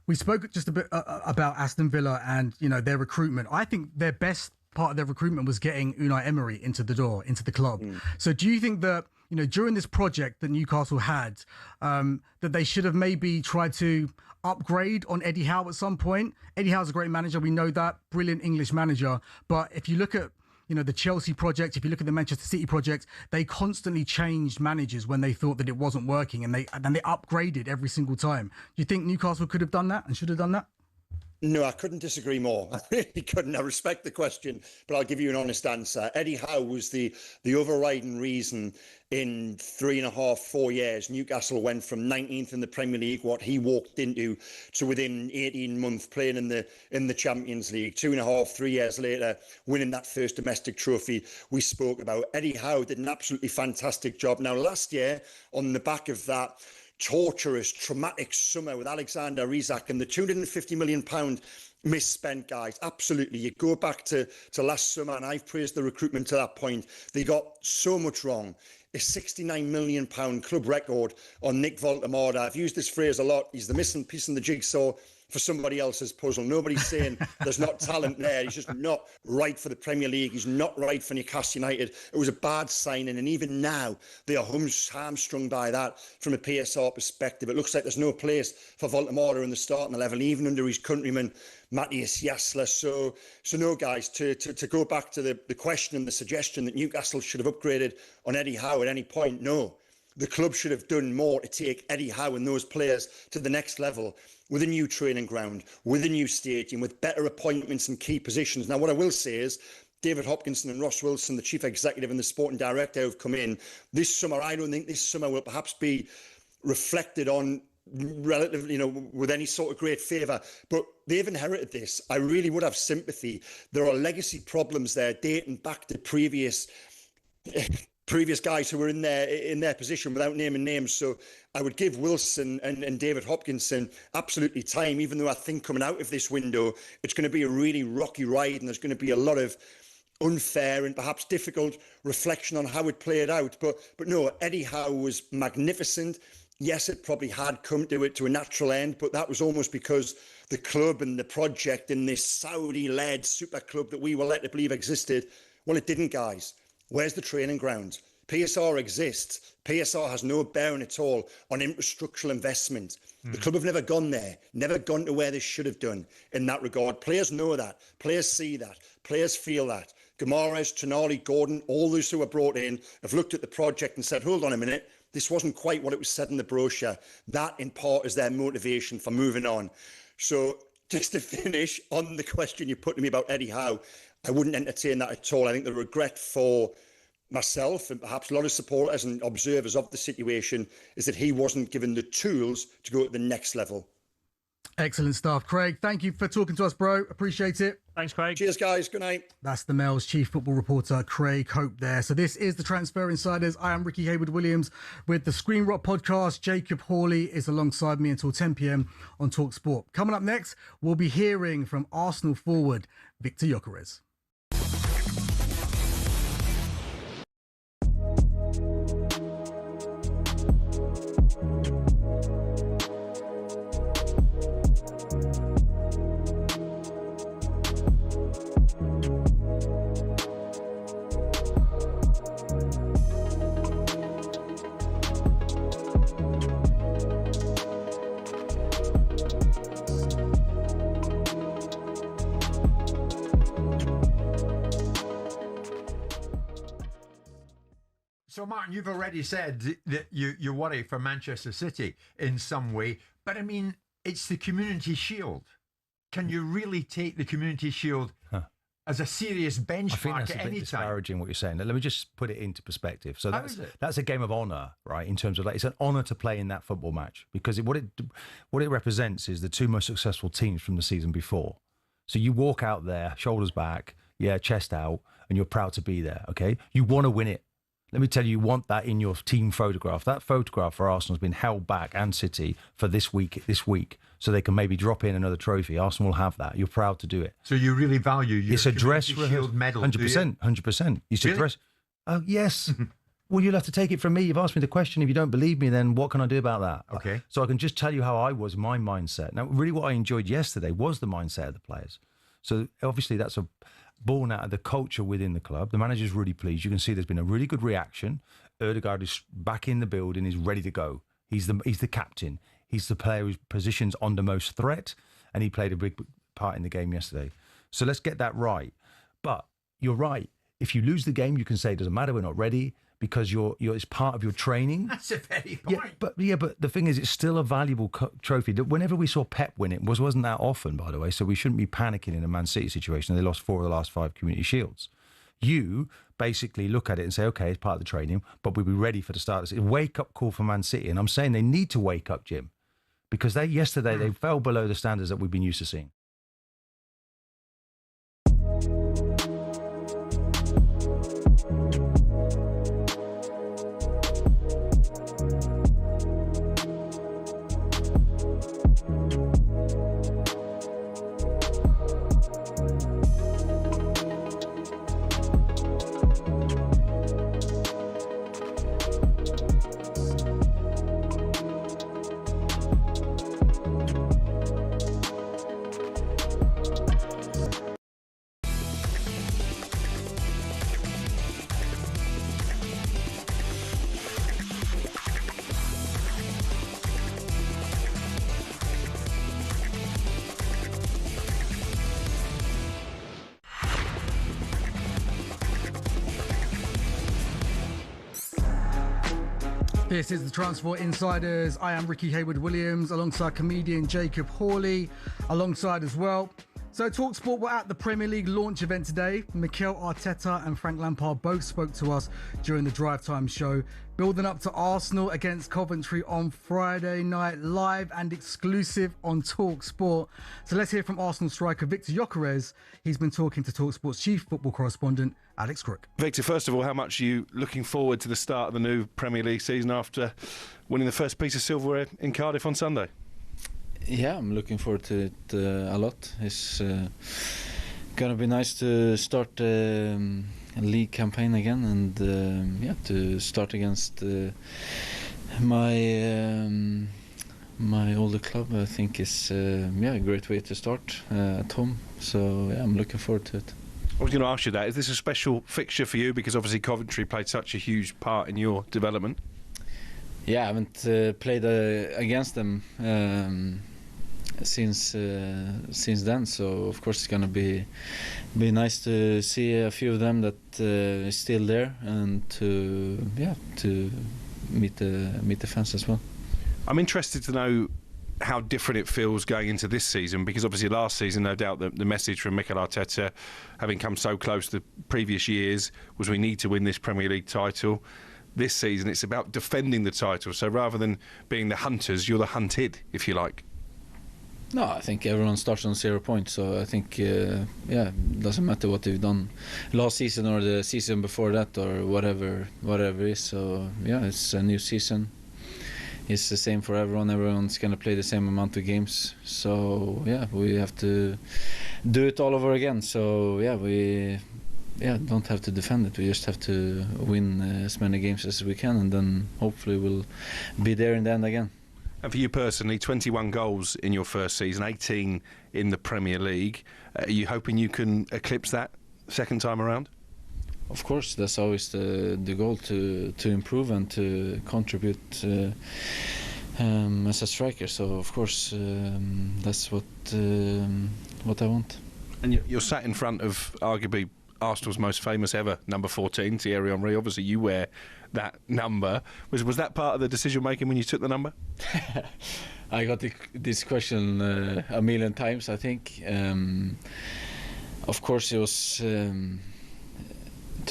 we spoke just a bit about Aston Villa and, you know, their recruitment. I think their best part of their recruitment was getting Unai Emery into the door, into the club. So do you think that, you know, during this project that Newcastle had, that they should have maybe tried to upgrade on Eddie Howe at some point? Eddie Howe's a great manager. We know that. Brilliant English manager. But if you look at, you know, the Chelsea project, if you look at the Manchester City project, they constantly changed managers when they thought that it wasn't working, and they upgraded every single time. Do you think Newcastle could have done that and should have done that? No, I couldn't disagree more. I really couldn't. I respect the question, but I'll give you an honest answer. Eddie Howe was the overriding reason in 3.5, 4 years Newcastle went from 19th in the Premier League, what he walked into, to within 18 months playing in the Champions League. 2.5, 3 years later, winning that first domestic trophy we spoke about. Eddie Howe did an absolutely fantastic job. Now, last year, on the back of that torturous, traumatic summer with Alexander Isak and the £250 million misspent, guys. Absolutely. You go back to last summer, and I've praised the recruitment to that point. They got so much wrong. A £69 million club record on Nick Voltemada. I've used this phrase a lot. He's the missing piece in the jigsaw for somebody else's puzzle. Nobody's saying there's not talent there. He's just not right for the Premier League. He's not right for Newcastle United. It was a bad signing, and even now they are hamstrung by that from a PSR perspective. It looks like there's no place for Voltemada in the starting level, even under his countryman Matthias Jasler. So no, guys, to go back to the question and the suggestion that Newcastle should have upgraded on Eddie Howe at any point, no. The club should have done more to take Eddie Howe and those players to the next level, with a new training ground, with a new stadium, with better appointments in key positions. Now, what I will say is David Hopkinson and Ross Wilson, the chief executive and the sporting director, have come in this summer. I don't think this summer will perhaps be reflected on relatively, you know, with any sort of great favour, but they've inherited this. I really would have sympathy. There are legacy problems there dating back to previous guys who were in their position without naming names. So I would give Wilson and David Hopkinson absolutely time, even though I think coming out of this window, it's going to be a really rocky ride, and there's going to be a lot of unfair and perhaps difficult reflection on how it played out. But no, Eddie Howe was magnificent. Yes, it probably had come to a natural end, but that was almost because the club and the project in this Saudi-led super club that we were led to believe existed, well, it didn't, guys. Where's the training ground? PSR exists. PSR has no bearing at all on infrastructural investment. The club have never gone there, never gone to where they should have done in that regard. Players know that. Players see that. Players feel that. Guimaraes, Tonali, Gordon, all those who were brought in have looked at the project and said, hold on a minute, this wasn't quite what it was said in the brochure. That, in part, is their motivation for moving on. So just to finish on the question you put to me about Eddie Howe, I wouldn't entertain that at all. I think the regret for myself and perhaps a lot of supporters and observers of the situation is that he wasn't given the tools to go to the next level. Excellent stuff. Craig, thank you for talking to us, bro. Appreciate it. Thanks, Craig. Cheers, guys. Good night. That's the Mail's chief football reporter, Craig Hope there. So this is the Transfer Insiders. I am Rickie Haywood-Williams with the Screen Rot podcast. Jacob Hawley is alongside me until 10 p.m. on talkSPORT. Coming up next, we'll be hearing from Arsenal forward Victor Gyökeres. Martin, you've already said that you worry for Manchester City in some way, but I mean, it's the Community Shield. Can you really take the Community Shield as a serious benchmark I think that's at a bit any time? disparaging what you're saying. Let me just put it into perspective. So How is it? that's a game of honour, right? In terms of it's an honour to play in that football match because what it represents is the two most successful teams from the season before. So you walk out there, shoulders back, chest out, and you're proud to be there. Okay, you want to win it. Let me tell you, you want that in your team photograph. That photograph for Arsenal has been held back, and City, for this week, so they can maybe drop in another trophy. Arsenal will have that. You're proud to do it. So you really value your It's a dress Shield medal, 100%, 100%. It's a Really? dress. Oh, yes. Well, you'll have to take it from me. You've asked me the question. If you don't believe me, then what can I do about that? Okay. So I can just tell you how I was, my mindset. Now, really what I enjoyed yesterday was the mindset of the players. So obviously that's born out of the culture within the club. The manager's really pleased. You can see there's been a really good reaction. Odegaard is back in the building, is ready to go. He's the captain. He's the player whose position's under most threat, and he played a big part in the game yesterday. So let's get that right. But you're right. If you lose the game, you can say it doesn't matter, we're not ready, because it's part of your training. That's a very point. But the thing is, it's still a valuable trophy. Whenever we saw Pep win it, wasn't that often, by the way, so we shouldn't be panicking in a Man City situation. They lost 4 of the last 5 Community Shields. You basically look at it and say, okay, it's part of the training, but we'll be ready for the start. It's a wake-up call for Man City, and I'm saying they need to wake up, Jim, because yesterday they fell below the standards that we've been used to seeing. This is the Transport Insiders. I am Rickie Haywood Williams, alongside comedian Jacob Hawley, alongside as well. So talkSPORT were at the Premier League launch event today. Mikel Arteta and Frank Lampard both spoke to us during the drive time show, building up to Arsenal against Coventry on Friday night, live and exclusive on talkSPORT. So let's hear from Arsenal striker Victor Gyökeres. He's been talking to talkSPORT's chief football correspondent, Alex Crook. Victor, first of all, how much are you looking forward to the start of the new Premier League season after winning the first piece of silverware in Cardiff on Sunday? Yeah, I'm looking forward to it a lot. It's gonna be nice to start a league campaign again, and to start against my older club. I think is a great way to start at home. So yeah, I'm looking forward to it. I was going to ask you that. Is this a special fixture for you? Because obviously Coventry played such a huge part in your development. Yeah, I haven't played against them since then. So of course it's gonna be nice to see a few of them that is still there, and to meet the fans as well. I'm interested to know how different it feels going into this season, because obviously last season, no doubt, the message from Mikel Arteta, having come so close the previous years, was we need to win this Premier League title. This season it's about defending the title, so rather than being the hunters, you're the hunted, if you like. No, I think everyone starts on 0 points, so I think it doesn't matter what they've done last season or the season before that or whatever it is. So yeah, it's a new season. It's the same for everyone. Everyone's going to play the same amount of games. So yeah, we have to do it all over again. So yeah, we don't have to defend it. We just have to win as many games as we can, and then hopefully we'll be there in the end again. And for you personally, 21 goals in your first season, 18 in the Premier League. Are you hoping you can eclipse that second time around? Of course, that's always the goal, to improve and to contribute as a striker. So of course that's what I want. And you're sat in front of arguably Arsenal's most famous ever number 14, Thierry Henry. Obviously, you wear that number. Was that part of the decision making when you took the number? I got this question a million times, I think. Of course, it was, to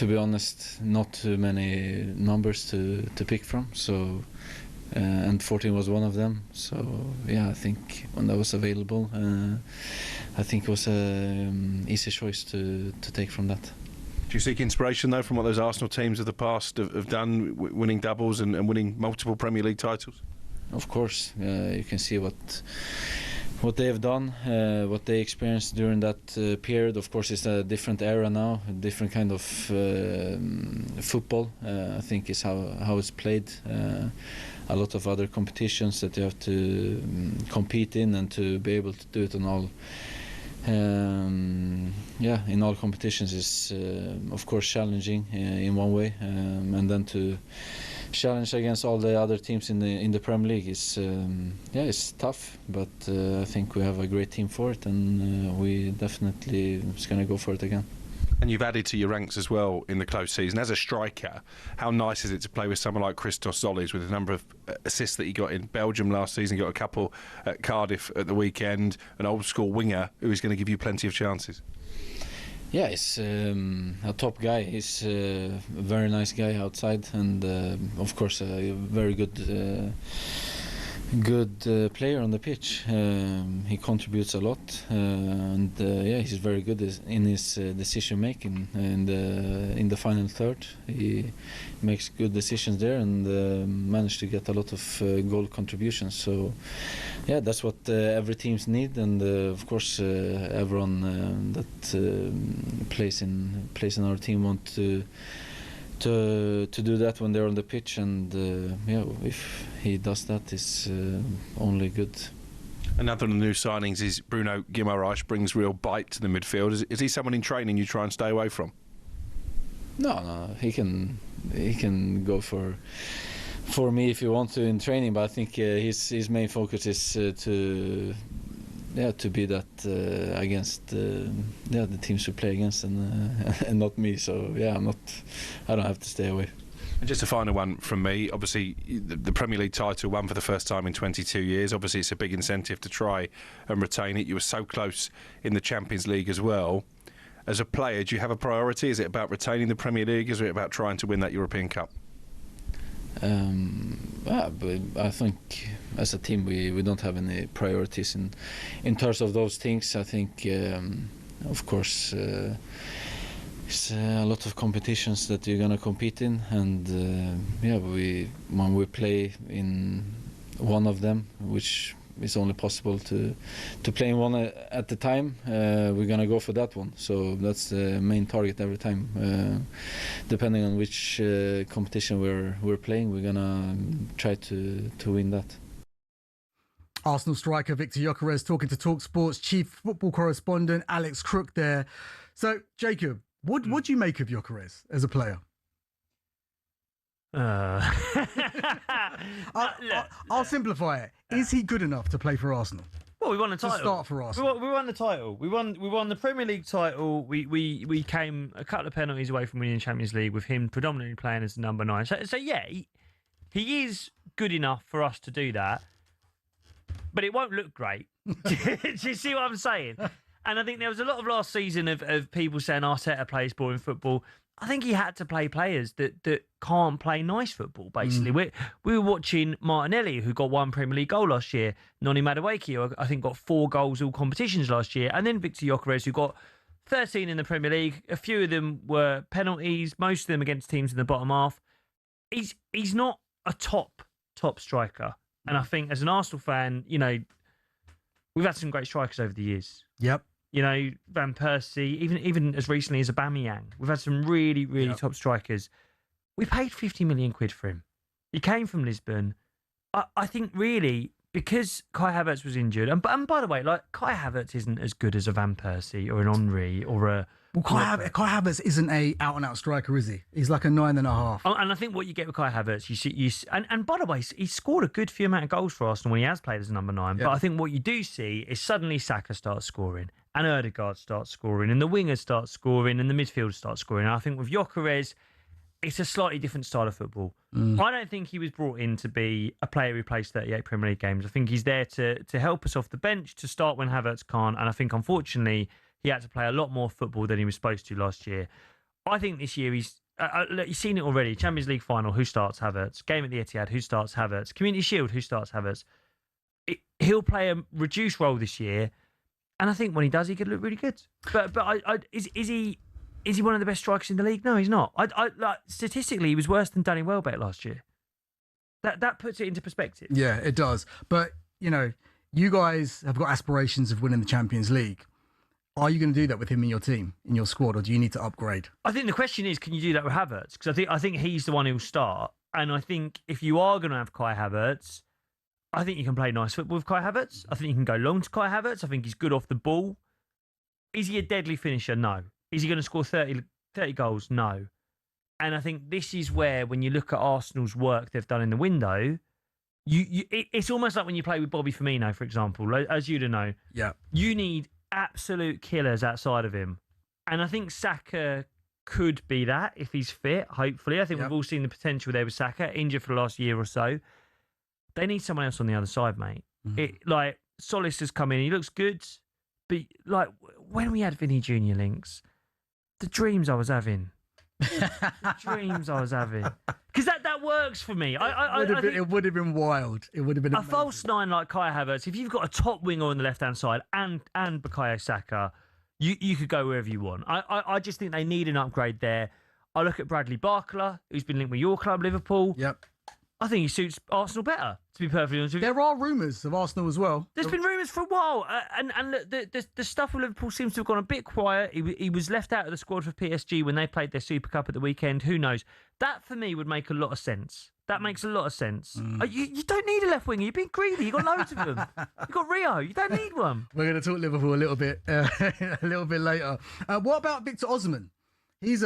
be honest, not too many numbers to pick from. So, and 14 was one of them. So, yeah, I think when that was available, I think it was an easy choice to take from that. Do you seek inspiration, though, from what those Arsenal teams of the past have done, winning doubles and winning multiple Premier League titles? Of course, you can see what they have done, what they experienced during that period. Of course, it's a different era now, a different kind of football. I think is how it's played. A lot of other competitions that you have to compete in, and to be able to do it on all. In all competitions is of course challenging in one way, and then to challenge against all the other teams in the Premier League is it's tough, but I think we have a great team for it, and we definitely is going to go for it again. And you've added to your ranks as well in the close season. As a striker, how nice is it to play with someone like Christos Zolis, with the number of assists that he got in Belgium last season, got a couple at Cardiff at the weekend, an old school winger who is going to give you plenty of chances? Yeah, he's a top guy. He's a very nice guy outside, and of course a very good player on the pitch. He contributes a lot, and he's very good in his decision making. And in the final third, he makes good decisions there, and managed to get a lot of goal contributions. So, yeah, that's what every teams need, and of course everyone that plays in our team want to do that when they're on the pitch, and if he does that, it's only good. Another of the new signings is Bruno Guimaraes. Brings real bite to the midfield. Is he someone in training you try and stay away from? No, he can go for me if you want to in training, but I think his main focus is to be that against the teams we play against, and not me. So I don't have to stay away. And just a final one from me. Obviously, the Premier League title won for the first time in 22 years. Obviously, it's a big incentive to try and retain it. You were so close in the Champions League as well. As a player, do you have a priority? Is it about retaining the Premier League? Is it about trying to win that European Cup? But I think as a team we don't have any priorities in terms of those things. I think of course it's a lot of competitions that you're gonna compete in, and when we play in one of them, which is only possible to play in one at the time, we're gonna go for that one. So that's the main target every time. Depending on which competition we're playing, we're gonna try to win that. Arsenal striker Victor Gyökeres talking to talkSPORT's chief football correspondent Alex Crook there. So Jacob, what do you make of Gyökeres as a player? I'll simplify it. Is he good enough to play for Arsenal? Well, we won the title. To start for Arsenal. We won the title. We won the Premier League title. We came a couple of penalties away from winning the Champions League with him predominantly playing as the number 9. So yeah, he is good enough for us to do that. But it won't look great. Do you see what I'm saying? And I think there was a lot of last season of people saying Arteta plays boring football. I think he had to play players that can't play nice football, basically. We were watching Martinelli, who got 1 Premier League goal last year. Noni Madueke, who I think got 4 goals all competitions last year. And then Victor Gyökeres, who got 13 in the Premier League. A few of them were penalties, most of them against teams in the bottom half. He's not a top striker. And I think as an Arsenal fan, we've had some great strikers over the years. Yep. Van Persie, even as recently as Aubameyang. We've had some really, really top strikers. We paid 50 million quid for him. He came from Lisbon. I think really, because Kai Havertz was injured, and by the way, Kai Havertz isn't as good as a Van Persie or an Henry or a... Well, Kai Havertz isn't a out-and-out striker, is he? He's like a 9.5. And I think what you get with Kai Havertz, you see, and by the way, he's scored a good few amount of goals for Arsenal when he has played as a number 9. But I think what you do see is suddenly Saka starts scoring, and Odegaard starts scoring, and the wingers start scoring, and the midfield starts scoring. And I think with Gyökeres, it's a slightly different style of football. I don't think he was brought in to be a player who plays 38 Premier League games. I think he's there to help us off the bench, to start when Havertz can't. And I think, unfortunately, he had to play a lot more football than he was supposed to last year. I think this year he's... look, you've seen it already. Champions League final, who starts? Havertz. Game at the Etihad, who starts? Havertz. Community Shield, who starts? Havertz. He'll play a reduced role this year, and I think when he does, he could look really good. But is he one of the best strikers in the league? No, he's not. Like, statistically, he was worse than Danny Welbeck last year. That puts it into perspective. Yeah, it does. But you guys have got aspirations of winning the Champions League. Are you going to do that with him in your team, in your squad, or do you need to upgrade? I think the question is, can you do that with Havertz? Because I think he's the one who'll start. And I think if you are going to have Kai Havertz, I think you can play nice football with Kai Havertz. I think you can go long to Kai Havertz. I think he's good off the ball. Is he a deadly finisher? No. Is he going to score 30 goals? No. And I think this is where, when you look at Arsenal's work they've done in the window, it's almost like when you play with Bobby Firmino, for example, as you know. Yeah. You need absolute killers outside of him. And I think Saka could be that if he's fit, hopefully. I think we've all seen the potential there with Saka, injured for the last year or so. They need someone else on the other side, mate. Like, Solis has come in, he looks good. But, like, when we had Vinny Jr. links, the dreams I was having. Because that works for me. It would have been wild. It would have been a amazing. false nine like Kai Havertz. If you've got a top winger on the left-hand side and Bukayo Saka, you could go wherever you want. I just think they need an upgrade there. I look at Bradley Barcola, who's been linked with your club, Liverpool. Yep. I think he suits Arsenal better, to be perfectly honest with you. There are rumours of Arsenal as well. There's been rumours for a while. And look, the stuff with Liverpool seems to have gone a bit quiet. He was left out of the squad for PSG when they played their Super Cup at the weekend. Who knows? That, for me, would make a lot of sense. That makes a lot of sense. You don't need a left winger. You're being greedy. You've got loads of them. You've got Rio. You don't need one. We're going to talk Liverpool a little bit later. What about Victor Osimhen? He's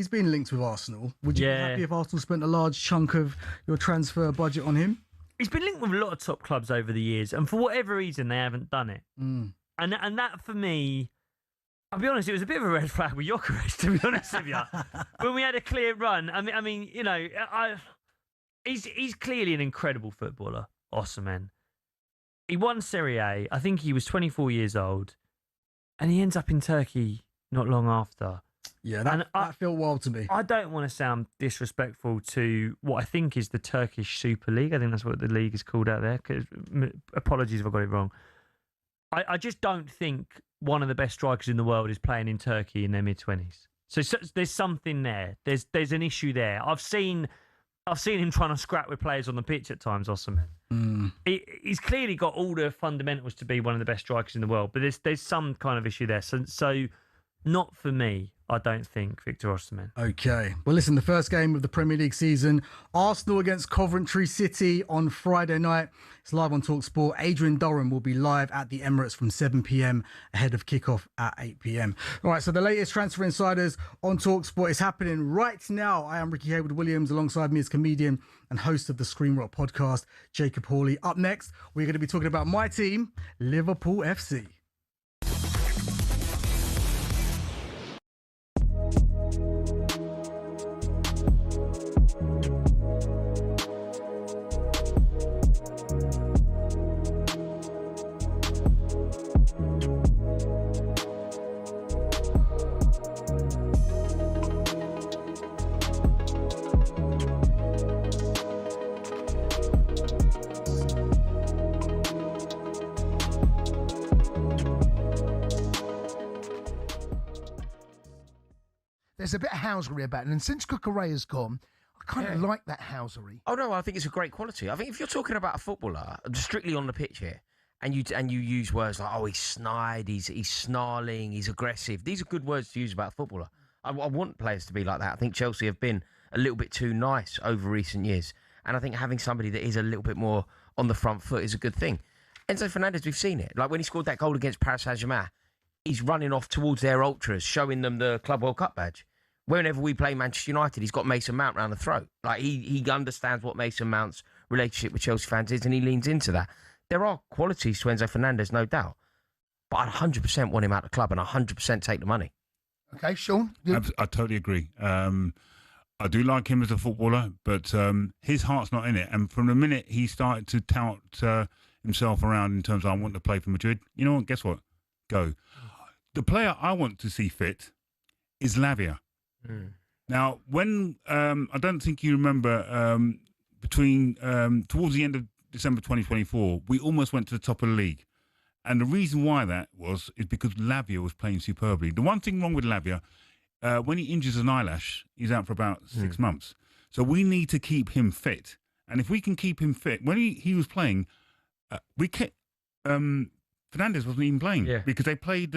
been linked with Arsenal. Would you be happy if Arsenal spent a large chunk of your transfer budget on him? He's been linked with a lot of top clubs over the years, and for whatever reason, they haven't done it. And that, for me, I'll be honest, it was a bit of a red flag with Gyökeres, to be honest with you. When we had a clear run, I mean, he's clearly an incredible footballer, Osimhen. He won Serie A. I think he was 24 years old, and he ends up in Turkey not long after. Yeah, that felt wild to me. I don't want to sound disrespectful to what I think is the Turkish Super League. I think that's what the league is called out there. Apologies if I got it wrong. I just don't think one of the best strikers in the world is playing in Turkey in their mid-20s. So there's something there. There's an issue there. I've seen him trying to scrap with players on the pitch at times, Osimhen. He's clearly got all the fundamentals to be one of the best strikers in the world, but there's some kind of issue there. So not for me, I don't think, Victor Osimhen. Okay. Well, listen, the first game of the Premier League season, Arsenal against Coventry City on Friday night. It's live on talkSPORT. Adrian Durham will be live at the Emirates from 7 p.m. ahead of kickoff at 8 p.m. All right, so the latest Transfer Insiders on talkSPORT is happening right now. I am Rickie Haywood Williams. Alongside me is comedian and host of the Screen Rock podcast, Jacob Hawley. Up next, we're going to be talking about my team, Liverpool FC. There's a bit of housery about it, and since Gyökeres gone, I kind of like that housery. Oh no, I think it's a great quality. I think if you're talking about a footballer strictly on the pitch here, and you use words like he's snide, he's snarling, he's aggressive. These are good words to use about a footballer. I want players to be like that. I think Chelsea have been a little bit too nice over recent years, and I think having somebody that is a little bit more on the front foot is a good thing. Enzo Fernandez, we've seen it. Like when he scored that goal against Paris Saint-Germain, he's running off towards their ultras, showing them the Club World Cup badge. Whenever we play Manchester United, he's got Mason Mount round the throat. Like he understands what Mason Mount's relationship with Chelsea fans is, and he leans into that. There are qualities to Enzo Fernandez, no doubt. but I'd 100% want him out of the club and 100% take the money. Okay, Sean? I totally agree. I do like him as a footballer, but his heart's not in it. And from the minute he started to tout himself around in terms of, I want to play for Madrid, you know what? Guess what? Go. The player I want to see fit is Lavia. Now, when I don't think you remember between towards the end of December 2024, we almost went to the top of the league. And the reason why that is because Lavia was playing superbly. The one thing wrong with Lavia, when he injures an eyelash, he's out for about 6 months. So we need to keep him fit. And if we can keep him fit, when he was playing, Fernandes wasn't even playing because they played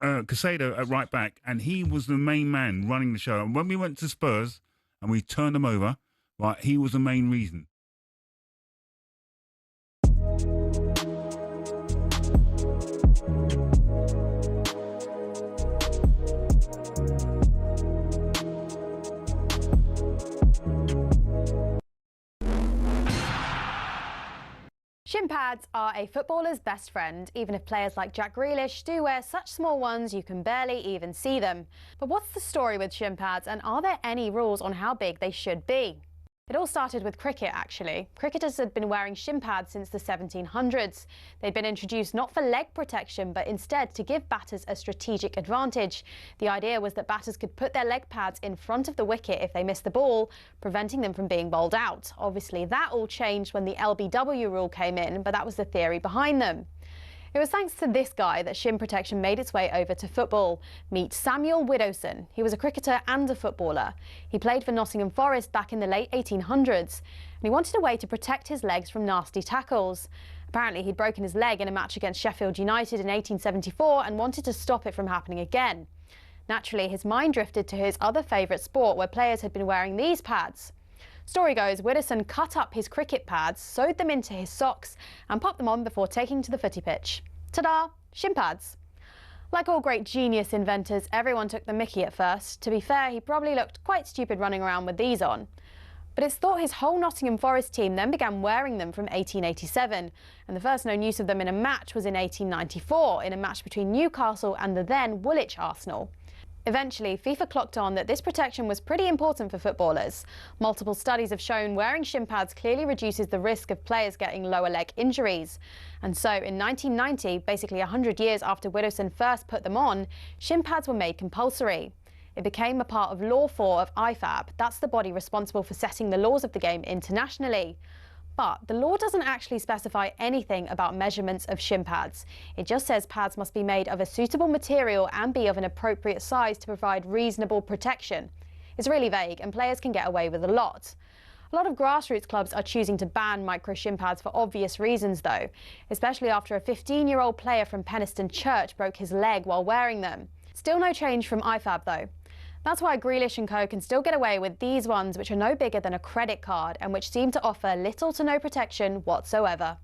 Casado at right back, and he was the main man running the show. And when we went to Spurs and we turned them over, right, he was the main reason. Shin pads are a footballer's best friend, even if players like Jack Grealish do wear such small ones you can barely even see them. But what's the story with shin pads, and are there any rules on how big they should be? It all started with cricket, actually. Cricketers had been wearing shin pads since the 1700s. They'd been introduced not for leg protection, but instead to give batters a strategic advantage. The idea was that batters could put their leg pads in front of the wicket if they missed the ball, preventing them from being bowled out. Obviously, that all changed when the LBW rule came in, but that was the theory behind them. It was thanks to this guy that shin protection made its way over to football. Meet Samuel Widdowson. He was a cricketer and a footballer. He played for Nottingham Forest back in the late 1800s, and he wanted a way to protect his legs from nasty tackles. Apparently, he'd broken his leg in a match against Sheffield United in 1874 and wanted to stop it from happening again. Naturally, his mind drifted to his other favourite sport, where players had been wearing these pads. Story goes, Widdowson cut up his cricket pads, sewed them into his socks and popped them on before taking to the footy pitch. Ta-da! Shin pads. Like all great genius inventors, everyone took the mickey at first. To be fair, he probably looked quite stupid running around with these on. But it's thought his whole Nottingham Forest team then began wearing them from 1887, and the first known use of them in a match was in 1894, in a match between Newcastle and the then Woolwich Arsenal. Eventually, FIFA clocked on that this protection was pretty important for footballers. Multiple studies have shown wearing shin pads clearly reduces the risk of players getting lower leg injuries. And so in 1990, basically 100 years after Widdowson first put them on, shin pads were made compulsory. It became a part of Law 4 of IFAB. That's the body responsible for setting the laws of the game internationally. But the law doesn't actually specify anything about measurements of shin pads. It just says pads must be made of a suitable material and be of an appropriate size to provide reasonable protection. It's really vague, and players can get away with a lot. A lot of grassroots clubs are choosing to ban micro shin pads for obvious reasons though, especially after a 15-year-old player from Penistone Church broke his leg while wearing them. Still no change from IFAB though. That's why Grealish and co can still get away with these ones, which are no bigger than a credit card and which seem to offer little to no protection whatsoever.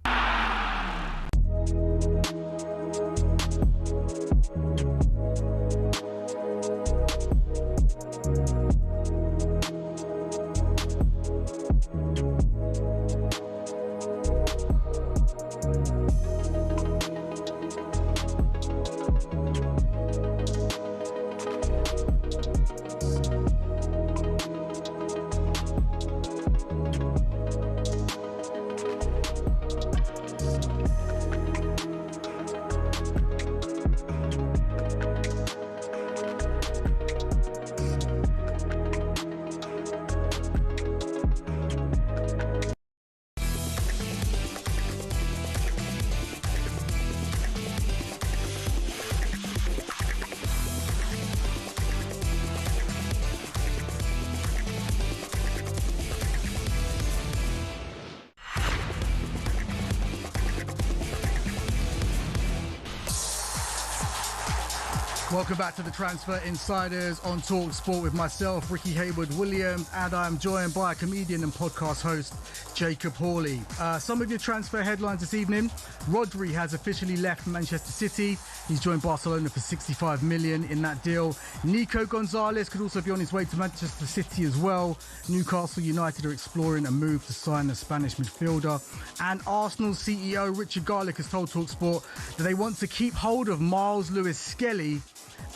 Welcome back to the Transfer Insiders on talkSPORT with myself, Rickie Haywood Williams, and I'm joined by comedian and podcast host Jacob Hawley. Some of your transfer headlines this evening: Rodri has officially left Manchester City. He's joined Barcelona for 65 million in that deal. Nico Gonzalez could also be on his way to Manchester City as well. Newcastle United are exploring a move to sign a Spanish midfielder. And Arsenal CEO Richard Garlick has told talkSPORT that they want to keep hold of Miles Lewis-Skelly.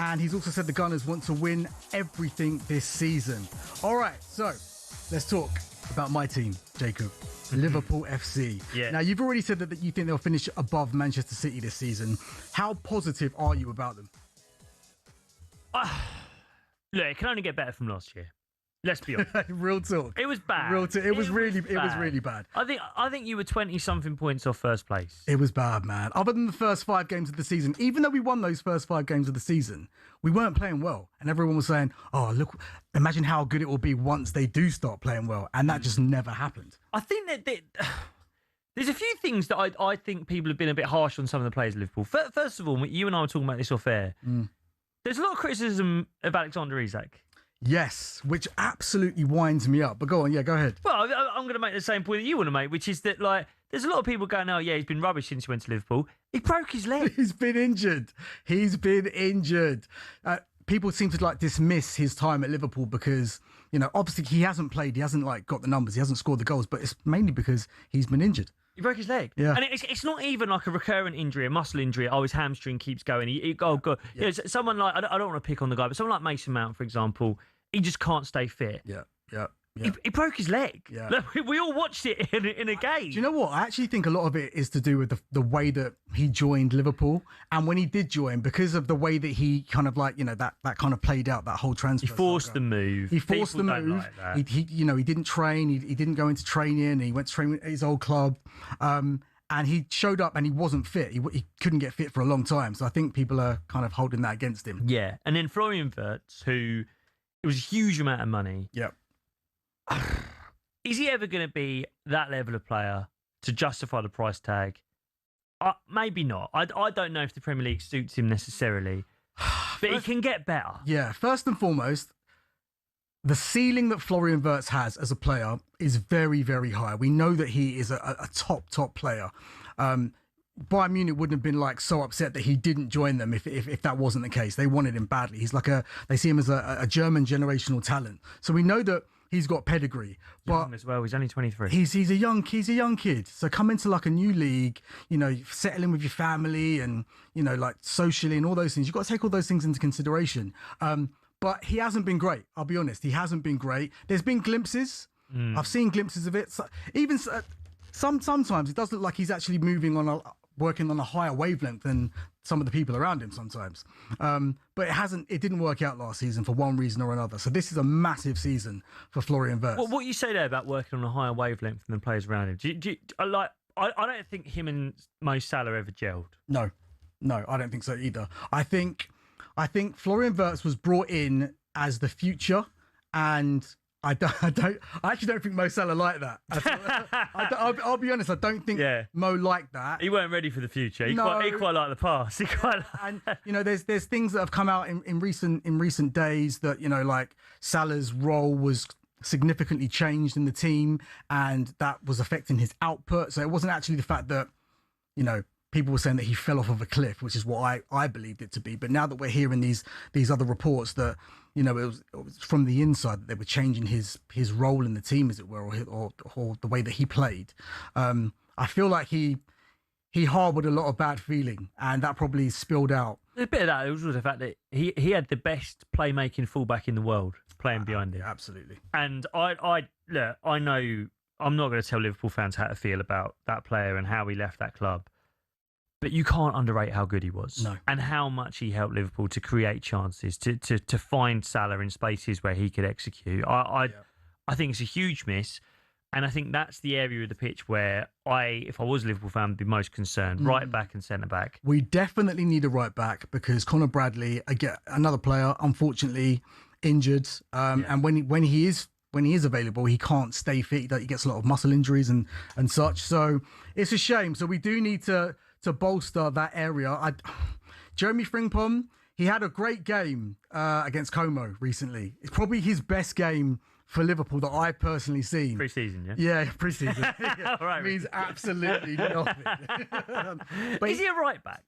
And he's also said the Gunners want to win everything this season. All right, so let's talk about my team, Jacob. Liverpool FC. Yeah. Now, you've already said that you think they'll finish above Manchester City this season. How positive are you about them? Look, it can only get better from last year. Let's be honest. Real talk. It was bad. Real talk. It was really bad. I think you were 20-something points off first place. It was bad, man. Other than the first 5 games of the season, even though we won those first 5 games of the season, we weren't playing well. And everyone was saying, oh, look, imagine how good it will be once they do start playing well. And that just never happened. I think that there's a few things that I think people have been a bit harsh on some of the players of Liverpool. First of all, you and I were talking about this off air. There's a lot of criticism of Alexander Isak. Yes, which absolutely winds me up. But go on, go ahead. Well, I'm going to make the same point that you want to make, which is that, like, there's a lot of people going, oh, yeah, he's been rubbish since he went to Liverpool. He broke his leg. He's been injured. People seem to, dismiss his time at Liverpool because, obviously he hasn't played. He hasn't, got the numbers. He hasn't scored the goals. But it's mainly because he's been injured. He broke his leg. Yeah. And it's not even like a recurrent injury, a muscle injury. Oh, his hamstring keeps going. God. Yeah. Someone like, I don't want to pick on the guy, but someone like Mason Mount, for example, he just can't stay fit. Yeah. He broke his leg. Yeah. Look, we all watched it in a game. Do you know what? I actually think a lot of it is to do with the way that he joined Liverpool. And when he did join, because of the way that he kind of that kind of played out, that whole transfer. He forced the move. He forced the move. Like that. He didn't train. He didn't go into training. He went to train at his old club. And he showed up and he wasn't fit. He couldn't get fit for a long time. So I think people are kind of holding that against him. Yeah. And then Florian Wirtz, who it was a huge amount of money. Yep. Is he ever going to be that level of player to justify the price tag? Maybe not. I don't know if the Premier League suits him necessarily, but he can get better. Yeah. First and foremost, the ceiling that Florian Wirtz has as a player is very, very high. We know that he is a top player. Bayern Munich wouldn't have been so upset that he didn't join them if that wasn't the case. They wanted him badly. He's they see him as a German generational talent. So we know that he's got pedigree. Young as well. He's only 23. He's a young kid. So come into a new league, settle in with your family and socially and all those things. You've got to take all those things into consideration. But he hasn't been great. I'll be honest. He hasn't been great. There's been glimpses. I've seen glimpses of it. So even sometimes it does look like he's actually working on a higher wavelength than some of the people around him sometimes. But it didn't work out last season for one reason or another. So this is a massive season for Florian Wirtz. Well, what you say there about working on a higher wavelength than the players around him, I don't think him and Mo Salah ever gelled. No, I don't think so either. I think Florian Wirtz was brought in as the future, and I actually don't think Mo Salah liked that. I'll be honest. I don't think Mo liked that. He weren't ready for the future. He quite liked the past. And there's things that have come out in recent days that Salah's role was significantly changed in the team, and that was affecting his output. So it wasn't actually the fact that people were saying that he fell off of a cliff, which is what I believed it to be. But now that we're hearing these other reports that it was from the inside that they were changing his role in the team, as it were, or the way that he played. I feel like he harboured a lot of bad feeling, and that probably spilled out. There's a bit of that. It was the fact that he had the best playmaking fullback in the world playing behind him. Absolutely. And I know I'm not going to tell Liverpool fans how to feel about that player and how he left that club. But you can't underrate how good he was. No. And how much he helped Liverpool to create chances, to find Salah in spaces where he could execute. I think it's a huge miss. And I think that's the area of the pitch where if I was a Liverpool fan, would be most concerned. Right back and centre back. We definitely need a right back because Conor Bradley, again, another player, unfortunately injured. And when he is available, he can't stay fit. He gets a lot of muscle injuries and such. So it's a shame. So we do need to bolster that area. Jeremy Frimpong, He had a great game against Como recently. It's probably his best game for Liverpool that I've personally seen. Pre-season, yeah? Yeah, pre-season. Yeah. All right, means absolutely nothing. Is he a right back?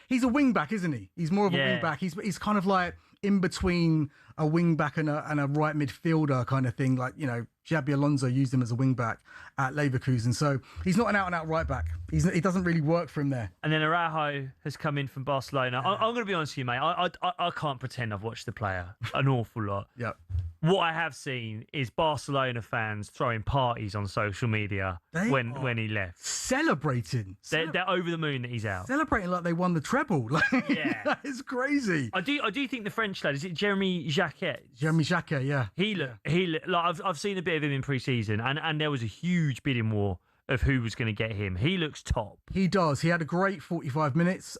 He's a wing back, isn't he? He's more of a wing back. He's kind of like in between a wing back and a right midfielder kind of thing. Like, Xabi Alonso used him as a wing back at Leverkusen. So he's not an out-and-out right back. He doesn't really work for him there. And then Araujo has come in from Barcelona. I'm going to be honest with you, mate. I can't pretend I've watched the player an awful lot. Yep. What I have seen is Barcelona fans throwing parties on social media when he left. Celebrating. They're over the moon that he's out. Celebrating like they won the treble. Yeah. It's crazy. I do think the French lad, is it Jeremy Jacquet? Jeremy Jacquet, yeah. He looked like I've seen a bit of him in pre-season, and there was a huge bidding war of who was going to get him. He looks top. He does. He had a great 45 minutes.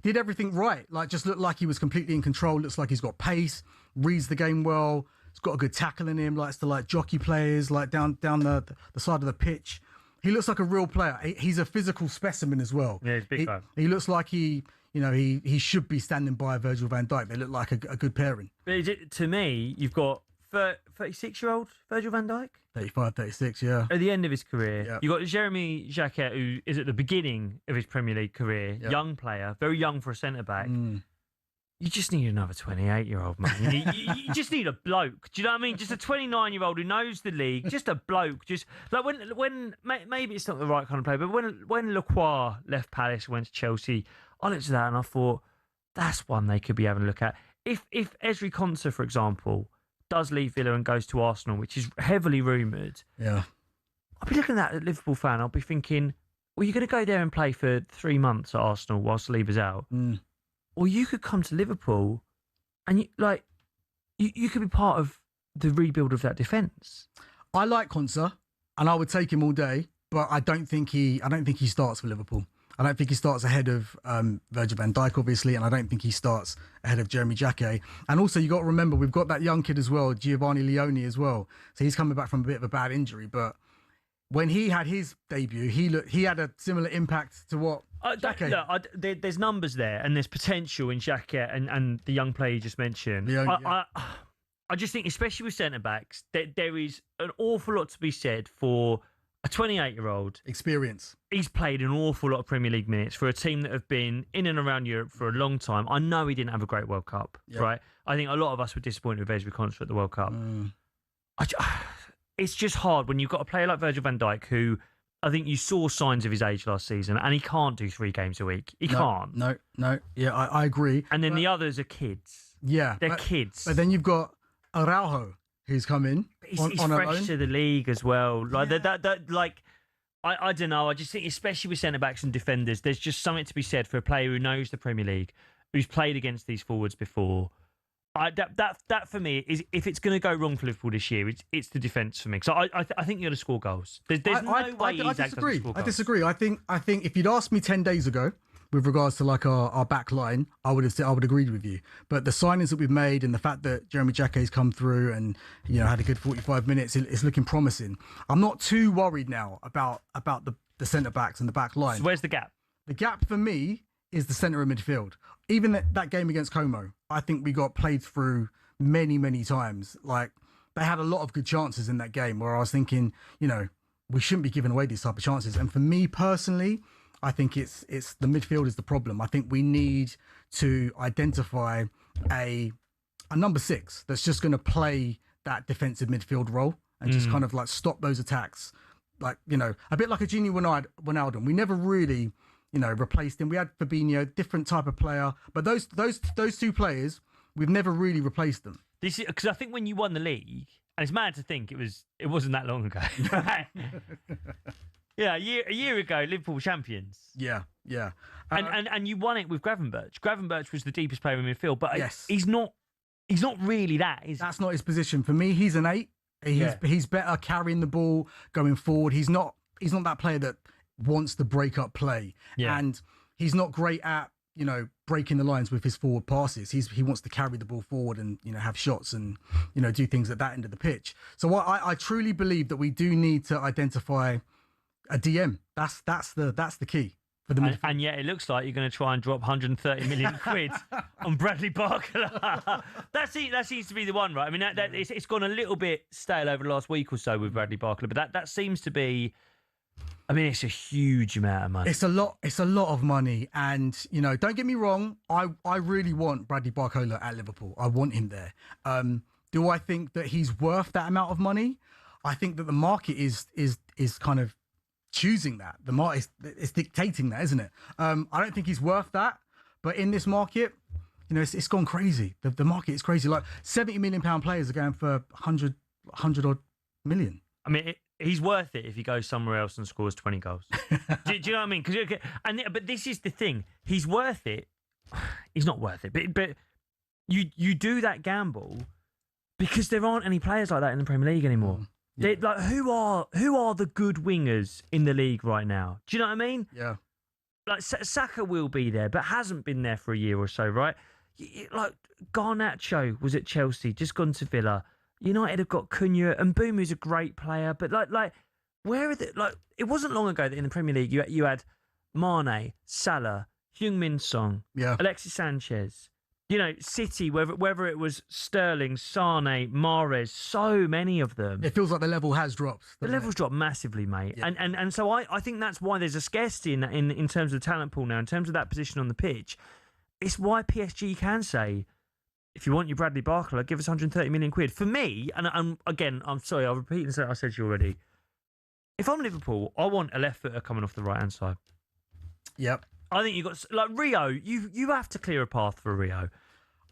Did everything right. Like, just looked like he was completely in control. Looks like he's got pace, reads the game well. He's got a good tackle in him. Likes to jockey players down the side of the pitch. He looks like a real player. He's a physical specimen as well. Yeah, he's big guy. He looks like he should be standing by Virgil van Dijk. They look like a good pairing. But to me, you've got 36-year-old Virgil van Dijk. 35, 36, yeah. At the end of his career. Yep. You've got Jeremy Jacquet, who is at the beginning of his Premier League career. Yep. Young player, very young for a centre-back. You just need another 28-year-old, man. You just need a bloke. Do you know what I mean? Just a 29-year-old who knows the league. Just a bloke. Just like when maybe it's not the right kind of player, but when Lacroix left Palace, went to Chelsea, I looked at that and I thought, that's one they could be having a look at. If Ezri Konsa, for example, does leave Villa and goes to Arsenal, which is heavily rumoured, yeah, I'll be looking at that as a Liverpool fan. I'll be thinking, well, you're going to go there and play for 3 months at Arsenal whilst Saliba's out. Or you could come to Liverpool and you could be part of the rebuild of that defence. I like Konsa and I would take him all day, but I don't think he starts for Liverpool. I don't think he starts ahead of Virgil van Dijk, obviously, and I don't think he starts ahead of Jeremy Jacquet. And also, you got to remember, we've got that young kid as well, Giovanni Leone as well. So he's coming back from a bit of a bad injury, but when he had his debut, he had a similar impact to what Jacquet. Look, there's numbers there, and there's potential in Jacquet and the young player you just mentioned. I just think, especially with centre backs, that there is an awful lot to be said for a 28-year-old. Experience. He's played an awful lot of Premier League minutes for a team that have been in and around Europe for a long time. I know he didn't have a great World Cup, right? I think a lot of us were disappointed with Ezri Konsa at the World Cup. It's just hard when you've got a player like Virgil van Dijk, who I think you saw signs of his age last season, and he can't do 3 games a week. He can't. No. Yeah, I agree. And then the others are kids. Yeah. They're kids. But then you've got Araujo, who's come in. He's fresh to the league as well. Like I don't know. I just think, especially with centre backs and defenders, there's just something to be said for a player who knows the Premier League, who's played against these forwards before. That for me is, if it's going to go wrong for Liverpool this year, it's the defence for me. So I think you're going to score goals. There's no way Isak doesn't score goals. I disagree. I think if you'd asked me 10 days ago, with regards to our back line, I would agree with you. But the signings that we've made and the fact that Jeremy Jacquet's come through and had a good 45 minutes, it's looking promising. I'm not too worried now about the centre backs and the back line. So where's the gap? The gap for me is the centre of midfield. Even that game against Como, I think we got played through many times. Like, they had a lot of good chances in that game where I was thinking, we shouldn't be giving away these type of chances. And for me personally, I think it's the midfield is the problem. I think we need to identify a number 6 that's just going to play that defensive midfield role and just kind of stop those attacks. A bit like a Gini Wijnaldum. We never really, replaced him. We had Fabinho, different type of player, but those 2 players, we've never really replaced them. This is because I think when you won the league, and it's mad to think it wasn't that long ago. Yeah, a year ago, Liverpool were champions. Yeah. And you won it with Gravenberch. Gravenberch was the deepest player in midfield, but he's not really that, is he? That's not his position. For me, he's an 8. He's better carrying the ball, going forward. He's not that player that wants to break up play. Yeah. And he's not great at, breaking the lines with his forward passes. He wants to carry the ball forward and, have shots and, do things at that end of the pitch. So I truly believe that we do need to identify a DM. That's the key And yet it looks like you're going to try and drop 130 million quid on Bradley Barcola. that seems to be the one, right? I mean, it's gone a little bit stale over the last week or so with Bradley Barcola, but that seems to be. I mean, it's a huge amount of money. It's a lot of money, and don't get me wrong. I really want Bradley Barcola at Liverpool. I want him there. Do I think that he's worth that amount of money? I think that the market is kind of choosing that. The market is dictating that, isn't it? I don't think he's worth that, but in this market, it's gone crazy. The market is crazy. Like £70 million players are going for 100 odd million. I mean, he's worth it if he goes somewhere else and scores 20 goals. do you know what I mean? But this is the thing. He's worth it. He's not worth it. But you do that gamble because there aren't any players like that in the Premier League anymore. Yeah. Like who are the good wingers in the league right now? Do you know what I mean? Yeah. Like Saka will be there, but hasn't been there for a year or so, right? Like Garnacho was at Chelsea, just gone to Villa. United have got Cunha, and Boom, who's a great player, but like where are the it wasn't long ago that in the Premier League you had Mane, Salah, Heung-min Son, Alexis Sanchez. City, whether it was Sterling, Sane, Mahrez, so many of them. It feels like the level has dropped. The level's dropped massively, mate. Yeah. And so I think that's why there's a scarcity in terms of the talent pool now, in terms of that position on the pitch. It's why PSG can say, if you want your Bradley Barcola, give us 130 million quid. For me, and I'm sorry, I'll repeat and say I said to you already. If I'm Liverpool, I want a left footer coming off the right-hand side. Yep. I think you've got, like Rio, you have to clear a path for Rio.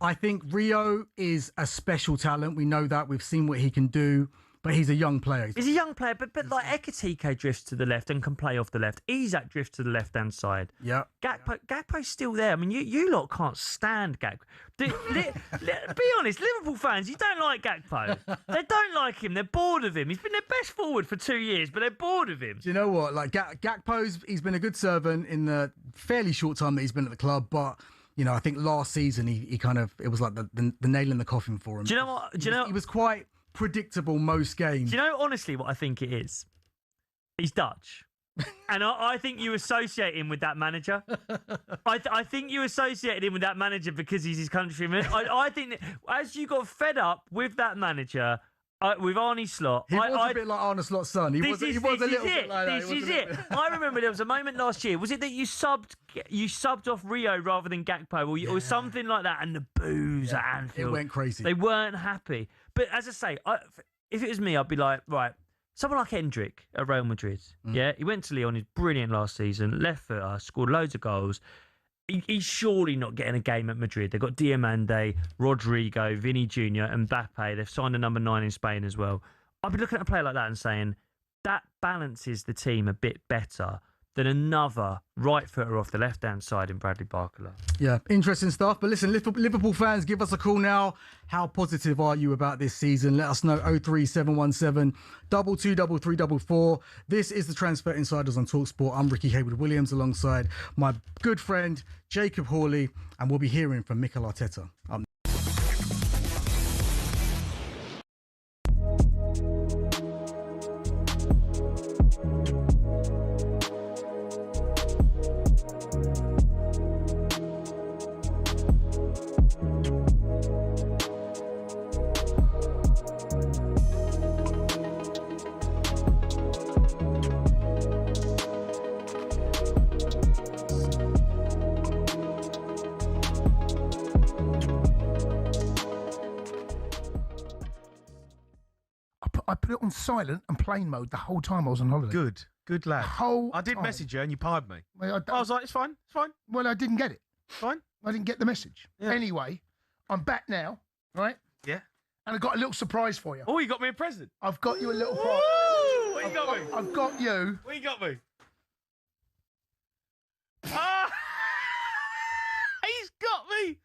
I think Rio is a special talent. We know that. We've seen what he can do, but he's a young player. He's a young player, but like Ekitike drifts to the left and can play off the left. Isak drifts to the left-hand side. Yeah. Gakpo's still there. I mean, you lot can't stand Gakpo. Be honest, Liverpool fans, you don't like Gakpo. They don't like him. They're bored of him. He's been their best forward for 2 years, but they're bored of him. Do you know what? Like he's been a good servant in the fairly short time that he's been at the club, but I think last season he kind of, it was like the nail in the coffin for him. Do you know what? He was quite predictable most games. Do you know honestly what I think it is? He's Dutch. And I think you associate him with that manager. I think you associated him with that manager because he's his countryman. I think that as you got fed up with that manager, with Arne Slot, he was a bit like Arne Slot's son. He was a little bit like that. This is it. I remember there was a moment last year. Was it that you subbed off Rio rather than Gakpo, or something like that? And the boos at Anfield, it went crazy. They weren't happy. But as I say, if it was me, I'd be like, right, someone like Hendrick at Real Madrid. Yeah, he went to Lyon. He's brilliant last season. Left footer, scored loads of goals. He's surely not getting a game at Madrid. They've got Diamande, Rodrigo, Vinny Jr. and Mbappe. They've signed a number 9 in Spain as well. I'd be looking at a player like that and saying that balances the team a bit better than another right footer off the left-hand side in Bradley Barcola. Yeah, interesting stuff. But listen, Liverpool fans, give us a call now. How positive are you about this season? Let us know. 03717 223344. This is the Transfer Insiders on talkSPORT. I'm Rickie Haywood Williams alongside my good friend Jacob Hawley, and we'll be hearing from Mikel Arteta. I put it on silent and plane mode the whole time I was on holiday. Good lad. I did time. message you and you pied me. Well, I was like, it's fine. Well, I didn't get it. Fine. I didn't get the message. Yeah. Anyway, I'm back now, right? Yeah. And I got a little surprise for you. Oh, you got me a present. I've got you a little prize. What you got me? I've got you. What you got me? He's got me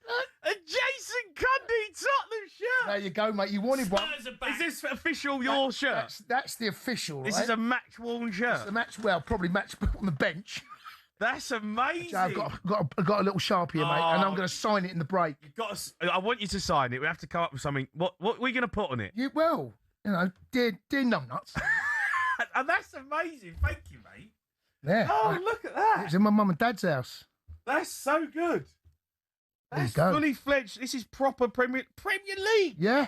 a Jason Cundy Tottenham shirt. There you go, mate. You wanted one. Is this official your shirt? That's the official, This right? is a match-worn shirt. It's a match, probably match on the bench. That's amazing. I've got a little Sharpie here, mate, and I'm going to sign it in the break. I want you to sign it. We have to come up with something. What are we going to put on it? Dear numbnuts. And that's amazing. Thank you, mate. Yeah. Oh, look at that. It's in my mum and dad's house. That's so good. There you That's go. fully fledged. This is proper Premier League. Yeah.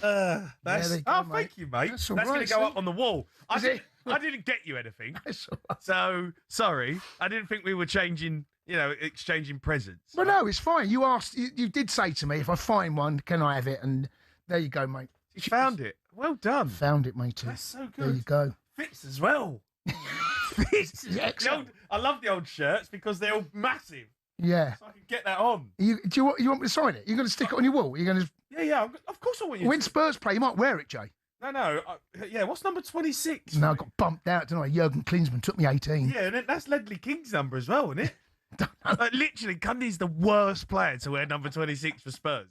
That's, there you go, thank you, mate. That's That's all going to right, go see? up on the wall. I Is it? didn't get you anything. That's all right. So, sorry. I didn't think we were exchanging presents. But no, it's fine. You asked. You did say to me, if I find one, can I have it? And there you go, mate. You found it. Well done. Found it, matey. That's so good. There you go. Fits as well. Fits. Yeah, excellent. I love the old shirts because they're all massive. Yeah. So I can get that on. Do you want me to sign it? You're going to stick it on your wall? You're going to. Yeah. Of course I want you. When Spurs play, you might wear it, Jay. No. Yeah. What's number 26? No, I got bumped out, didn't I? Jurgen Klinsmann took me 18. Yeah, and that's Ledley King's number as well, isn't it? Like, literally, Cundy's the worst player to wear number 26 for Spurs.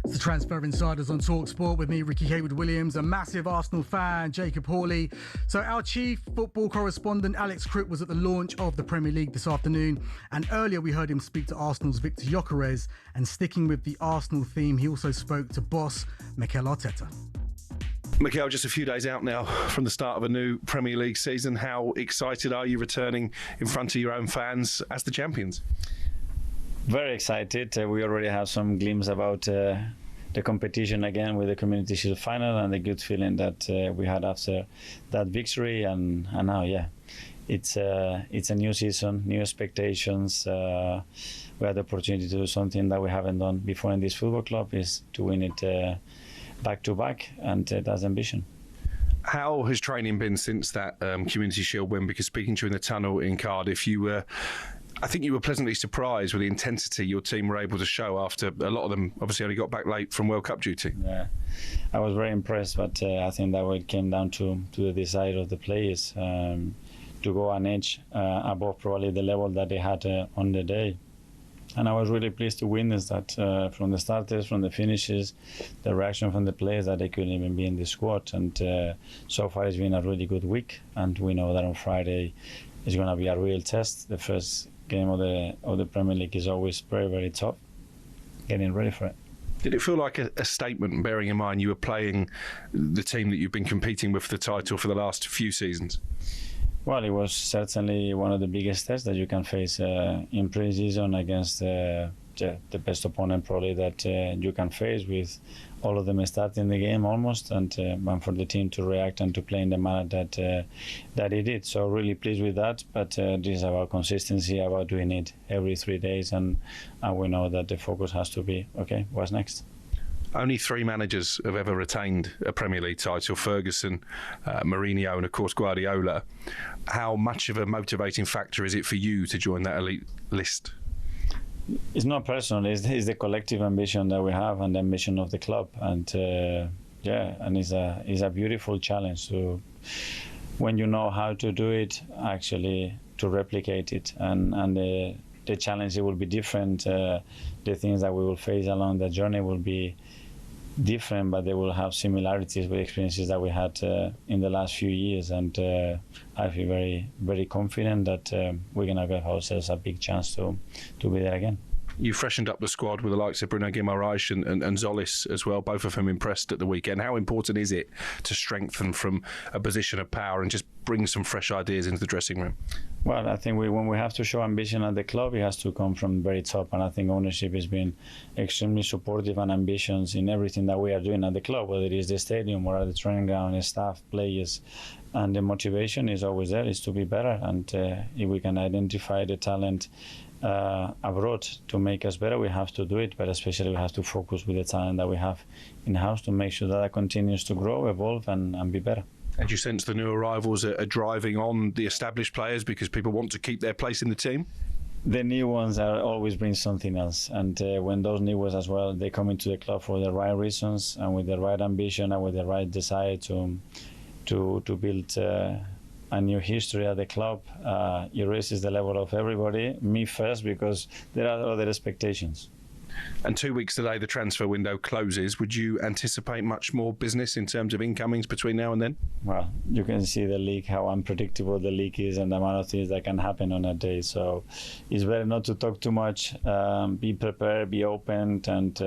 The Transfer Insiders on talkSPORT with me, Rickie Haywood Williams, a massive Arsenal fan, Jacob Hawley. So our chief football correspondent, Alex Crick, was at the launch of the Premier League this afternoon. And earlier we heard him speak to Arsenal's Victor Gyökeres. And sticking with the Arsenal theme, he also spoke to boss Mikel Arteta. Mikel, just a few days out now from the start of a new Premier League season. How excited are you returning in front of your own fans as the champions? Very excited. We already have some glimpse about the competition again with the Community Shield final and the good feeling that we had after that victory. And now, it's a new season, new expectations. We had the opportunity to do something that we haven't done before in this football club, is to win it back to back, and that's ambition. How has training been since that Community Shield win? Because speaking to you in the tunnel in Cardiff, I think you were pleasantly surprised with the intensity your team were able to show after a lot of them obviously only got back late from World Cup duty. Yeah, I was very impressed, but I think that it came down to the desire of the players to go an edge above probably the level that they had on the day. And I was really pleased to witness that from the starters, from the finishes, the reaction from the players that they couldn't even be in the squad. And so far it's been a really good week, and we know that on Friday is going to be a real test. The first game of the Premier League is always very, very tough. Getting ready for it. Did it feel like a statement, bearing in mind you were playing the team that you've been competing with for the title for the last few seasons? Well, it was certainly one of the biggest tests that you can face in pre-season against the best opponent probably that you can face, with all of them starting the game almost, and for the team to react and to play in the manner that it did. So really pleased with that, but this is about consistency, about doing it every 3 days, and we know that the focus has to be, okay, what's next? Only 3 managers have ever retained a Premier League title: Ferguson, Mourinho, and of course Guardiola. How much of a motivating factor is it for you to join that elite list? It's not personal. It's the collective ambition that we have and the ambition of the club, and and it's a beautiful challenge to, when you know how to do it, actually to replicate it, and the challenge, it will be different. The things that we will face along the journey will be different, but they will have similarities with experiences that we had in the last few years, and I feel very, very confident that we're going to give ourselves a big chance to be there again. You freshened up the squad with the likes of Bruno Guimaraes and Zolis as well, both of whom impressed at the weekend. How important is it to strengthen from a position of power and just bring some fresh ideas into the dressing room? Well, I think when we have to show ambition at the club, it has to come from very top, and I think ownership has been extremely supportive and ambitious in everything that we are doing at the club, whether it is the stadium or at the training ground, staff, players, and the motivation is always there, is to be better, and if we can identify the talent abroad to make us better, we have to do it, but especially we have to focus with the talent that we have in-house to make sure that continues to grow, evolve, and be better. And do you sense the new arrivals are driving on the established players because people want to keep their place in the team? The new ones are always bring something else, and when those new ones as well, they come into the club for the right reasons and with the right ambition and with the right desire to build a new history at the club. It raises the level of everybody, me first, because there are other expectations. And 2 weeks today, the transfer window closes. Would you anticipate much more business in terms of incomings between now and then? Well, you can see the league, how unpredictable the league is and the amount of things that can happen on a day. So it's better not to talk too much, be prepared, be open, and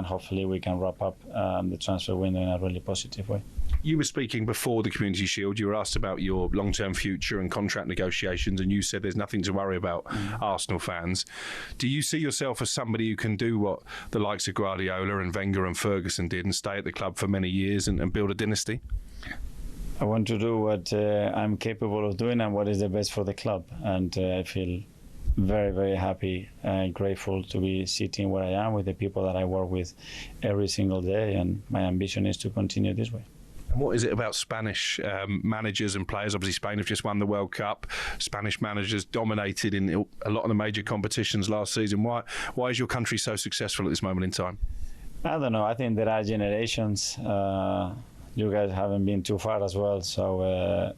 hopefully we can wrap up the transfer window in a really positive way. You were speaking before the Community Shield. You were asked about your long-term future and contract negotiations, and you said there's nothing to worry about, Arsenal fans. Do you see yourself as somebody who can do what the likes of Guardiola and Wenger and Ferguson did and stay at the club for many years and build a dynasty? I want to do what I'm capable of doing and what is the best for the club. And I feel very, very happy and grateful to be sitting where I am with the people that I work with every single day. And my ambition is to continue this way. What is it about Spanish managers and players? Obviously, Spain have just won the World Cup. Spanish managers dominated in a lot of the major competitions last season. Why is your country so successful at this moment in time? I don't know. I think there are generations. You guys haven't been too far as well. So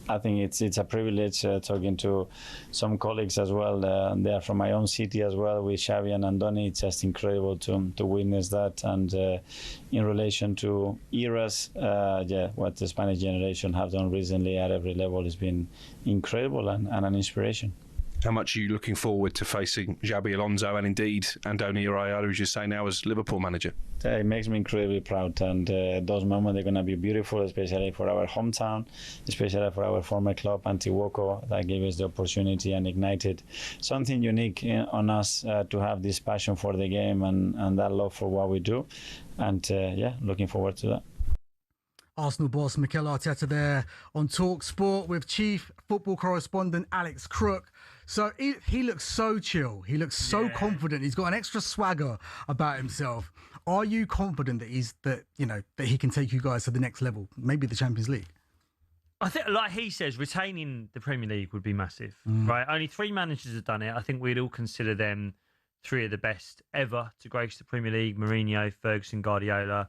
I think it's a privilege talking to some colleagues as well. They are from my own city as well with Xavi and Andoni. It's just incredible to witness that. And in relation to eras, what the Spanish generation have done recently at every level has been incredible and an inspiration. How much are you looking forward to facing Xabi Alonso and indeed Andoni Iraola, as you say now, as Liverpool manager? It makes me incredibly proud, and those moments are going to be beautiful, especially for our hometown, especially for our former club, Antiguoco, that gave us the opportunity and ignited something unique on us to have this passion for the game and that love for what we do. And looking forward to that. Arsenal boss Mikel Arteta there on talkSPORT with chief football correspondent Alex Crook. So he looks so chill. He looks so confident. He's got an extra swagger about himself. Are you confident that he can take you guys to the next level, maybe the Champions League? I think, like he says, retaining the Premier League would be massive, right? Only 3 managers have done it. I think we'd all consider them 3 of the best ever to grace the Premier League: Mourinho, Ferguson, Guardiola.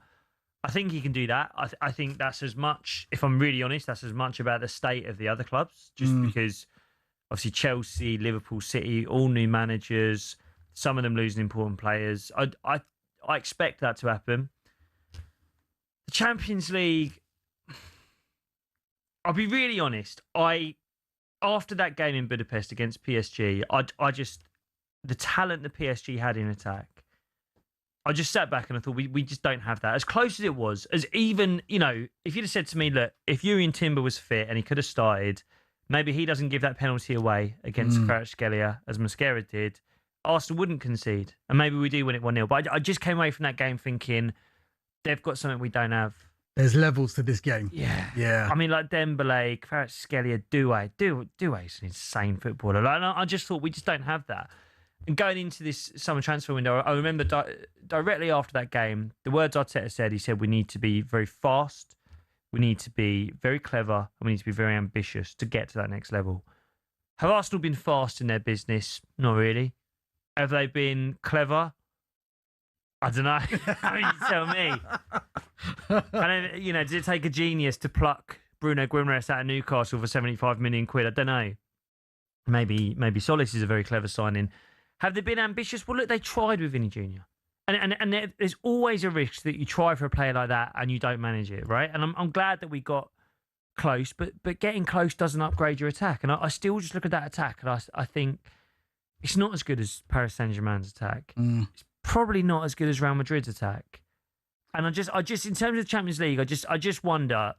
I think he can do that. I think that's as much, if I'm really honest, that's as much about the state of the other clubs, just because obviously Chelsea, Liverpool, City, all new managers, some of them losing important players. I expect that to happen. The Champions League, I'll be really honest, after that game in Budapest against PSG, the talent the PSG had in attack, I just sat back and I thought, we just don't have that. As close as it was, as even, if you'd have said to me, look, if Jurrien Timber was fit and he could have started, maybe he doesn't give that penalty away against Kvaratskhelia, as Mosquera did, Arsenal wouldn't concede. And maybe we do win it 1-0. But I just came away from that game thinking, they've got something we don't have. There's levels to this game. Yeah. I mean, like Dembele, Kvaratskhelia, Doué's an insane footballer. Like, I just thought we just don't have that. And going into this summer transfer window, I remember directly after that game, the words Arteta said, he said, we need to be very fast, we need to be very clever, and we need to be very ambitious to get to that next level. Have Arsenal been fast in their business? Not really. Have they been clever? I don't know. I mean, you tell me. And then, does it take a genius to pluck Bruno Guimaraes out of Newcastle for 75 million quid? I don't know. Maybe Solis is a very clever signing. Have they been ambitious? Well, look, they tried with Vinny Jr. And there's always a risk that you try for a player like that and you don't manage it, right? And I'm glad that we got close, but getting close doesn't upgrade your attack. And I still just look at that attack and I think it's not as good as Paris Saint-Germain's attack. It's probably not as good as Real Madrid's attack. And I just in terms of the Champions League, I just wonder,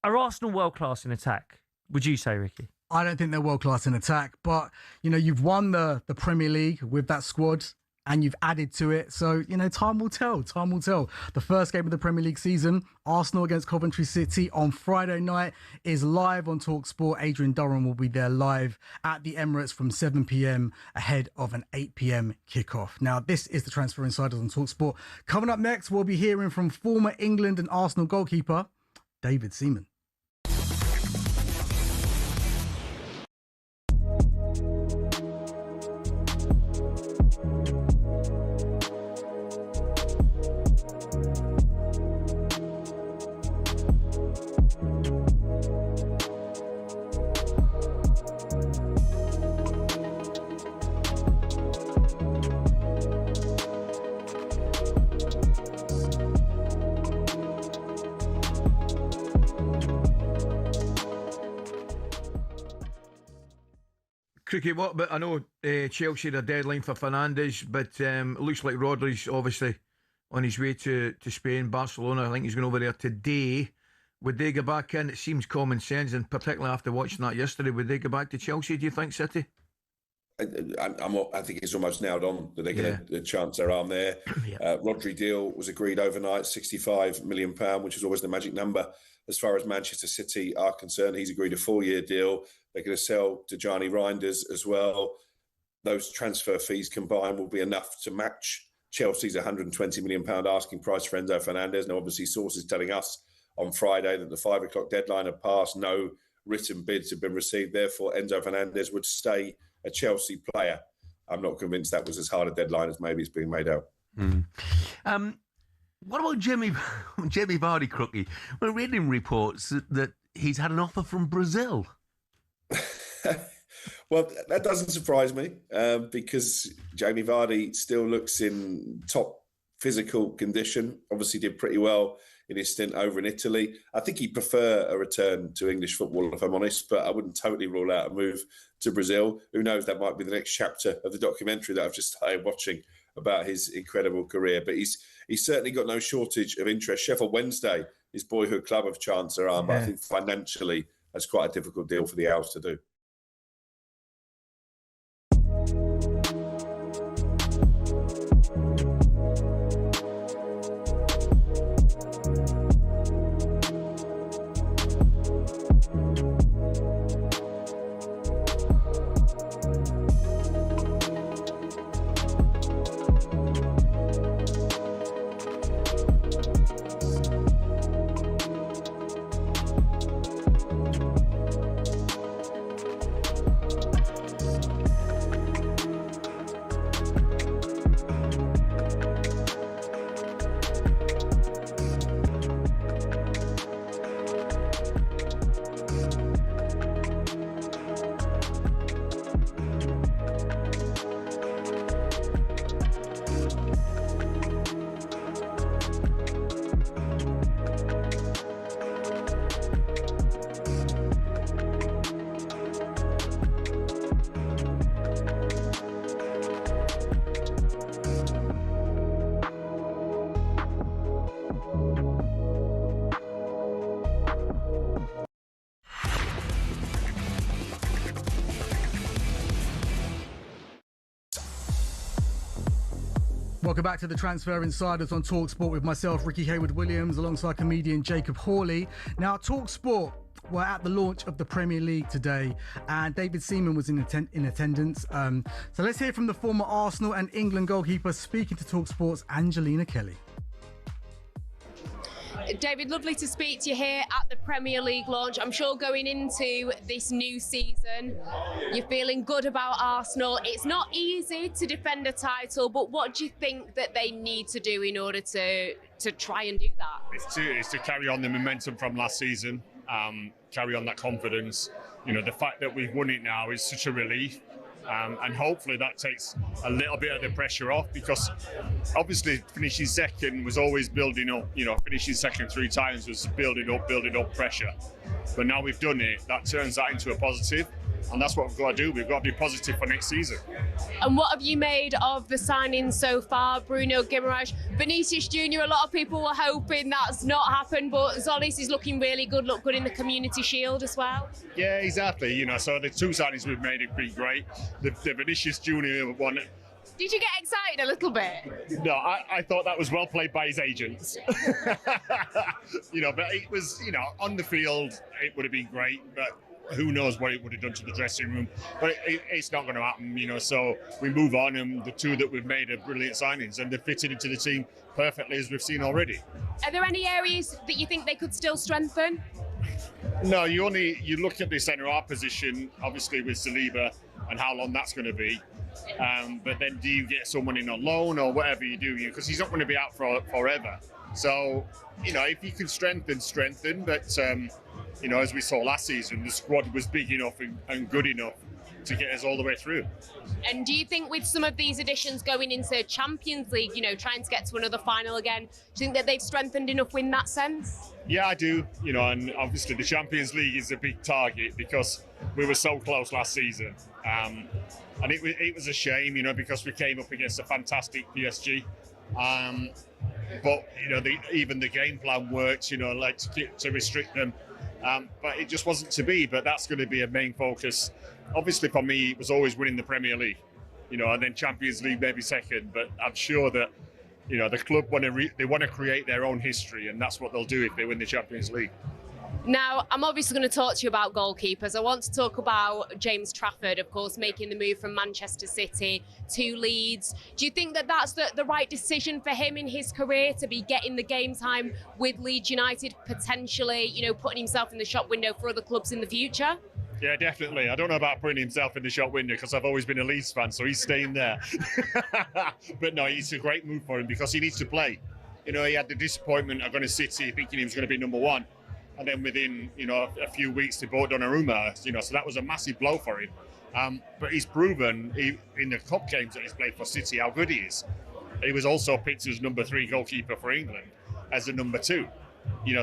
are Arsenal world class in attack? Would you say, Rickie? I don't think they're world class in attack, but you've won the Premier League with that squad. and you've added to it. So, time will tell. Time will tell. The first game of the Premier League season, Arsenal against Coventry City on Friday night, is live on talkSPORT. Adrian Durham will be there live at the Emirates from 7 p.m. ahead of an 8 p.m. kickoff. Now, this is the Transfer Insiders on talkSPORT. Coming up next, we'll be hearing from former England and Arsenal goalkeeper David Seaman. Cricket, what? But I know Chelsea had a deadline for Fernandes, but it looks like Rodri's obviously on his way to Spain, Barcelona. I think he's going over there today. Would they go back in? It seems common sense, and particularly after watching that yesterday, would they go back to Chelsea, do you think, City? I think it's almost nailed on that they're going to chance their arm there. Rodri deal was agreed overnight, £65 million, which is always the magic number. As far as Manchester City are concerned, he's agreed a 4-year deal. They're going to sell to Gianni Reinders as well. Those transfer fees combined will be enough to match Chelsea's £120 million asking price for Enzo Fernandez. Now, obviously, sources telling us on Friday that the 5 o'clock deadline had passed. No written bids have been received. Therefore, Enzo Fernandez would stay a Chelsea player. I'm not convinced that was as hard a deadline as maybe it's being made out. What about Jamie Vardy, Crookie? We're reading reports that he's had an offer from Brazil. Well, that doesn't surprise me because Jamie Vardy still looks in top physical condition. Obviously did pretty well in his stint over in Italy. I think he'd prefer a return to English football, if I'm honest, but I wouldn't totally rule out a move to Brazil. Who knows, that might be the next chapter of the documentary that I've just started watching about his incredible career. But he's certainly got no shortage of interest. Sheffield Wednesday, his boyhood club, have chanced their arm, but I think financially that's quite a difficult deal for the Owls to do. Welcome back to the Transfer Insiders on talkSPORT with myself, Rickie Haywood Williams, alongside comedian Jacob Hawley. Now, talkSPORT were at the launch of the Premier League today, and David Seaman was in attendance. So let's hear from the former Arsenal and England goalkeeper speaking to talkSPORT's Angelina Kelly. David, lovely to speak to you here at the Premier League launch. I'm sure going into this new season, you're feeling good about Arsenal. It's not easy to defend a title, but what do you think that they need to do in order to try and do that? It's to carry on the momentum from last season, carry on that confidence. You know, the fact that we've won it now is such a relief. And hopefully that takes a little bit of the pressure off, because obviously finishing second was always building up, finishing second 3 times was building up pressure. But now we've done it, that turns that into a positive, and that's what we've got to do. We've got to be positive for next season. And what have you made of the signings so far? Bruno Guimaraes, Vinicius Junior, a lot of people were hoping that's not happened, but Zolis is looking really good, looked good in the Community Shield as well. Yeah, exactly. So the 2 signings we've made have been great. The Vinicius Junior one, Did you get excited a little bit? No, I thought that was well played by his agents. But it was, on the field, it would have been great, but who knows what it would have done to the dressing room. But it's not going to happen, so we move on, and the two that we've made are brilliant signings, and they're fitted into the team perfectly, as we've seen already. Are there any areas that you think they could still strengthen? No, you look at the centre-half position, obviously with Saliba, and how long that's going to be. But then do you get someone in on loan or whatever you do, because he's not going to be out forever. So, if you can strengthen, but, as we saw last season, the squad was big enough and good enough to get us all the way through. And do you think with some of these additions going into Champions League, trying to get to another final again, do you think that they've strengthened enough in that sense? Yeah, I do. And obviously the Champions League is a big target because we were so close last season. And it was a shame, because we came up against a fantastic PSG. But, even the game plan worked, to restrict them. But it just wasn't to be. But that's going to be a main focus. Obviously, for me, it was always winning the Premier League, and then Champions League maybe second. But I'm sure that, the club want to create their own history, and that's what they'll do if they win the Champions League. Now, I'm obviously going to talk to you about goalkeepers. I want to talk about James Trafford, of course, making the move from Manchester City to Leeds. Do you think that that's the right decision for him in his career, to be getting the game time with Leeds United, potentially, putting himself in the shop window for other clubs in the future? Yeah, definitely. I don't know about putting himself in the shop window because I've always been a Leeds fan, so he's staying there. But no, it's a great move for him because he needs to play. He had the disappointment of going to City thinking he was going to be number one. And then within, a few weeks, they bought Donnarumma, so that was a massive blow for him. But he's proven in the cup games that he's played for City how good he is. He was also picked as number 3 goalkeeper for England as a number 2.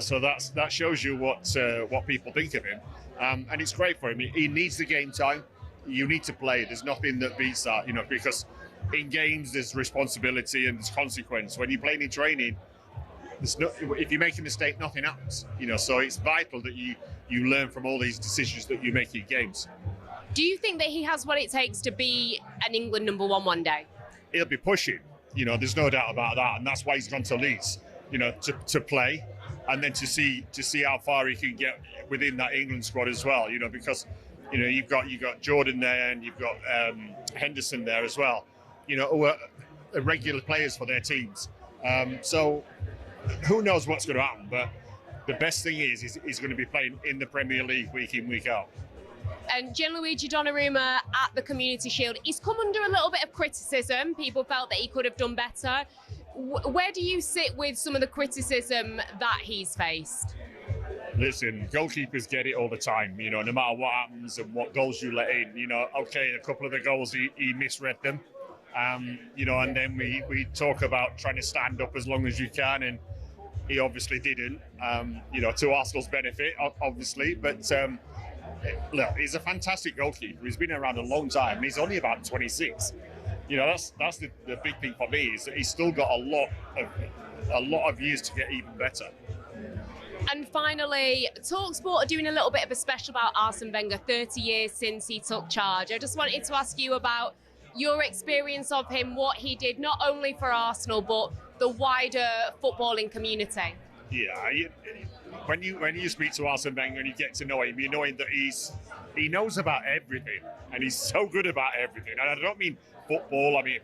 So that shows you what people think of him. And it's great for him. He needs the game time. You need to play. There's nothing that beats that, because in games there's responsibility and there's consequence. When you're playing in training, if you make a mistake, nothing happens. So it's vital that you learn from all these decisions that you make in games. Do you think that he has what it takes to be an England number 1 one day? He'll be pushing. There's no doubt about that, and that's why he's gone to Leeds. To play, and then to see how far he can get within that England squad as well. Because you've got Jordan there, and you've got Henderson there as well. Who are regular players for their teams. So who knows what's going to happen? But the best thing is he's going to be playing in the Premier League week in, week out. And Gianluigi Donnarumma at the Community Shield, he's come under a little bit of criticism. People felt that he could have done better. Where do you sit with some of the criticism that he's faced? Listen, goalkeepers get it all the time, no matter what happens and what goals you let in. Okay, a couple of the goals he misread them. And then we talk about trying to stand up as long as you can, and he obviously didn't, to Arsenal's benefit, obviously. But look, he's a fantastic goalkeeper. He's been around a long time, and he's only about 26. That's the big thing for me, is that he's still got a lot of years to get even better. And finally, talkSPORT are doing a little bit of a special about Arsene Wenger, 30 years since he took charge. I just wanted to ask you about your experience of him, what he did not only for Arsenal but the wider footballing community. Yeah, when you speak to Arsene Wenger and you get to know him, you know that he knows about everything, and he's so good about everything. And I don't mean football, I mean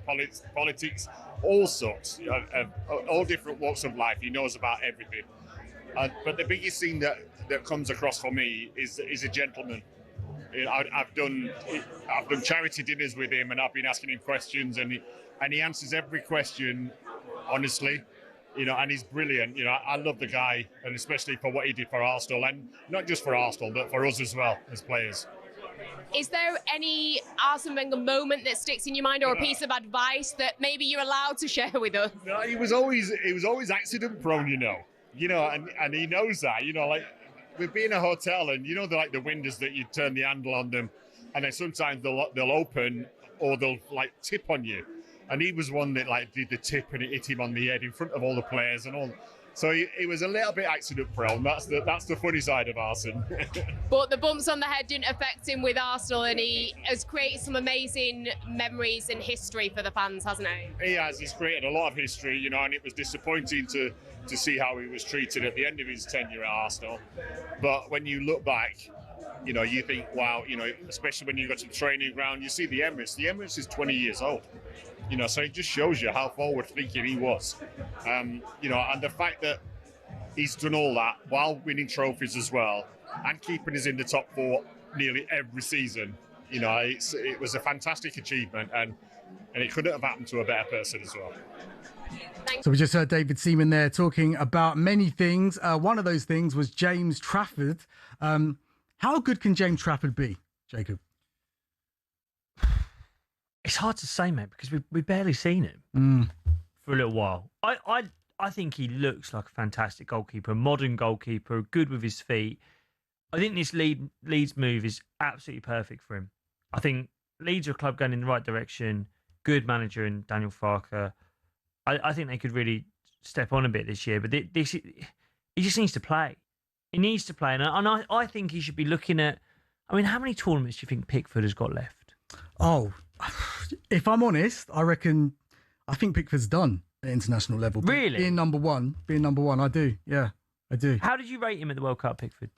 politics, all sorts, all different walks of life. He knows about everything. But the biggest thing that comes across for me is a gentleman. I've done charity dinners with him, and I've been asking him questions, and he answers every question honestly, and he's brilliant. I love the guy, and especially for what he did for Arsenal, and not just for Arsenal, but for us as well as players. Is there any Arsene Wenger moment that sticks in your mind, or a piece of advice that maybe you're allowed to share with us? No, he was always accident prone, and he knows that. Like we'd be in a hotel, and the windows that you turn the handle on them, and then sometimes they'll open or they'll tip on you. And he was one that did the tip, and it hit him on the head in front of all the players and all. So he was a little bit accident prone. That's the funny side of Arsene. But the bumps on the head didn't affect him with Arsenal, and he has created some amazing memories and history for the fans, hasn't he? He has. He's created a lot of history, you know, and it was disappointing to see how he was treated at the end of his tenure at Arsenal. But when you look back, you know, you think, wow, you know, especially when you go to the training ground, you see the Emirates. The Emirates is 20 years old. You know, so it just shows you how forward-thinking he was. You know, and the fact that he's done all that while winning trophies as well and keeping us in the top 4 nearly every season, you know, it was a fantastic achievement, and it couldn't have happened to a better person as well. So we just heard David Seaman there talking about many things. One of those things was James Trafford. How good can James Trafford be, Jacob? It's hard to say, mate, because we've barely seen him for a little while. I think he looks like a fantastic goalkeeper, a modern goalkeeper, good with his feet. I think this Leeds move is absolutely perfect for him. I think Leeds are a club going in the right direction, good manager in Daniel Farke. I think they could really step on a bit this year, but he just needs to play. He needs to play, and I think he should be looking at, I mean, how many tournaments do you think Pickford has got left? Oh, if I'm honest, I think Pickford's done at international level. Really? Being number one, I do. Yeah, I do. How did you rate him at the World Cup, Pickford?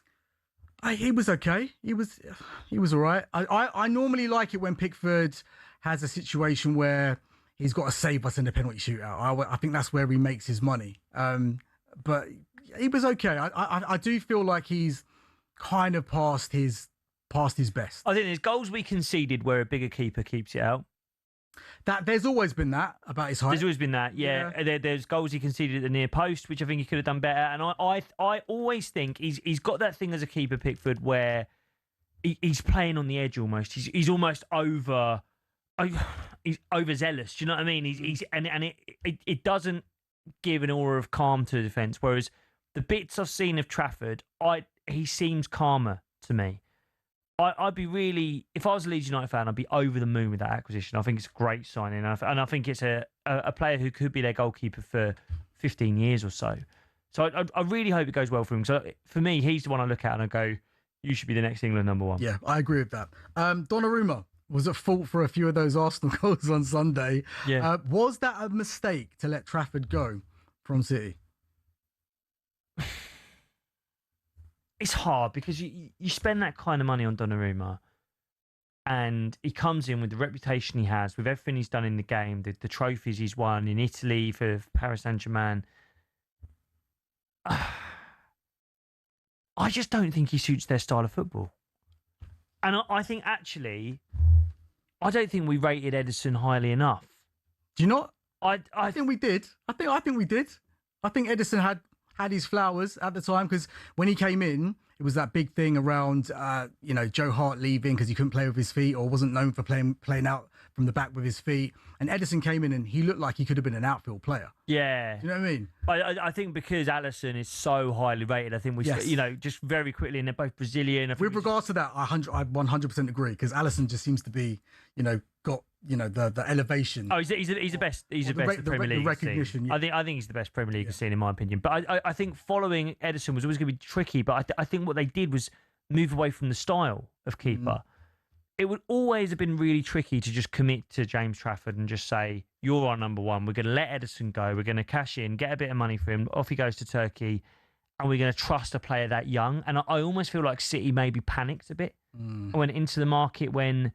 He was okay. He was all right. I normally like it when Pickford has a situation where he's got to save us in the penalty shootout. I think that's where he makes his money. But he was okay. I do feel like he's kind of past his best. I think there's goals we conceded where a bigger keeper keeps it out. That there's always been that about his height. There's always been that, yeah. There's goals he conceded at the near post, which I think he could have done better. And I always think he's got that thing as a keeper, Pickford, where he's playing on the edge almost. He's almost he's overzealous. Do you know what I mean? It doesn't give an aura of calm to the defence. Whereas the bits I've seen of Trafford, he seems calmer to me. I'd be really, if I was a Leeds United fan, I'd be over the moon with that acquisition. I think it's a great signing, and I think it's a player who could be their goalkeeper for 15 years or so. So I really hope it goes well for him. So for me, he's the one I look at and I go, you should be the next England number one. Yeah, I agree with that. Donnarumma was at fault for a few of those Arsenal goals on Sunday. Yeah. Was that a mistake to let Trafford go from City? It's hard because you spend that kind of money on Donnarumma and he comes in with the reputation he has, with everything he's done in the game, the trophies he's won in Italy for Paris Saint-Germain. I just don't think he suits their style of football. And I think actually, I don't think we rated Ederson highly enough. Do you not? I think we did. I think we did. I think Ederson had his flowers at the time because when he came in, it was that big thing around, Joe Hart leaving because he couldn't play with his feet or wasn't known for playing out from the back with his feet. And Ederson came in and he looked like he could have been an outfield player. Yeah. Do you know what I mean? I think because Alisson is so highly rated, I think we, just very quickly, and they're both Brazilian. With regards to that, I 100% agree because Alisson just seems to be, got the elevation. Oh, he's the best. He's the best the Premier League. Recognition. Yeah. I think he's the best Premier League has seen in my opinion. But I think following Ederson was always going to be tricky. But I think what they did was move away from the style of keeper. It would always have been really tricky to just commit to James Trafford and just say, you're our number one. We're going to let Ederson go. We're going to cash in, get a bit of money for him. Off he goes to Turkey. And we're going to trust a player that young. And I almost feel like City maybe panicked a bit. Went into the market when,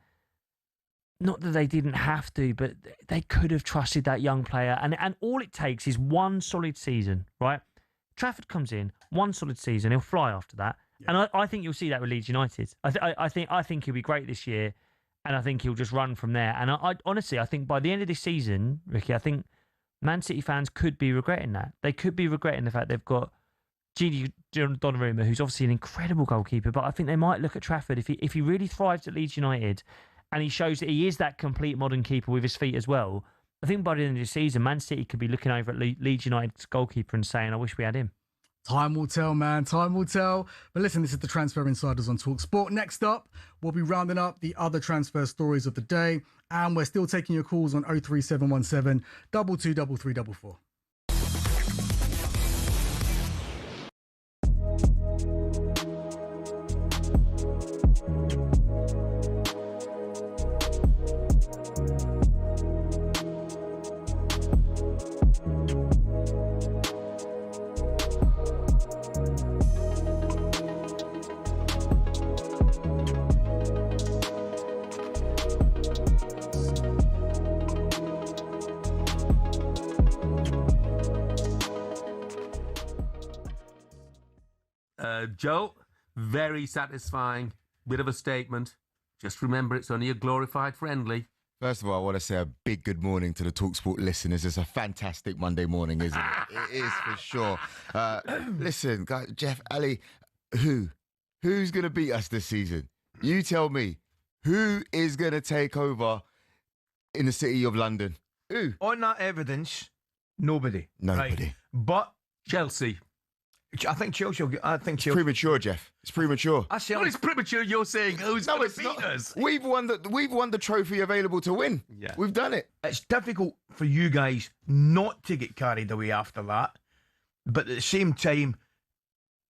not that they didn't have to, but they could have trusted that young player. And all it takes is one solid season, right? Trafford comes in, one solid season. He'll fly after that. And I think you'll see that with Leeds United. I think he'll be great this year, and I think he'll just run from there. And I honestly, I think by the end of this season, Ricky, I think Man City fans could be regretting that. They could be regretting the fact they've got Gini Donnarumma, who's obviously an incredible goalkeeper, but I think they might look at Trafford if he really thrives at Leeds United, and he shows that he is that complete modern keeper with his feet as well. I think by the end of the season, Man City could be looking over at Leeds United's goalkeeper and saying, "I wish we had him." Time will tell, man. Time will tell. But listen, this is the Transfer Insiders on talkSPORT. Next up, we'll be rounding up the other transfer stories of the day. And we're still taking your calls on 03717 223344. Joe, very satisfying. Bit of a statement. Just remember, it's only a glorified friendly. First of all, I want to say a big good morning to the talkSPORT listeners. It's a fantastic Monday morning, isn't it? It is for sure. Listen, guys, Jeff, Ali, who's going to beat us this season? You tell me. Who is going to take over in the city of London? Who? On that evidence, nobody. Nobody. Right. But Chelsea. I think Chelsea. It's premature, Jeff. It's premature. Well, it's premature. You're saying who's going to beat us? We've won the trophy available to win. Yeah, we've done it. It's difficult for you guys not to get carried away after that, but at the same time,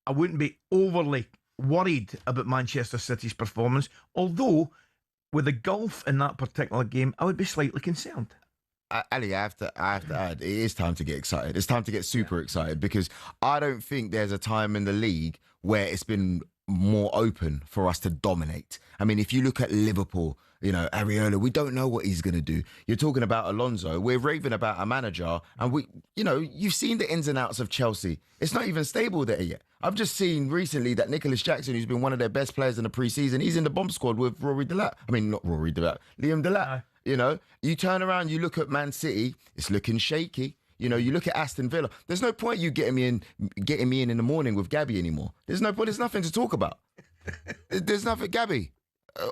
I wouldn't be overly worried about Manchester City's performance. Although, with the golf in that particular game, I would be slightly concerned. Ali, I have to add, it is time to get excited. It's time to get super excited because I don't think there's a time in the league where it's been more open for us to dominate. I mean, if you look at Liverpool, Areola, we don't know what he's going to do. You're talking about Alonso. We're raving about a manager. And you've seen the ins and outs of Chelsea. It's not even stable there yet. I've just seen recently that Nicholas Jackson, who's been one of their best players in the pre-season, he's in the bomb squad with Liam Delap. You turn around, you look at Man City, it's looking shaky. You look at Aston Villa. There's no point you getting me in the morning with Gabby anymore. There's no point. There's nothing to talk about. There's nothing, Gabby.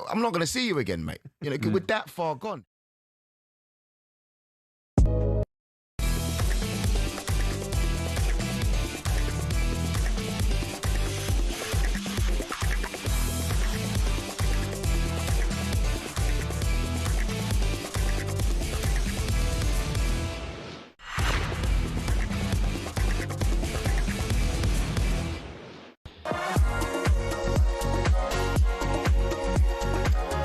I'm not going to see you again, mate. We're that far gone.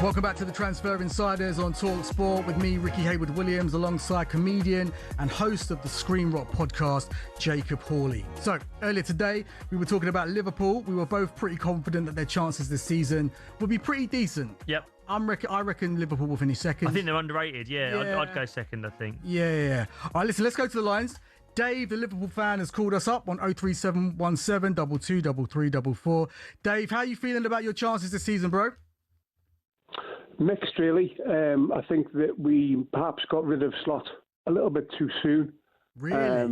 Welcome back to the Transfer Insiders on talkSPORT with me, Rickie Haywood-Williams, alongside comedian and host of the Screen Rock podcast, Jacob Hawley. So, earlier today, we were talking about Liverpool. We were both pretty confident that their chances this season will be pretty decent. Yep. I reckon Liverpool will finish second. I think they're underrated, yeah. I'd go second, I think. Yeah. All right, listen, let's go to the lines. Dave, the Liverpool fan, has called us up on 03717 22 3344. Dave, how are you feeling about your chances this season, bro? Mixed, really. I think that we perhaps got rid of Slot a little bit too soon. Really? I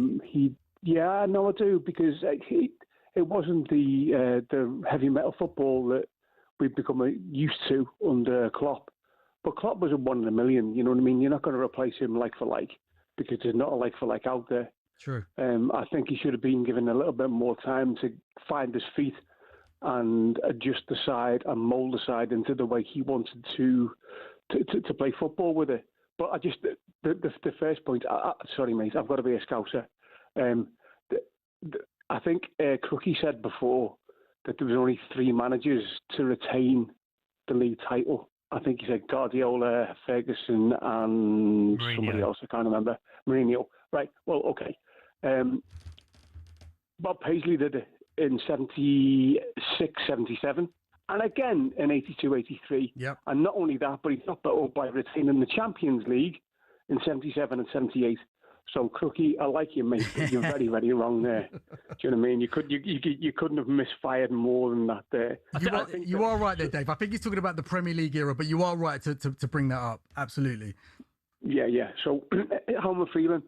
do, because it wasn't the heavy metal football that we've become used to under Klopp. But Klopp was a 1 in a million. You know what I mean? You're not going to replace him like for like, because there's not a like for like out there. True. I think he should have been given a little bit more time to find his feet and adjust the side and mould the side into the way he wanted to play football with it. But I just, the first point, sorry mate, I've got to be a Scouser. I think Crookie said before that there was only 3 managers to retain the league title. I think he said Guardiola, Ferguson and Mourinho. Somebody else, I can't remember. Mourinho. Right, well, okay. Bob Paisley did it in 76, 77, and again in 82, 83. Yep. And not only that, but he topped that up by retaining the Champions League in 77 and 78. So, Crookie, I like you, mate, but you're very, very wrong there. Do you know what I mean? You couldn't have misfired more than that there. You are right there, Dave. I think he's talking about the Premier League era, but you are right to bring that up. Absolutely. Yeah. So, how am I feeling?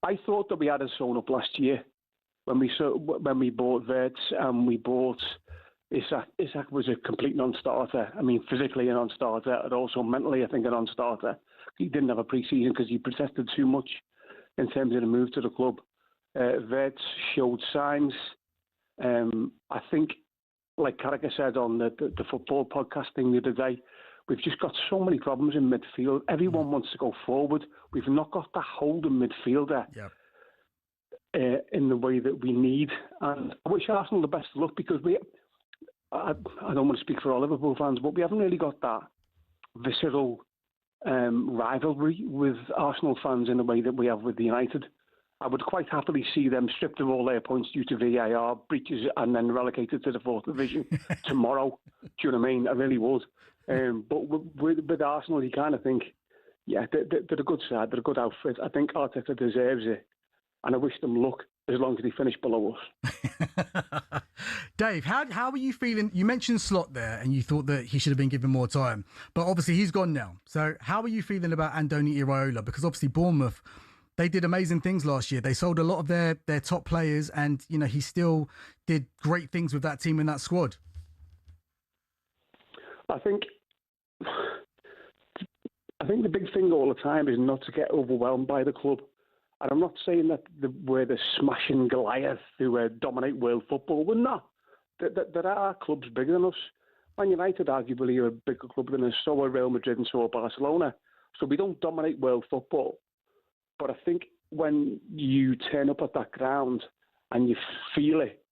I thought that we had it sewn up last year when we bought Wirtz and we bought Isak. Isak was a complete non-starter. I mean, physically a non-starter, and also mentally, I think, a non-starter. He didn't have a pre-season because he protested too much in terms of the move to the club. Wirtz showed signs. I think, like Carragher said on the football podcasting the other day, we've just got so many problems in midfield. Everyone wants to go forward. We've not got that holding midfielder in the way that we need. And I wish Arsenal the best of luck, because I don't want to speak for all Liverpool fans, but we haven't really got that visceral rivalry with Arsenal fans in the way that we have with the United. I would quite happily see them stripped of all their points due to VAR breaches and then relegated to the 4th division tomorrow. Do you know what I mean? I really would. But with Arsenal, you kind of think, yeah, they're a good side, they're a good outfit. I think Arteta deserves it, and I wish them luck. as long as they finish below us. Dave, how are you feeling? You mentioned Slot there, and you thought that he should have been given more time, but obviously he's gone now. So how are you feeling about Andoni Iraola? Because obviously Bournemouth, they did amazing things last year. They sold a lot of their top players, and he still did great things with that team and that squad. I think the big thing all the time is not to get overwhelmed by the club. And I'm not saying that we're the smashing Goliath who dominate world football. We're not. There are clubs bigger than us. Man United arguably are a bigger club than us. So are Real Madrid and so are Barcelona. So we don't dominate world football. But I think when you turn up at that ground and you feel it,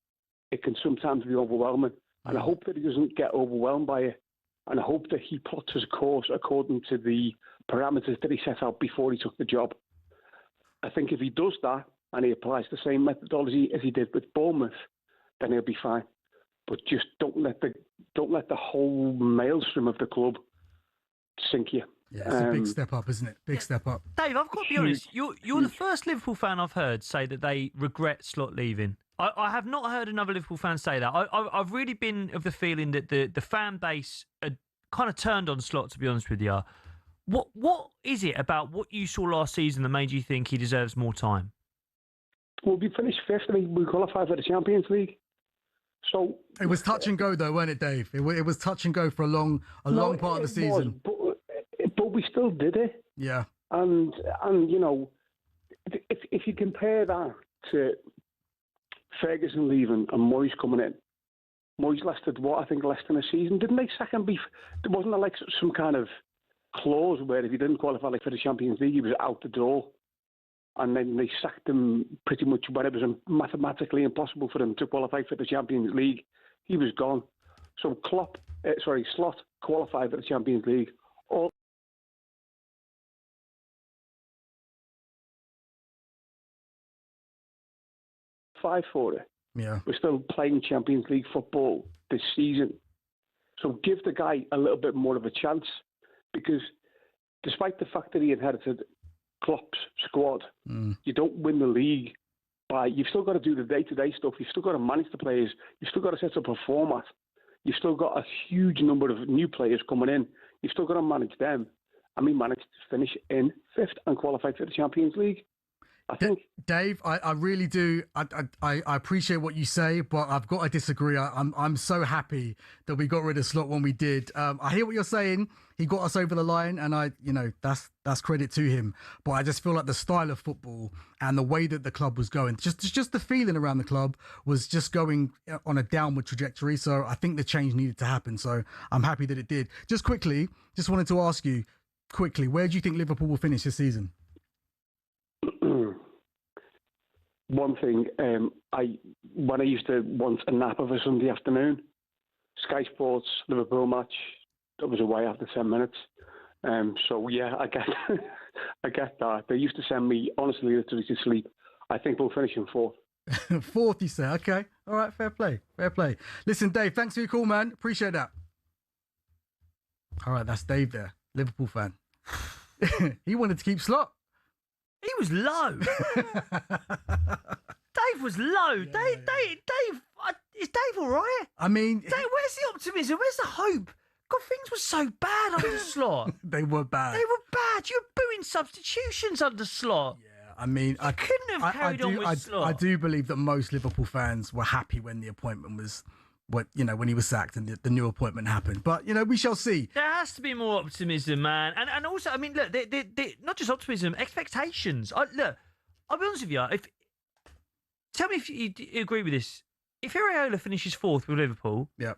it can sometimes be overwhelming. And I hope that he doesn't get overwhelmed by it. And I hope that he plots his course according to the parameters that he set out before he took the job. I think if he does that and he applies the same methodology as he did with Bournemouth, then he'll be fine. But just don't let the whole maelstrom of the club sink you. Yeah, it's a big step up, isn't it? Big step up. Dave, I've got to be honest. You're the first Liverpool fan I've heard say that they regret Slot leaving. I have not heard another Liverpool fan say that. I've really been of the feeling that the fan base had kind of turned on Slot, to be honest with you. What is it about what you saw last season that made you think he deserves more time? Well, we finished fifth. I mean, we qualified for the Champions League. So it was touch and go, though, weren't it, Dave? It was touch and go for a long part of the season. But we still did it. Yeah. And if you compare that to Ferguson leaving and Moyes coming in, Moyes lasted I think less than a season. Didn't they sack him? There wasn't like some kind of clause where if he didn't qualify for the Champions League, he was out the door. And then they sacked him pretty much when it was mathematically impossible for him to qualify for the Champions League. He was gone. So Slot qualified for the Champions League. All five for it. Yeah. We're still playing Champions League football this season. So give the guy a little bit more of a chance, because despite the fact that he inherited Klopp's squad, you don't win the league you've still got to do the day-to-day stuff. You've still got to manage the players. You've still got to set up a format. You've still got a huge number of new players coming in. You've still got to manage them. And we managed to finish in fifth and qualify for the Champions League. I think, Dave, I really do. I appreciate what you say, but I've got to disagree. I'm so happy that we got rid of Slot when we did. I hear what you're saying. He got us over the line, and that's credit to him. But I just feel like the style of football and the way that the club was going, just the feeling around the club was just going on a downward trajectory. So I think the change needed to happen. So I'm happy that it did. Just wanted to ask you quickly, where do you think Liverpool will finish this season? One thing, when I used to want a nap of a Sunday afternoon, Sky Sports Liverpool match, that was away after 10 minutes. So yeah, I get that. They used to send me, honestly, literally to sleep. I think we'll finish in fourth. Fourth, you say? Okay. All right, fair play. Listen, Dave, thanks for your call, man. Appreciate that. All right, that's Dave there, Liverpool fan. He wanted to keep Slot. He was low. Dave was low. Yeah, Dave, is Dave all right? I mean, Dave, where's the optimism? Where's the hope? God, things were so bad under Slot. They were bad. You were booing substitutions under Slot. Yeah, I mean, I couldn't have carried on with Slot. I do believe that most Liverpool fans were happy when the appointment was, when he was sacked and the new appointment happened. But we shall see. There has to be more optimism, man, and also, I mean, look, not just optimism, expectations. I'll be honest with you. Tell me if you agree with this. If Iraola finishes fourth with Liverpool, yeah,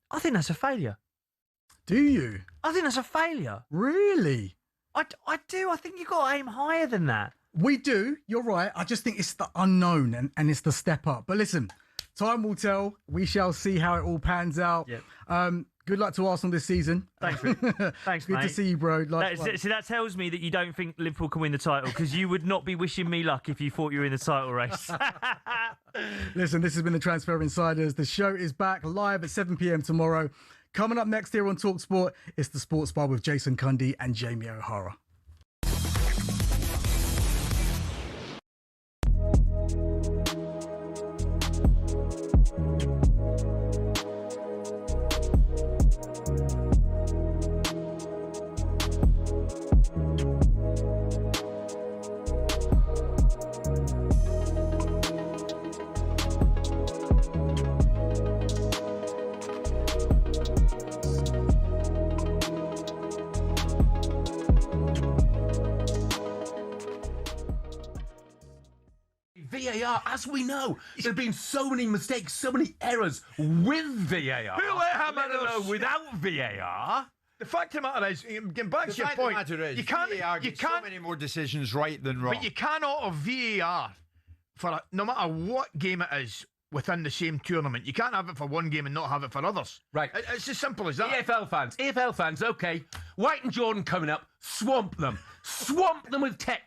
I think that's a failure. Do you? I think that's a failure. Really? I do. I think you've got to aim higher than that. We do. You're right. I just think it's the unknown and it's the step up. But listen, time will tell. We shall see how it all pans out. Yep. Good luck to Arsenal this season. Thanks, Rick. Thanks, Good mate. to see you, bro. See, that tells me that you don't think Liverpool can win the title, because you would not be wishing me luck if you thought you were in the title race. Listen, this has been the Transfer Insiders. The show is back live at 7 p.m. tomorrow. Coming up next here on talkSPORT, it's the Sports Bar with Jason Cundy and Jamie O'Hara. as we know, there have been so many mistakes, so many errors with VAR. Who let him let alone without VAR. The fact of the matter is, getting back to your point, you can't so many more decisions right than wrong. But you cannot have VAR for no matter what game it is within the same tournament. You can't have it for one game and not have it for others. Right. It's as simple as that. EFL fans, okay. White and Jordan coming up, swamp them with tech.